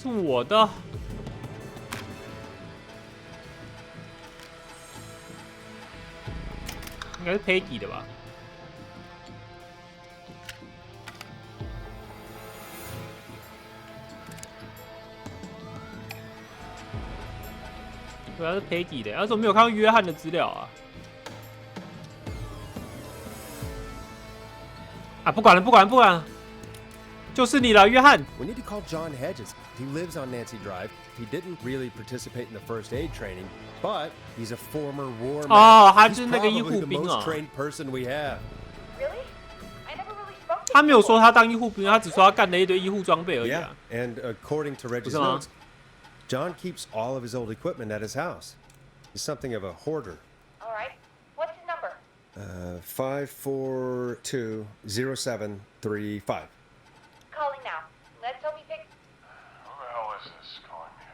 Speaker 1: 是我的，应该是 Peggy 的吧？对啊，是 Peggy 的。怎么没有看到约翰的资料啊？啊，不管了，就是你了，约翰。
Speaker 2: We need to call John Hedges. He lives on Nancy Drive. He didn't really participate in the first aid training, but he's a former war man.
Speaker 1: 哦，他
Speaker 2: He's
Speaker 1: 就是那个医
Speaker 2: probably
Speaker 1: 护
Speaker 2: the
Speaker 1: 兵
Speaker 2: most
Speaker 1: 啊。
Speaker 2: trained person we have.
Speaker 6: Really? I never really spoke to
Speaker 1: 他
Speaker 6: you
Speaker 1: 没有说
Speaker 6: before.
Speaker 1: 他当医护兵，他只说他干了一堆医护装备而已
Speaker 2: Yeah,
Speaker 1: 啊。
Speaker 2: and according to Reggie's notes, John keeps all of his old equipment at his house. He's something of a hoarder.
Speaker 6: All right. What's his number?
Speaker 2: 5420735.
Speaker 6: Calling now. Let's hope he picks.
Speaker 7: Who the hell is this calling me?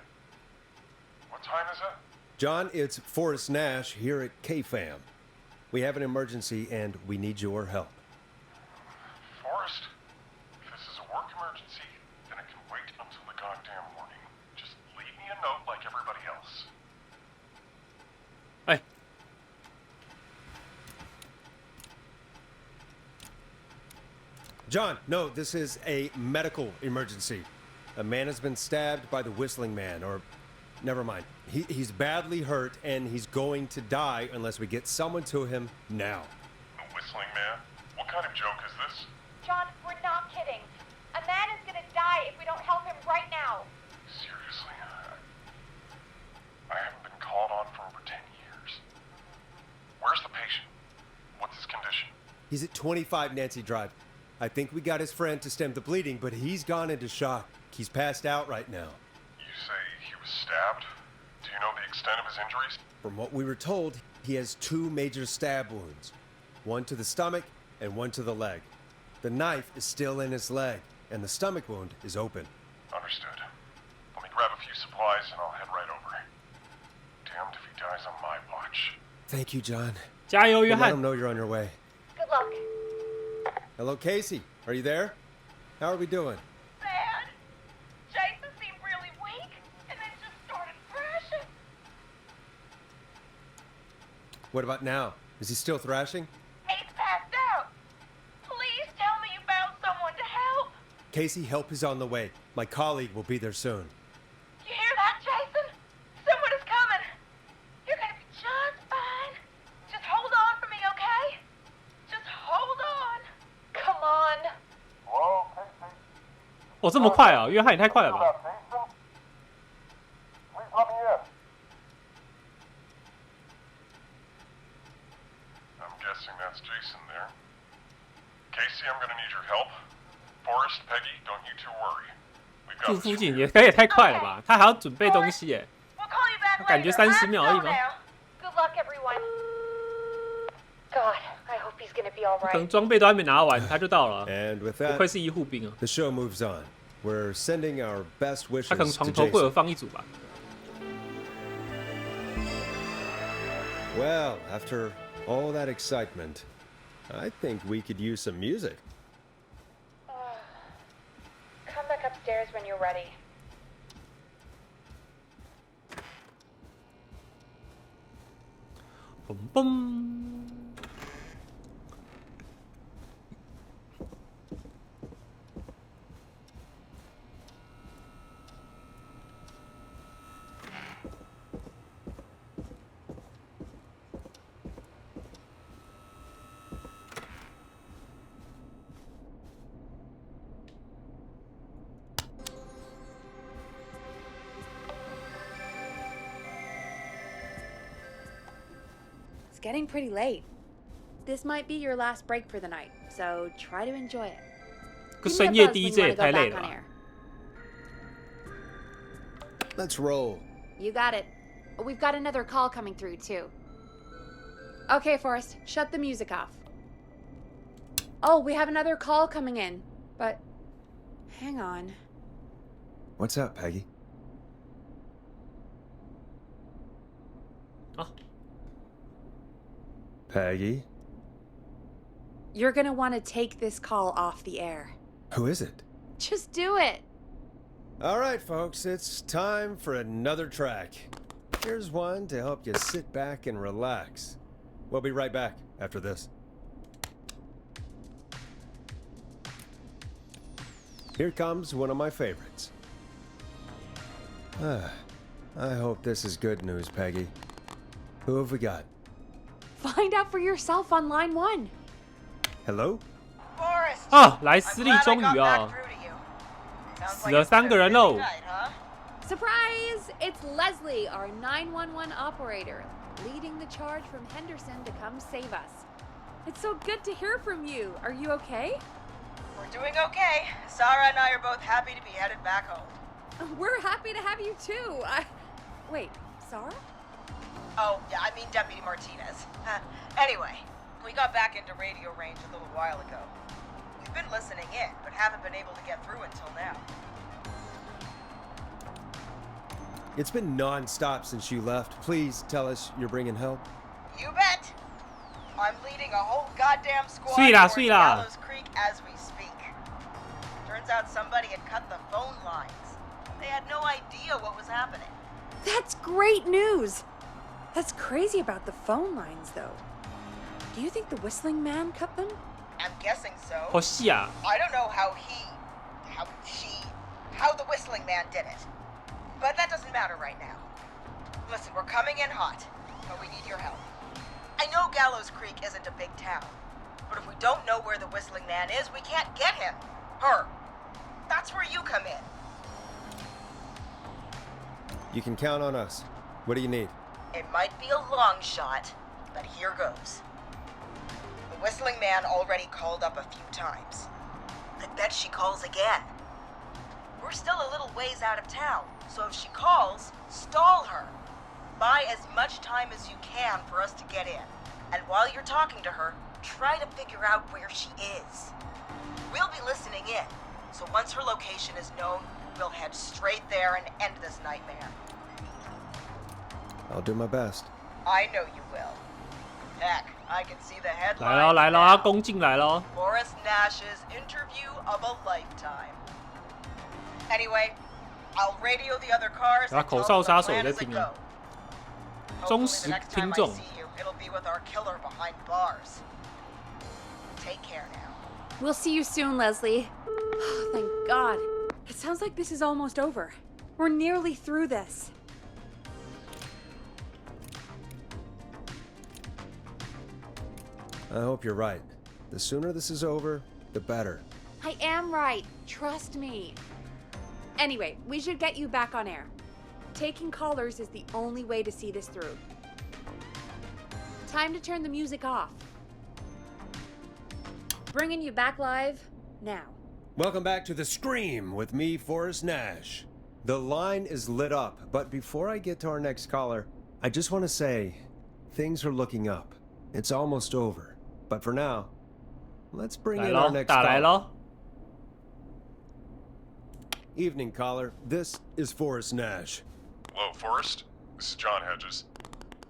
Speaker 7: What time is it?
Speaker 2: John, it's Forrest Nash here at KFAM. We have an emergency and we need your help.
Speaker 7: Forrest? If this is a work emergency, then it can wait until the goddamn morning. Just leave me a note like everybody else.
Speaker 1: 哎，
Speaker 2: John, no, this is a medical emergency. A man has been stabbed by the Whistling Man, or never mind. He's badly hurt and he's going to die unless we get someone to him now.
Speaker 7: The Whistling Man? What kind of joke is this?
Speaker 6: John, we're not kidding. A man is gonna die if we don't help him right now.
Speaker 7: Seriously? I haven't been called on for over 10 years. Where's the patient? What's his condition?
Speaker 2: He's at 25 Nancy Drive. I think we got his friend to stem the bleeding, but he's gone into shock. He's passed out right now.
Speaker 7: You say he was stabbed? Do you know the extent of his injuries?
Speaker 2: From what we were told, he has 2 major stab wounds. One to the stomach and one to the leg. The knife is still in his leg, and the stomach wound is open.
Speaker 7: Understood. Let me grab a few supplies and I'll head right over. Damned if he dies on my watch.
Speaker 2: Thank you, John.
Speaker 1: 加油，约
Speaker 2: Let
Speaker 1: 翰
Speaker 2: him！know you're on your way.
Speaker 6: Good luck.
Speaker 2: Hello, Casey. Are you there? How are we doing?
Speaker 11: Bad. Jason seemed really weak and then just started thrashing.
Speaker 2: What about now? Is he still thrashing? Casey, help is on the way. My colleague will be there soon.
Speaker 11: You hear that, Jason? Someone is coming. You're gonna be just fine. Just hold on for me, okay? Just hold on. Come on.
Speaker 10: Hello, Casey.
Speaker 1: 哦，这么快啊！约翰也太快了吧！
Speaker 10: Jason? Please let me in. I'm guessing that's Jason there. Casey, I'm gonna need your help. Forrest, Peggy, don't you two worry. We've got
Speaker 1: 住
Speaker 10: this
Speaker 1: 附近
Speaker 10: cleared.
Speaker 1: 也太快了吧！他还要准备东西耶。
Speaker 11: We'll call you back
Speaker 1: 感觉
Speaker 11: later.
Speaker 1: 30秒而已
Speaker 11: Let's go
Speaker 1: 吗？
Speaker 11: now. Good luck, everyone. God, I hope he's gonna be all
Speaker 1: 可能
Speaker 11: right.
Speaker 1: 装备都还没拿完，他就到了。
Speaker 2: And with
Speaker 1: 不
Speaker 2: that,
Speaker 1: 愧是医护兵啊！
Speaker 2: the show moves on. We're sending our best
Speaker 1: 他可能
Speaker 2: wishes
Speaker 1: 床
Speaker 2: to
Speaker 1: 头柜有
Speaker 2: Jason.
Speaker 1: 放一组吧。
Speaker 2: Well, after all that excitement, I think we could use some music.
Speaker 6: Come back upstairs when you're ready.
Speaker 1: 嘣嘣。
Speaker 4: It's getting pretty late. This might be your last break for the night, so try to enjoy it.
Speaker 1: 个
Speaker 4: Give me a
Speaker 1: 深夜
Speaker 4: buzz when
Speaker 1: DJ
Speaker 4: you
Speaker 1: 也
Speaker 4: wanna go
Speaker 1: 太累
Speaker 4: back
Speaker 1: 了
Speaker 4: on
Speaker 1: 吧
Speaker 4: air.
Speaker 2: Let's roll.
Speaker 4: You got it. We've got another call coming through, too. Okay, Forrest, shut the music off. Oh, we have another call coming in, but hang on.
Speaker 2: What's up, Peggy?
Speaker 1: 啊，
Speaker 2: Peggy?
Speaker 4: You're gonna want to take this call off the air.
Speaker 2: Who is it?
Speaker 4: Just do it.
Speaker 2: All right, folks, it's time for another track. Here's one to help you sit back and relax. We'll be right back after this. Here comes one of my favorites. I hope this is good news, Peggy. Who have we got?
Speaker 4: Find out for yourself on line 1.
Speaker 2: Hello?
Speaker 11: Forrest.
Speaker 1: 啊，来
Speaker 11: I'm
Speaker 1: 私立
Speaker 11: glad I
Speaker 1: 终
Speaker 11: got
Speaker 1: 于
Speaker 11: back
Speaker 1: 啊，
Speaker 11: through to you. Sounds
Speaker 1: 死
Speaker 11: like
Speaker 1: 了
Speaker 11: it's been
Speaker 1: 3个
Speaker 11: a
Speaker 1: 人
Speaker 11: busy
Speaker 1: 喽。
Speaker 11: night, huh?
Speaker 4: Surprise! It's Leslie, our 911 operator, leading the charge from Henderson to come save us. It's so good to hear from you. Are you okay?
Speaker 11: We're doing okay. Sarah and I are both happy to be headed back home.
Speaker 4: We're happy to have you too. Wait, Sarah?
Speaker 11: Oh, yeah, I mean Deputy Martinez. Anyway, we got back into radio range a little while ago. We've been listening in, but haven't been able to get through until now.
Speaker 2: It's been non-stop since you left. Please tell us you're bringing help.
Speaker 11: You bet. I'm leading a whole goddamn squad
Speaker 1: 睡啦
Speaker 11: towards
Speaker 1: 睡啦
Speaker 11: Gallows Creek as we speak. Turns out somebody had cut the phone lines. They had no idea what was happening.
Speaker 4: That's great news. That's crazy about the phone lines, though. Do you think the whistling man cut them?
Speaker 11: I'm guessing so.
Speaker 1: 好细啊！
Speaker 11: I don't know how the whistling man did it. But that doesn't matter right now. Listen, we're coming in hot, but we need your help. I know Gallows Creek isn't a big town, but if we don't know where the whistling man is, we can't get him. Her. That's where you come in.
Speaker 2: You can count on us. What do you need?
Speaker 11: It might be a long shot, but here goes. The whistling man already called up a few times. I bet she calls again. We're still a little ways out of town, so if she calls, stall her. Buy as much time as you can for us to get in. And while you're talking to her, try to figure out where she is. We'll be listening in, so once her location is known, we'll head straight there and end this nightmare.
Speaker 2: I'll do my best.
Speaker 11: I know you will. Heck, I can see the
Speaker 1: 来
Speaker 11: headline.
Speaker 1: 喽来喽，要攻进来喽！
Speaker 11: Forrest Nash's interview of a lifetime. Anyway, I'll radio the other cars
Speaker 1: 然
Speaker 11: and
Speaker 1: 后口
Speaker 11: tell
Speaker 1: 哨
Speaker 11: them
Speaker 1: 杀
Speaker 11: the
Speaker 1: 手也
Speaker 11: plan
Speaker 1: 在
Speaker 11: is a
Speaker 1: 听啊
Speaker 11: go.，
Speaker 1: 忠
Speaker 11: Hopefully
Speaker 1: 实
Speaker 11: the next
Speaker 1: 听
Speaker 11: time I
Speaker 1: 众。
Speaker 11: see you, it'll be with our killer behind bars. Take care now.
Speaker 4: We'll see you soon, Leslie. Thank God. It sounds like this is almost over. We're nearly through this.
Speaker 2: I hope you're right. The sooner this is over, the better.
Speaker 4: I am right. Trust me. Anyway, we should get you back on air. Taking callers is the only way to see this through. Time to turn the music off. Bringing you back live now.
Speaker 2: Welcome back to The Scream with me, Forrest Nash. The line is lit up, but before I get to our next caller, I just want to say things are looking up. It's almost over. But for now, let's bring in our next
Speaker 1: 打来
Speaker 2: caller.
Speaker 1: 咯。
Speaker 2: Evening, caller. This is Forrest Nash.
Speaker 12: Hello, Forrest. This is John Hedges.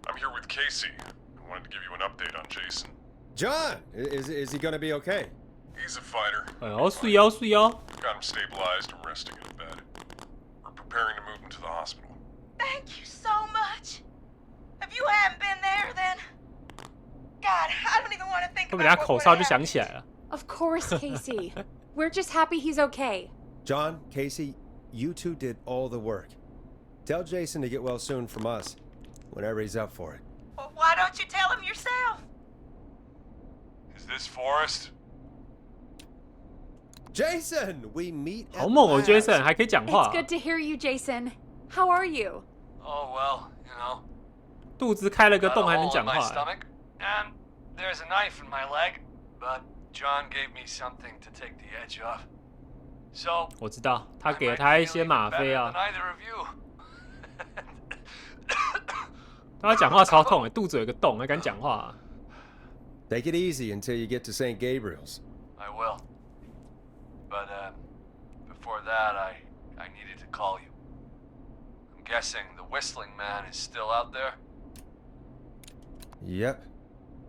Speaker 12: I'm here with Casey. I wanted to give you an update on Jason.
Speaker 2: John, is he gonna be okay?
Speaker 12: He's a fighter.
Speaker 1: 哎呦，水哦，水哦。
Speaker 12: Got him stabilized and resting in a bed. We're preparing to move him to the hospital.
Speaker 11: Thank you so much. If you hadn't been there, then God, I don't even want to think
Speaker 1: 会不会等下
Speaker 11: about
Speaker 1: 口
Speaker 11: what
Speaker 1: 哨
Speaker 11: would
Speaker 1: 就
Speaker 11: have
Speaker 1: 响起来了？
Speaker 4: Of course, Casey. We're just happy he's okay.
Speaker 2: John, Casey, you two did all the work. Tell Jason to get well soon from us, whenever he's up for it.
Speaker 11: Well, why don't you tell him yourself?
Speaker 10: Is this Forrest?
Speaker 2: Jason, we meet at
Speaker 1: 好猛哦
Speaker 2: last.
Speaker 1: ，Jason 还可以讲
Speaker 4: It's
Speaker 1: 话，
Speaker 4: good to hear you, Jason. How are you?
Speaker 10: Oh, well, you know.
Speaker 1: 肚子开了个
Speaker 10: Got
Speaker 1: 洞
Speaker 10: a
Speaker 1: 还能
Speaker 10: hole
Speaker 1: 讲
Speaker 10: in my
Speaker 1: 话。
Speaker 10: stomach, and there's a knife in my leg, but John gave me something to take the edge off. So
Speaker 1: 我知道，他
Speaker 10: I
Speaker 1: 给了
Speaker 10: might
Speaker 1: 他一
Speaker 10: feel
Speaker 1: 些
Speaker 10: even
Speaker 1: 吗
Speaker 10: better
Speaker 1: 啡
Speaker 10: than
Speaker 1: 啊。
Speaker 10: either of you.
Speaker 1: 他讲话超痛哎，肚子有个洞，还敢讲话啊？
Speaker 2: Take it easy until you get to St. Gabriel's.
Speaker 10: I will. But before that, I needed to call you. I'm guessing the whistling man is still out there.
Speaker 2: Yep.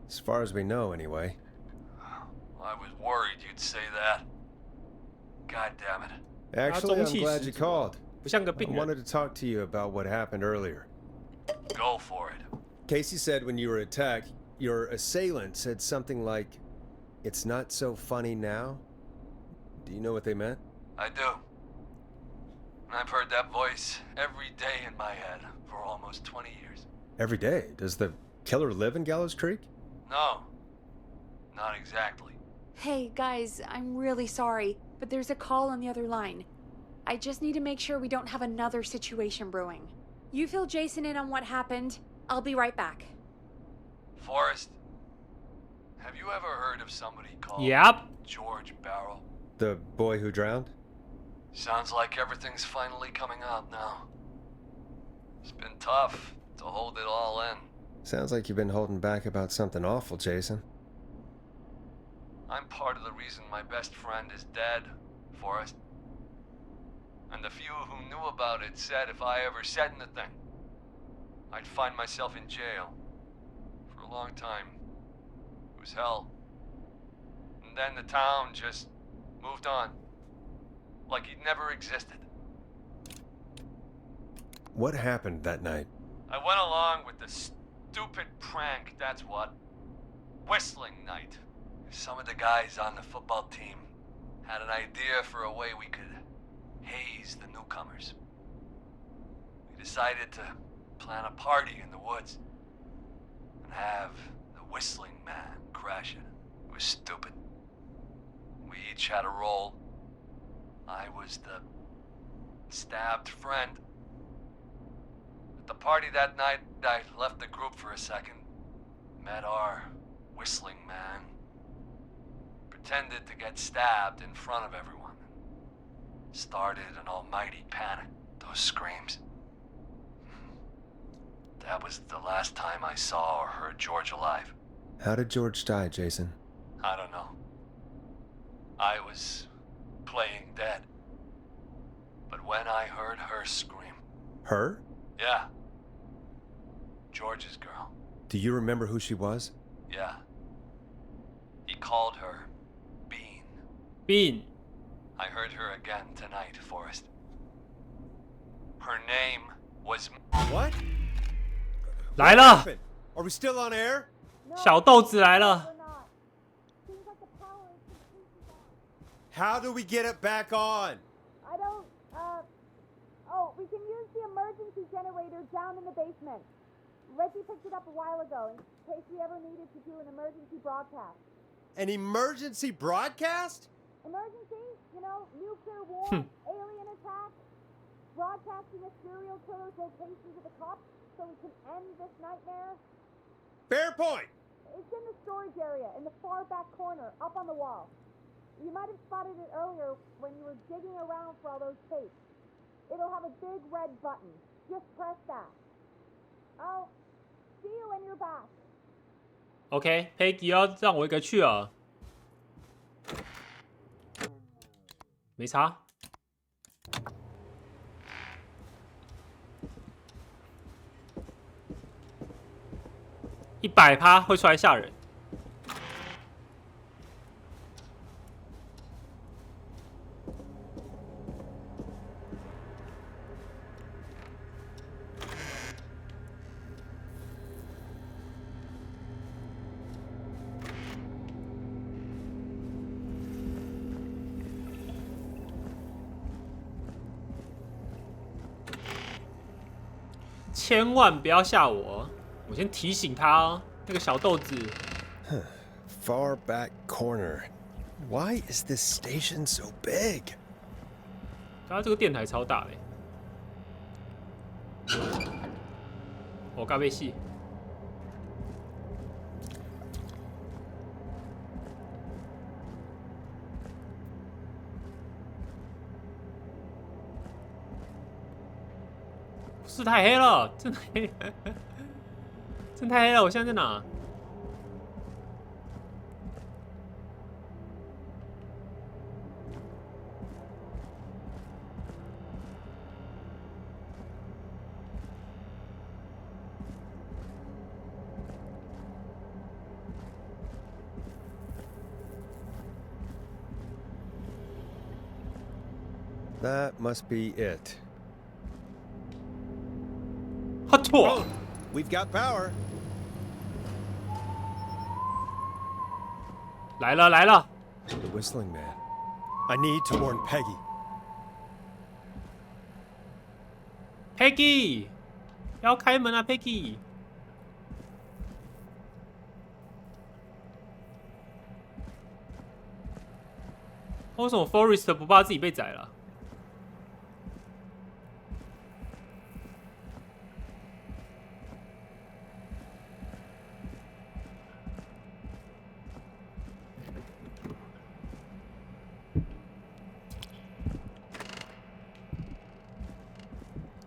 Speaker 2: As far as we know, anyway.
Speaker 10: I was worried you'd say that. God damn it.
Speaker 2: Actually, I'm
Speaker 1: 中气
Speaker 2: glad
Speaker 1: 十
Speaker 2: you
Speaker 1: 足
Speaker 2: called.
Speaker 1: 不像个
Speaker 2: I
Speaker 1: 病人。
Speaker 2: wanted to talk to you about what happened earlier.
Speaker 10: Go for it.
Speaker 2: Casey said when you were attacked, your assailant said something like, "It's not so funny now." Do you know what they meant?
Speaker 10: I do. I've heard that voice every day in my head for almost 20 years.
Speaker 2: Every day. Does the killer live in Gallows Creek?
Speaker 10: No, not exactly.
Speaker 4: Hey, guys, I'm really sorry, but there's a call on the other line. I just need to make sure we don't have another situation brewing. You fill Jason in on what happened. I'll be right back.
Speaker 10: Forrest, have you ever heard of somebody called
Speaker 1: Yep.
Speaker 10: George Barrow?
Speaker 2: The boy who drowned?
Speaker 10: Sounds like everything's finally coming out now. It's been tough to hold it all in.
Speaker 2: Sounds like you've been holding back about something awful, Jason.
Speaker 10: I'm part of the reason my best friend is dead, Forrest. And the few who knew about it said if I ever said anything, I'd find myself in jail. For a long time. It was hell. And then the town just moved on. Like he'd never existed.
Speaker 2: What happened that night?
Speaker 10: I went along with the stupid prank, that's what. Whistling night. Some of the guys on the football team had an idea for a way we could haze the newcomers. We decided to plan a party in the woods and have the whistling man crash it. It was stupid. We each had a role. I was the stabbed friend. At the party that night, I left the group for a second. Met our whistling man. Pretended to get stabbed in front of everyone. Started an almighty panic. Those screams. That was the last time I saw or heard George alive.
Speaker 2: How did George die, Jason?
Speaker 10: I don't know. I was playing dead. But when I heard her scream...
Speaker 2: Her?
Speaker 10: Yeah. George's girl.
Speaker 2: Do you remember who she was?
Speaker 10: Yeah. He called her Bean.
Speaker 1: Bean，
Speaker 10: I heard her again tonight, Forrest. Her name was...
Speaker 2: What?
Speaker 1: 来了，
Speaker 2: Are we still on air?
Speaker 1: 小豆子来了。
Speaker 2: How do we get it back on?
Speaker 6: I don't, oh, we can use the emergency generator down in the basement. Reggie picked it up a while ago in case we ever needed to do an emergency broadcast.
Speaker 2: An emergency broadcast?
Speaker 6: Emergency? You know, nuclear war, alien attack, broadcasting a serial killer's location to the cops so we can end this nightmare.
Speaker 2: Fair point.
Speaker 6: It's in the storage area in the far back corner, up on the wall. You might have spotted it earlier when you were digging around for all those tapes. It'll have a big red button. Just press that. I'll see you when you're back.
Speaker 1: OK， Peggy 要让我一个去啊，没差。100%会出来吓人。千万不要吓我！我先提醒他哦，那个小豆子。
Speaker 2: Far back corner. Why is this station so big?
Speaker 1: 他这个电台超大嘞！我该被戏。是太黑了，真的黑，真太黑了！我现在在哪？That
Speaker 2: must be it.
Speaker 1: 他错。
Speaker 2: We've got power.
Speaker 1: 来了来了
Speaker 2: The whistling man. I need to warn Peggy.
Speaker 1: Peggy， 要开门啊 ，Peggy。为什么 Forrest 不怕自己被宰了？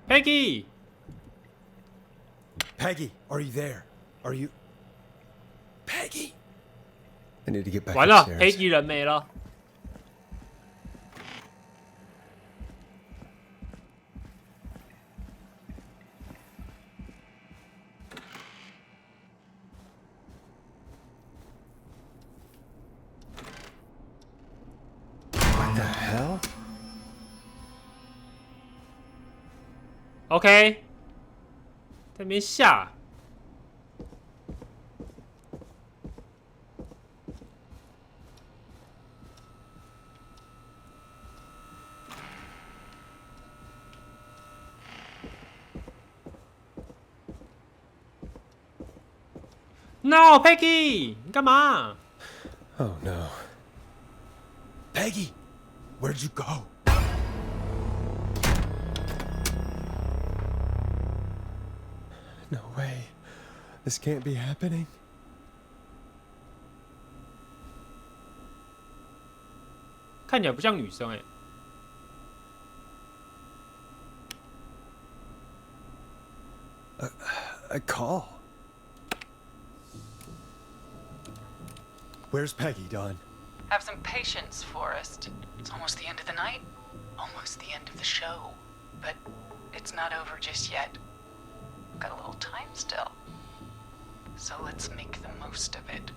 Speaker 1: Peggy，
Speaker 2: Peggy, are you there? Are you? Peggy. I need to get back
Speaker 1: 完了
Speaker 2: upstairs.
Speaker 1: ，Peggy 人没了。
Speaker 2: What the hell?
Speaker 1: OK， 在那边下。No, Peggy， 你干嘛？
Speaker 2: Oh no. Peggy, where'd you go? No way. This can't be happening.
Speaker 1: 看起来不像女生哎。
Speaker 2: A call. Where's Peggy, Don?
Speaker 5: Have some patience, Forrest. It's almost the end of the night, almost the end of the show. But it's not over just yet. We've got a little time still. So let's make the most of it.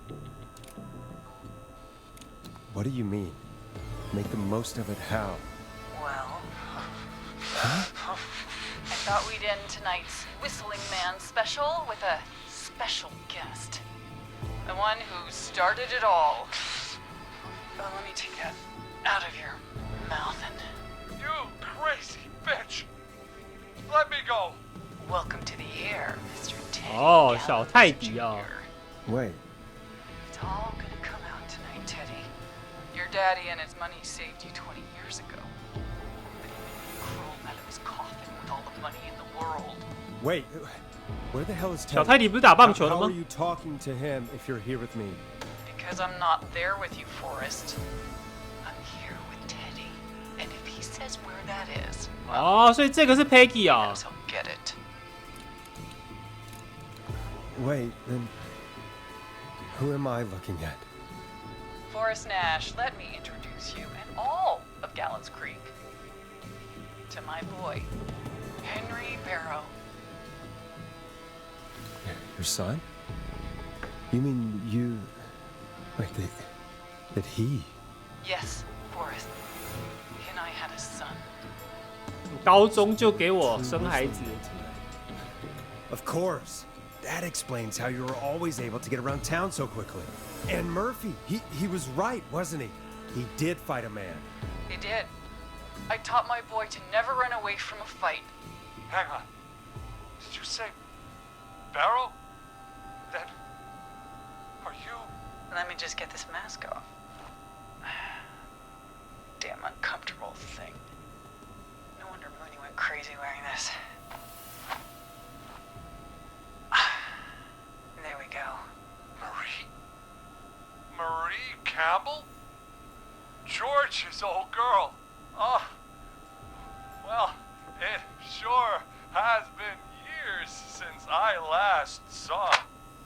Speaker 2: What do you mean? Make the most of it how?
Speaker 5: Well, I thought we'd end tonight's Whistling Man special with a special guest. The one who started it all. Let me take a out of your mouth and
Speaker 10: You crazy bitch! Let me go!
Speaker 5: welcome to the air, Mr. Teddy.
Speaker 1: 哦，
Speaker 5: Gallows
Speaker 1: 小泰迪哦。
Speaker 5: Jr.
Speaker 2: Wait,
Speaker 5: It's all gonna come out tonight, Teddy. Your daddy and his money saved you 20 years ago. But he crawled out of his coffin with all the money in the world.
Speaker 2: wait. Where the hell is
Speaker 1: 小
Speaker 2: Teddy?
Speaker 1: 泰迪不是打棒球的
Speaker 2: How
Speaker 1: 吗
Speaker 2: are？you talking to him if you're here with me?
Speaker 5: Because I'm not there with you, Forrest. I'm here with Teddy. And if he says where that is,
Speaker 1: 哦，所以这个是 Peggy 啊
Speaker 5: guess。I'll get it.
Speaker 2: Wait, then who am I looking at?
Speaker 5: Forrest Nash, let me introduce you and all of Gallows Creek to my boy, Henry Barrow.
Speaker 2: Your son? You mean you... Wait, that he...
Speaker 5: Yes, Forrest. He and I had a son.
Speaker 1: 高中就给我生孩子，
Speaker 2: Of course. That explains how you were always able to get around town so quickly. And Murphy, he was right, wasn't he? He did fight a man.
Speaker 5: He did. I taught my boy to never run away from a fight.
Speaker 10: Hang on. Did you say Barrow? Then are you?
Speaker 5: Let me just get this mask off. Damn uncomfortable thing. No wonder Mooney went crazy wearing this. There we go.
Speaker 10: Marie? Marie Campbell? George's old girl. Oh. Well, it sure has been years since I last saw.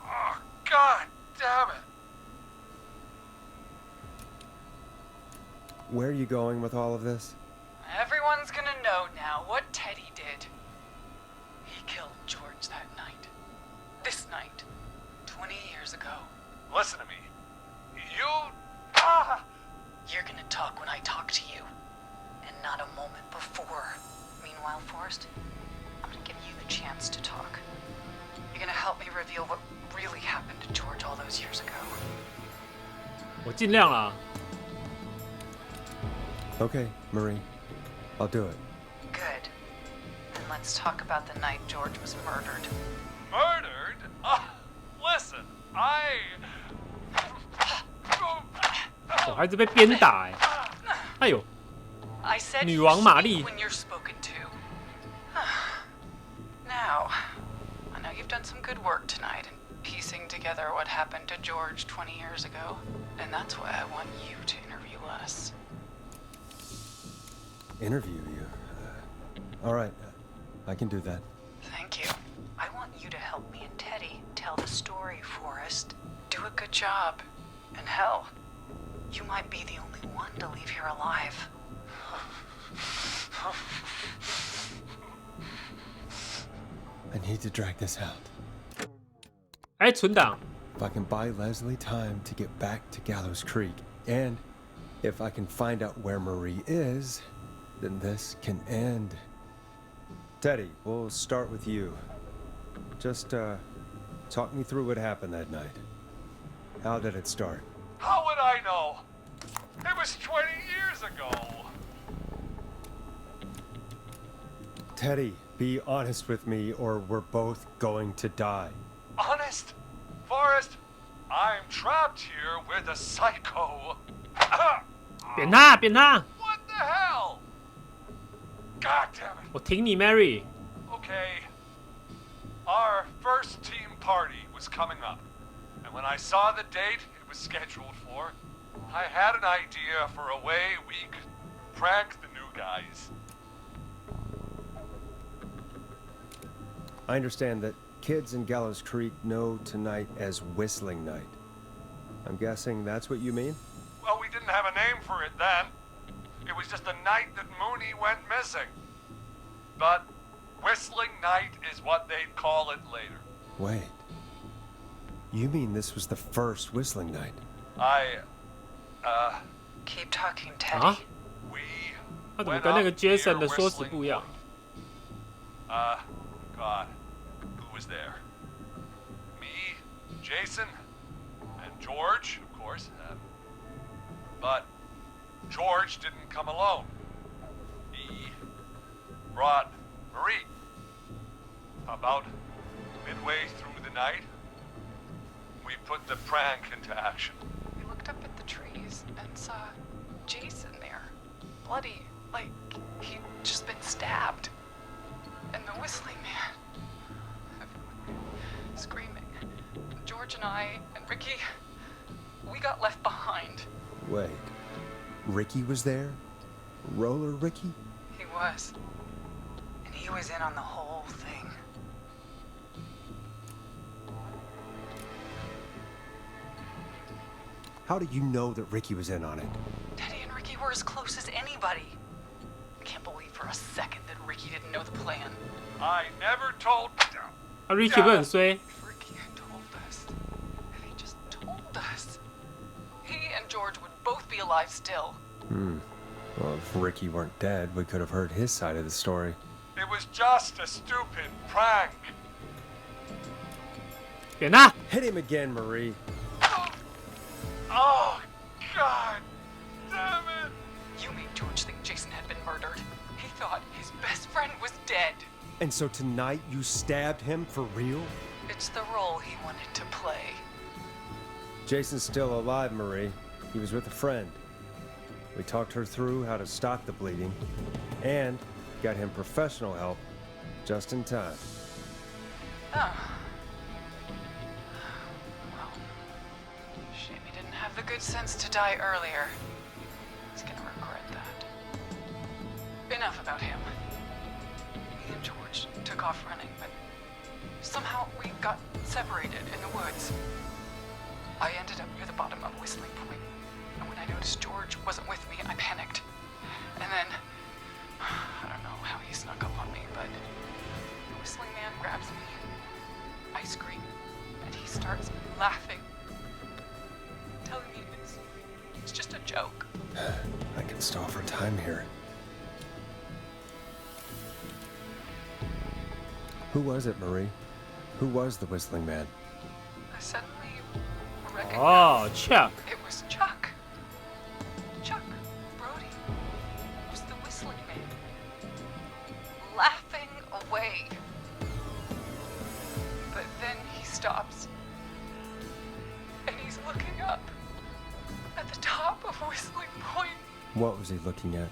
Speaker 10: Oh, God damn it.
Speaker 2: Where are you going with all of this?
Speaker 5: Everyone's gonna know now what Teddy did. He killed George that night. This night. 20 years ago.
Speaker 10: Listen to me. You. Ah!
Speaker 5: You're gonna talk when I talk to you, and not a moment before. Meanwhile, Forrest, I'm gonna give you the chance to talk. You're gonna help me reveal what really happened to George all those years ago.
Speaker 1: 我尽量啦。
Speaker 2: Okay, Marie. I'll do it.
Speaker 5: Good. Then let's talk about the night George was murdered.
Speaker 10: Murdered? Listen, I.
Speaker 1: 小孩子被鞭打哎，哎呦，
Speaker 5: I said
Speaker 1: 女
Speaker 5: you
Speaker 1: 王玛
Speaker 5: speak
Speaker 1: 丽。
Speaker 5: when you're spoken to. Now, I know you've done some good work tonight in piecing together what happened to George 20 years ago, and that's why I want you to interview us.
Speaker 2: Interview you? All right. I can do that.
Speaker 5: Thank you. I want you to help me and Teddy tell the story, Forrest. Do a good job. And hell, you might be the only one to leave here alive.
Speaker 2: I need to drag this out.
Speaker 1: 哎，存档。
Speaker 2: If I can buy Leslie time to get back to Gallows Creek, and if I can find out where Marie is, then this can end. Teddy, we'll start with you. Just, talk me through what happened that night. How did it start?
Speaker 10: How would I know? It was 20 years ago.
Speaker 2: Teddy, be honest with me or we're both going to die.
Speaker 10: Honest? Forrest, I'm trapped here with a psycho.
Speaker 1: 扁他，扁他！
Speaker 10: What the hell? God damn it.
Speaker 1: 我挺你 ，Mary。
Speaker 10: Okay. Our first team party was coming up. And when I saw the date it was scheduled for, I had an idea for a way we could prank the new guys.
Speaker 2: I understand that kids in Gallows Creek know tonight as Whistling Night. I'm guessing that's what you mean?
Speaker 10: Well, we didn't have a name for it then. It was just the night that Mooney went missing. But Whistling Night is what they'd call it later.
Speaker 2: Wait. You mean this was the first Whistling Night?
Speaker 5: Keep talking, Teddy.
Speaker 1: 啊？
Speaker 10: We
Speaker 1: 他怎么
Speaker 10: went
Speaker 1: 跟那
Speaker 10: up
Speaker 1: 个 Jason
Speaker 10: near
Speaker 1: 的说辞
Speaker 10: Whistling
Speaker 1: 不一样？
Speaker 10: God, who was there? Me, Jason, and George, of course. But George didn't come alone. He brought Marie. About midway through the night, we put the prank into action.
Speaker 5: We looked up at the trees and saw Jason there, bloody, like he'd just been stabbed. And the whistling man, screaming. George and I and Ricky, we got left behind.
Speaker 2: Wait, Ricky was there? Roller Ricky?
Speaker 5: He was. And he was in on the whole thing.
Speaker 2: How do you know that Ricky was in on it?
Speaker 5: Teddy and Ricky were as close as anybody. I can't believe for a second that Ricky didn't know the plan.
Speaker 10: I never told.
Speaker 1: Ricky 不是很衰
Speaker 5: If Ricky had told us, if he just told us, he and George would both be alive still.
Speaker 2: Well, if Ricky weren't dead, we could have heard his side of the story.
Speaker 10: It was just a stupid prank.
Speaker 1: 扁他
Speaker 2: Hit him again, Marie.
Speaker 10: Oh, God damn it!
Speaker 5: You made George think Jason had been murdered. He thought his best friend was dead.
Speaker 2: And so tonight you stabbed him for real?
Speaker 5: It's the role he wanted to play.
Speaker 2: Jason's still alive, Marie. He was with a friend. We talked her through how to stop the bleeding and got him professional help just in time.
Speaker 5: Oh. Well, shame he didn't have the good sense to die earlier. He's gonna regret that. Enough about him. Me and George took off running, but somehow we got separated in the woods. I ended up near the bottom of Whistling Point, and when I noticed George wasn't with me, I panicked. And then, I don't know how he snuck up on me, but the Whistling Man grabs me. I scream, and he starts laughing, telling me it's just a joke.
Speaker 2: I can stall for time here. Who was it, Marie? Who was the Whistling Man?
Speaker 5: I suddenly
Speaker 1: Oh,
Speaker 5: recognized
Speaker 1: Chuck.
Speaker 5: it was Chuck. Chuck Brody was the Whistling Man, laughing away. But then he stops, and he's looking up at the top of Whistling Point.
Speaker 2: What was he looking at?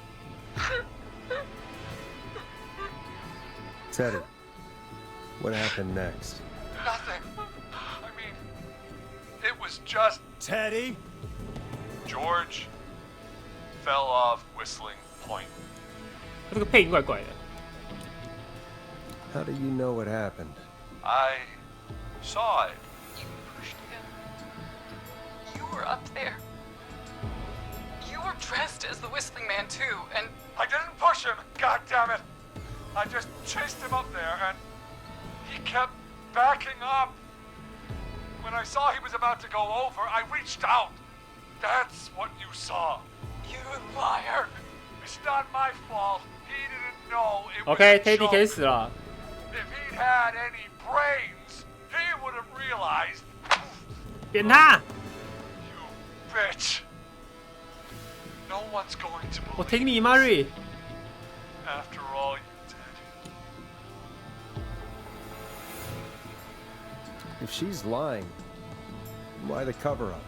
Speaker 2: Teddy, what happened next?
Speaker 10: Nothing. I mean, it was just
Speaker 2: Teddy?
Speaker 10: George fell off Whistling Point.
Speaker 1: 他这个配音怪怪的。
Speaker 2: How do you know what happened?
Speaker 10: I saw it.
Speaker 5: You pushed him. You were up there. You were dressed as the Whistling Man too, and
Speaker 10: I didn't push him. God damn it! I just chased him up there, and he kept backing up. When I saw he was about to go over, I reached out. That's what you saw.
Speaker 5: you liar.
Speaker 10: It's not my fault. He didn't know it was
Speaker 1: OK，
Speaker 10: a
Speaker 1: Teddy 可以
Speaker 10: joke.
Speaker 1: 死了。
Speaker 10: If he'd had any brains, he would have realized.
Speaker 1: 扁他！
Speaker 10: You bitch. No one's going to
Speaker 1: 我
Speaker 10: believe
Speaker 1: 挺你，Mary。
Speaker 10: after all you did.
Speaker 2: If she's lying, why the cover-up?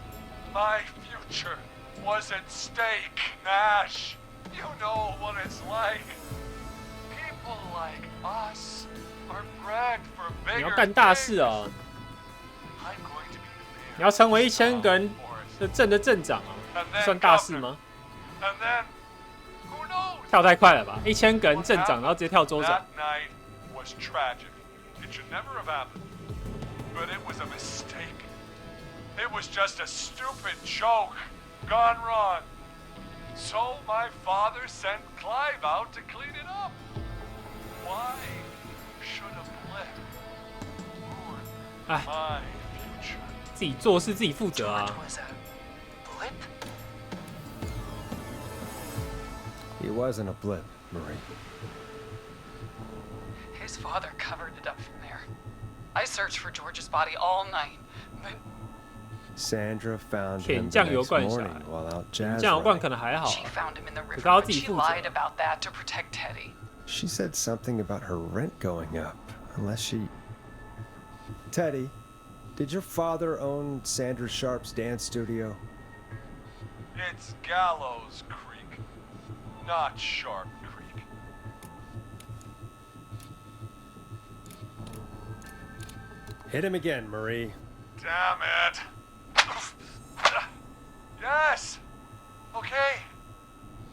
Speaker 10: My future was at stake, Nash. You know what it's like. People like us are bred for
Speaker 1: 你要
Speaker 10: bigger
Speaker 1: 干大事
Speaker 10: things.
Speaker 1: 啊！
Speaker 10: I'm going to be the
Speaker 1: 你要成为1000个人
Speaker 10: forest.
Speaker 1: 的镇的镇长啊，
Speaker 10: And then
Speaker 1: 算大事
Speaker 10: governor.
Speaker 1: 吗？
Speaker 10: And then, who knows?
Speaker 1: 跳太快了吧！1000个人镇长，然后直接跳州长
Speaker 10: That。night was tragic. It should never have happened. But it was a mistake. It was just a stupid joke gone wrong. So my father sent Clive out to clean it up. Why should a blip ruin
Speaker 1: 哎，
Speaker 10: my future?
Speaker 1: 自己做事自己负责
Speaker 5: George
Speaker 1: 啊！
Speaker 5: was a blip.
Speaker 2: He wasn't a blip, Marie.
Speaker 5: His father covered it up from there. I searched for George's body all night, but
Speaker 2: Sandra found
Speaker 1: 舔
Speaker 2: him the
Speaker 1: 酱油
Speaker 2: next
Speaker 1: 罐下
Speaker 2: morning
Speaker 1: 来，
Speaker 2: while out
Speaker 1: 舔
Speaker 2: jazz
Speaker 1: 酱油罐
Speaker 2: riding.
Speaker 1: 可能还好
Speaker 5: She
Speaker 1: 啊，
Speaker 5: found him in the
Speaker 1: 可
Speaker 5: river,
Speaker 1: 是要
Speaker 5: but
Speaker 1: 自己
Speaker 5: she
Speaker 1: 负责。
Speaker 5: lied about that to protect Teddy.
Speaker 2: She said something about her rent going up, unless she... Teddy, did your father own Sandra Sharp's dance studio?
Speaker 10: It's Gallows Creek, not Sharp Creek.
Speaker 2: Hit him again, Marie.
Speaker 10: Damn it. Yes. Okay.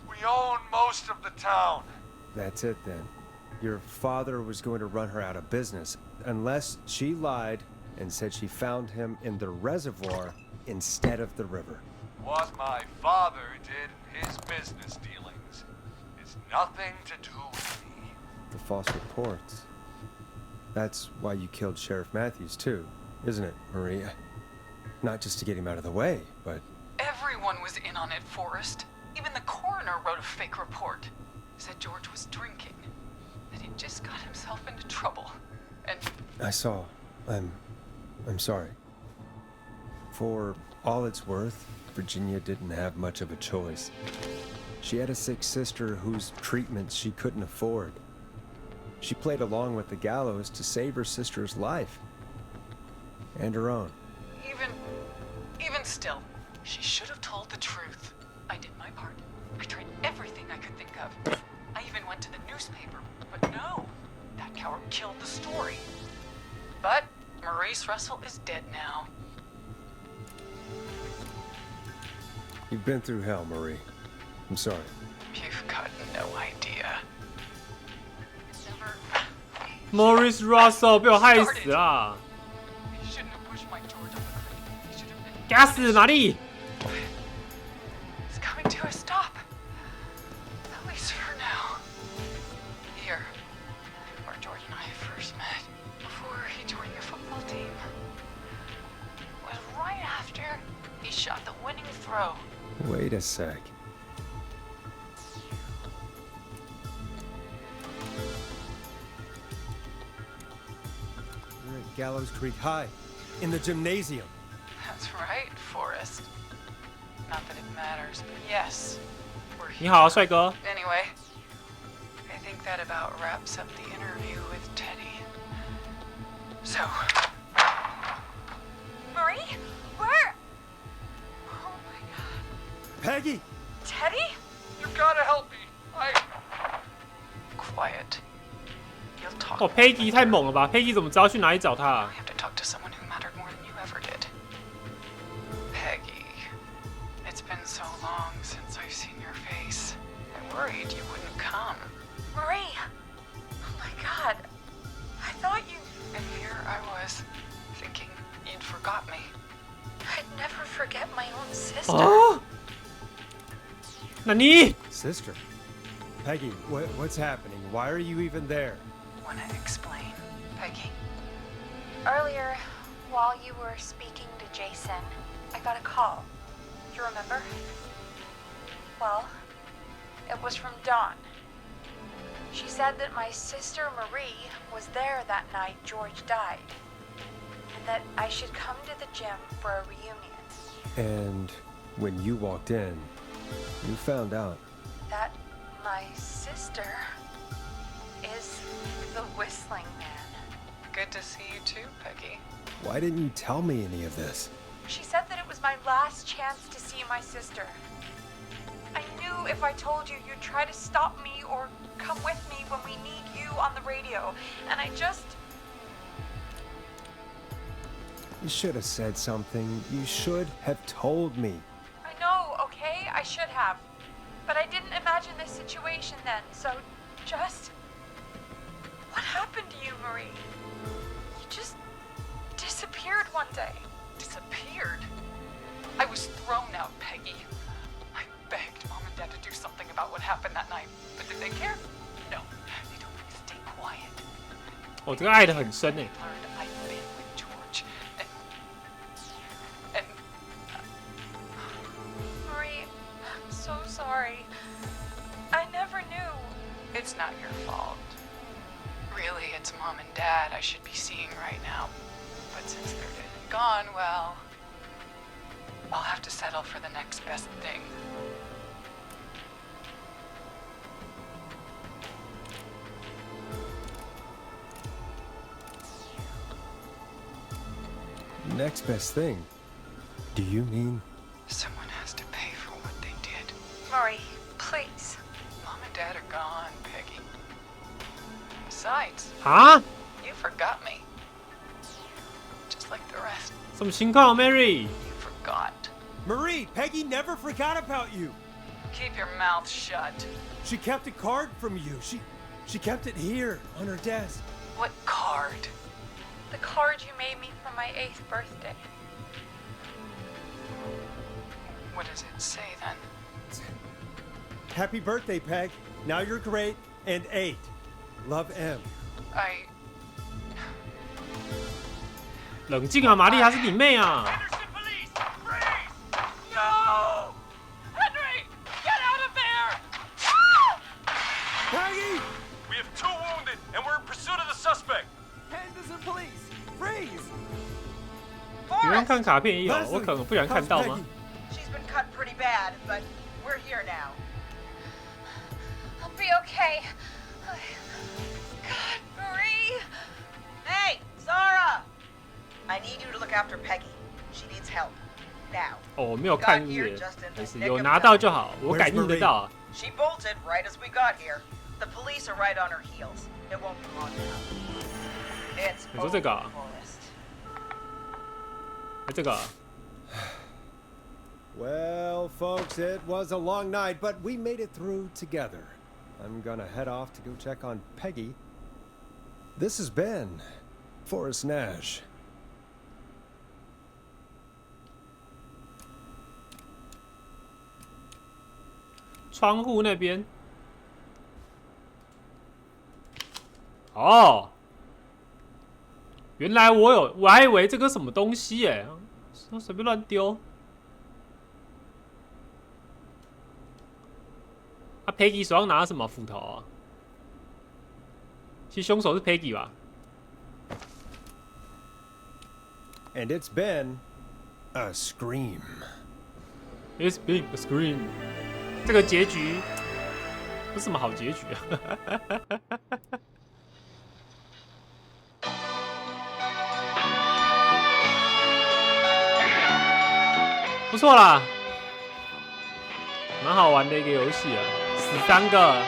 Speaker 10: We own most of the town.
Speaker 2: That's it then. Your father was going to run her out of business, unless she lied and said she found him in the reservoir instead of the river.
Speaker 10: What my father did in his business dealings is nothing to do with me.
Speaker 2: The false reports. That's why you killed Sheriff Matthews too, isn't it, Maria? Not just to get him out of the way, but...
Speaker 5: Everyone was in on it, Forrest. Even the coroner wrote a fake report. Said George was drinking. That he just got himself into trouble. And
Speaker 2: I saw. I'm sorry. For all it's worth, Virginia didn't have much of a choice. She had a sick sister whose treatments she couldn't afford. She played along with the gallows to save her sister's life. And her own.
Speaker 5: even still, she should have told the truth. I did my part. I tried everything I could think of. I even went to the newspaper, but no. That coward killed the story. But Maurice Russell is dead now.
Speaker 2: You've been through hell, Marie. I'm sorry.
Speaker 5: You've got no idea. Never.
Speaker 1: Maurice Russell 被我害死啦！
Speaker 5: You shouldn't have pushed my George off the cliff. You should have been.
Speaker 1: 给他死，玛丽！
Speaker 5: It's coming to a stop. At least for now. Here, where George and I first met, before he joined your football team, was right after he shot the winning throw.
Speaker 2: Wait a sec. We're at Gallows Creek High, in the gymnasium.
Speaker 5: That's right, Forrest. Not that it matters, but yes, we're here.
Speaker 1: 你好，帅哥。
Speaker 5: Anyway, I think that about wraps up the interview with Teddy. So,
Speaker 11: Marie? Where? Oh my god.
Speaker 2: Peggy!
Speaker 11: Teddy?
Speaker 10: You gotta help me.
Speaker 5: quiet. You'll talk.
Speaker 1: 哦，Peggy 太猛了吧？Peggy 怎么知道去哪里找他啊
Speaker 5: I have to talk to someone who mattered more than you ever did. Peggy, it's been so long since I've seen your face. I worried you wouldn't come.
Speaker 11: Marie! Oh my god. I thought you...
Speaker 5: And here I was, thinking you'd forgot me.
Speaker 11: I'd never forget my own sister.
Speaker 1: 哦，那你
Speaker 2: Sister. Peggy, what's happening? Why are you even there?
Speaker 5: Wanna explain, Peggy?
Speaker 6: Earlier, while you were speaking to Jason, I got a call. You remember? Well, it was from Dawn. She said that my sister Marie was there that night George died, and that I should come to the gym for a reunion.
Speaker 2: And when you walked in, you found out.
Speaker 6: That my sister is the Whistling Man.
Speaker 5: Good to see you too, Peggy.
Speaker 2: Why didn't you tell me any of this?
Speaker 6: She said that it was my last chance to see my sister. I knew if I told you, you'd try to stop me or come with me when we need you on the radio. And I just...
Speaker 2: You should have said something. You should have told me.
Speaker 6: I know, okay? I should have. But I didn't imagine this situation then, so just... What happened to you, Marie? You just disappeared one day.
Speaker 5: Disappeared? I was thrown out, Peggy. I begged Mom and Dad to do something about what happened that night. But did they care? No. They told me to stay quiet.
Speaker 1: 哦，这个爱得很深诶。
Speaker 5: I learned I'd been with George. And
Speaker 6: Marie, I'm so sorry. I never knew.
Speaker 5: it's not your fault. Really, it's Mom and Dad I should be seeing right now. But since they're dead and gone, well, I'll have to settle for the next best thing.
Speaker 2: Next best thing? Do you mean?
Speaker 5: Someone has to pay for what they did.
Speaker 6: Murray, please.
Speaker 5: Mom and Dad are gone, Peggy. Besides,
Speaker 1: 啊，
Speaker 5: you forgot me. Just like the rest.
Speaker 1: 什么情况 ，Mary？
Speaker 5: You forgot.
Speaker 13: Marie, Peggy never forgot about you.
Speaker 5: Keep your mouth shut.
Speaker 13: She kept a card from you. She kept it here on her desk.
Speaker 5: What card?
Speaker 6: The card you made me for my 8th birthday.
Speaker 5: What does it say then?
Speaker 13: Happy birthday, Peg. Now you're great and 8. Love, M.
Speaker 1: 冷静啊，玛丽，她是你妹啊！
Speaker 5: No! Henry! Get out of there!
Speaker 13: Peggy!
Speaker 10: We have 2 wounded, and we're in pursuit of the suspect.
Speaker 13: Henderson police! Freeze!
Speaker 1: 喜欢看
Speaker 11: Forrest!
Speaker 1: 卡片也有，
Speaker 13: Leslie,
Speaker 1: 我可能不小心看
Speaker 13: how's
Speaker 1: 到吗
Speaker 13: Peggy?？
Speaker 11: She's been cut pretty bad, but we're here now.
Speaker 6: I'll be okay. God, Marie.
Speaker 11: Hey, Zara! I need you to look after Peggy. She needs help. Now.
Speaker 1: 哦，我没有看，是不
Speaker 11: Got here
Speaker 1: 是？
Speaker 11: just in the
Speaker 1: 没事，
Speaker 11: nick
Speaker 1: 有
Speaker 11: of
Speaker 1: 拿到
Speaker 11: time.
Speaker 1: 就好，我
Speaker 13: Where's
Speaker 1: 感应得到啊。
Speaker 11: She bolted right as we got here. The police are right on her heels. It won't be long now. It's
Speaker 1: 你说这个啊？
Speaker 11: over, Forrest.
Speaker 1: 哎，这个啊
Speaker 2: Well, folks, it was a long night, but we made it through together. I'm gonna head off to go check on Peggy. This has been Forrest Nash.
Speaker 1: 窗户那边。哦，原来我还以为这个什么东西耶，随便乱丢。啊 ，Peggy 手上拿什么斧头啊？其实凶手是 Peggy 吧？
Speaker 2: And it's been a scream.
Speaker 1: It's been a scream。这个结局不是什么好结局啊。不错啦，蛮好玩的一个游戏啊，死3个。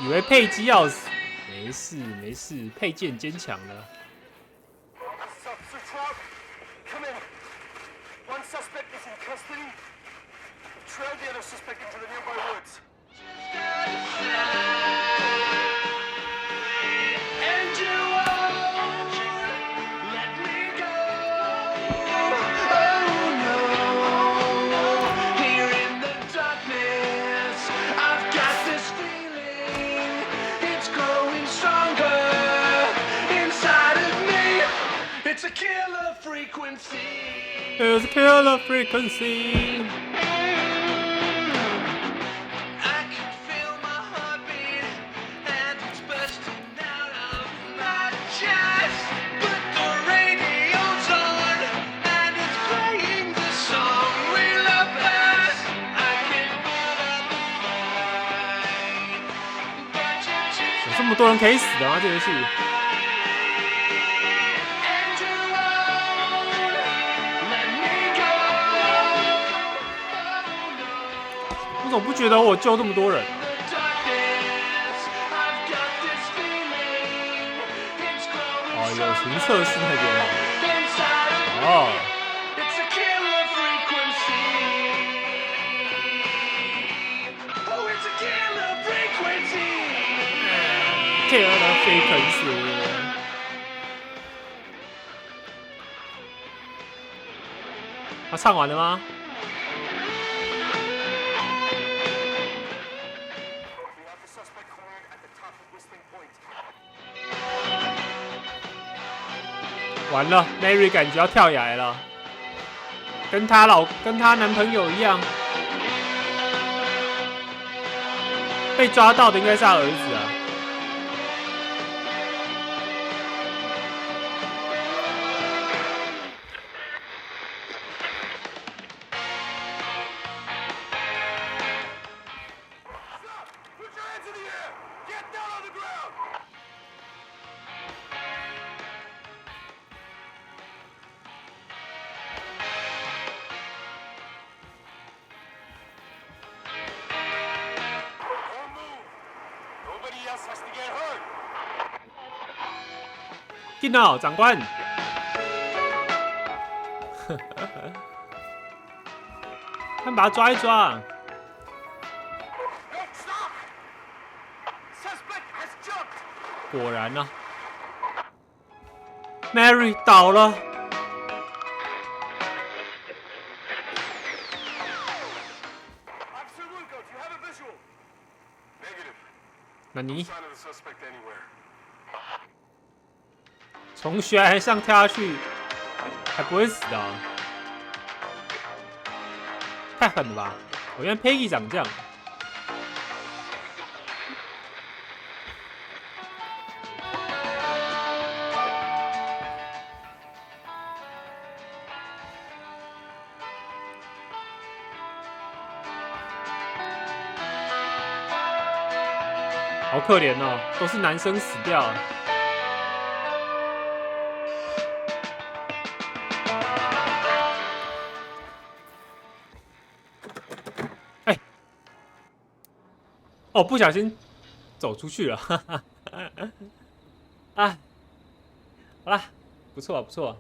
Speaker 1: 以为佩姬要死，没事没事，佩姬很坚强的。
Speaker 7: Come in. One suspect is in custody. Trail the other suspect into the nearby woods.
Speaker 10: It's a killer frequency.
Speaker 1: It's a killer frequency.
Speaker 10: I can feel my heartbeat, and it's bursting out of my chest. But the radio's on, and it's playing the song we love best. I can put up a fight, but you're
Speaker 1: 有这么多人可以死的吗？这游戏？ 我怎么不觉得我救这么多人？哦，友情测试那边啊。哦。Killer frequency。他唱完了吗？ 完了 ，Mary 感觉要跳崖了，跟她男朋友一样，被抓到的应该是他儿子啊。进哦，长官。他们把他抓一抓。果然呢、Mary 倒了。那你从悬崖上跳下去，还不会死的、啊？太狠了吧！我原来 Peggy 长这样。好可怜哦，都是男生死掉了。哎，哦，不小心走出去了，哈哈。啊，好啦，不错不错。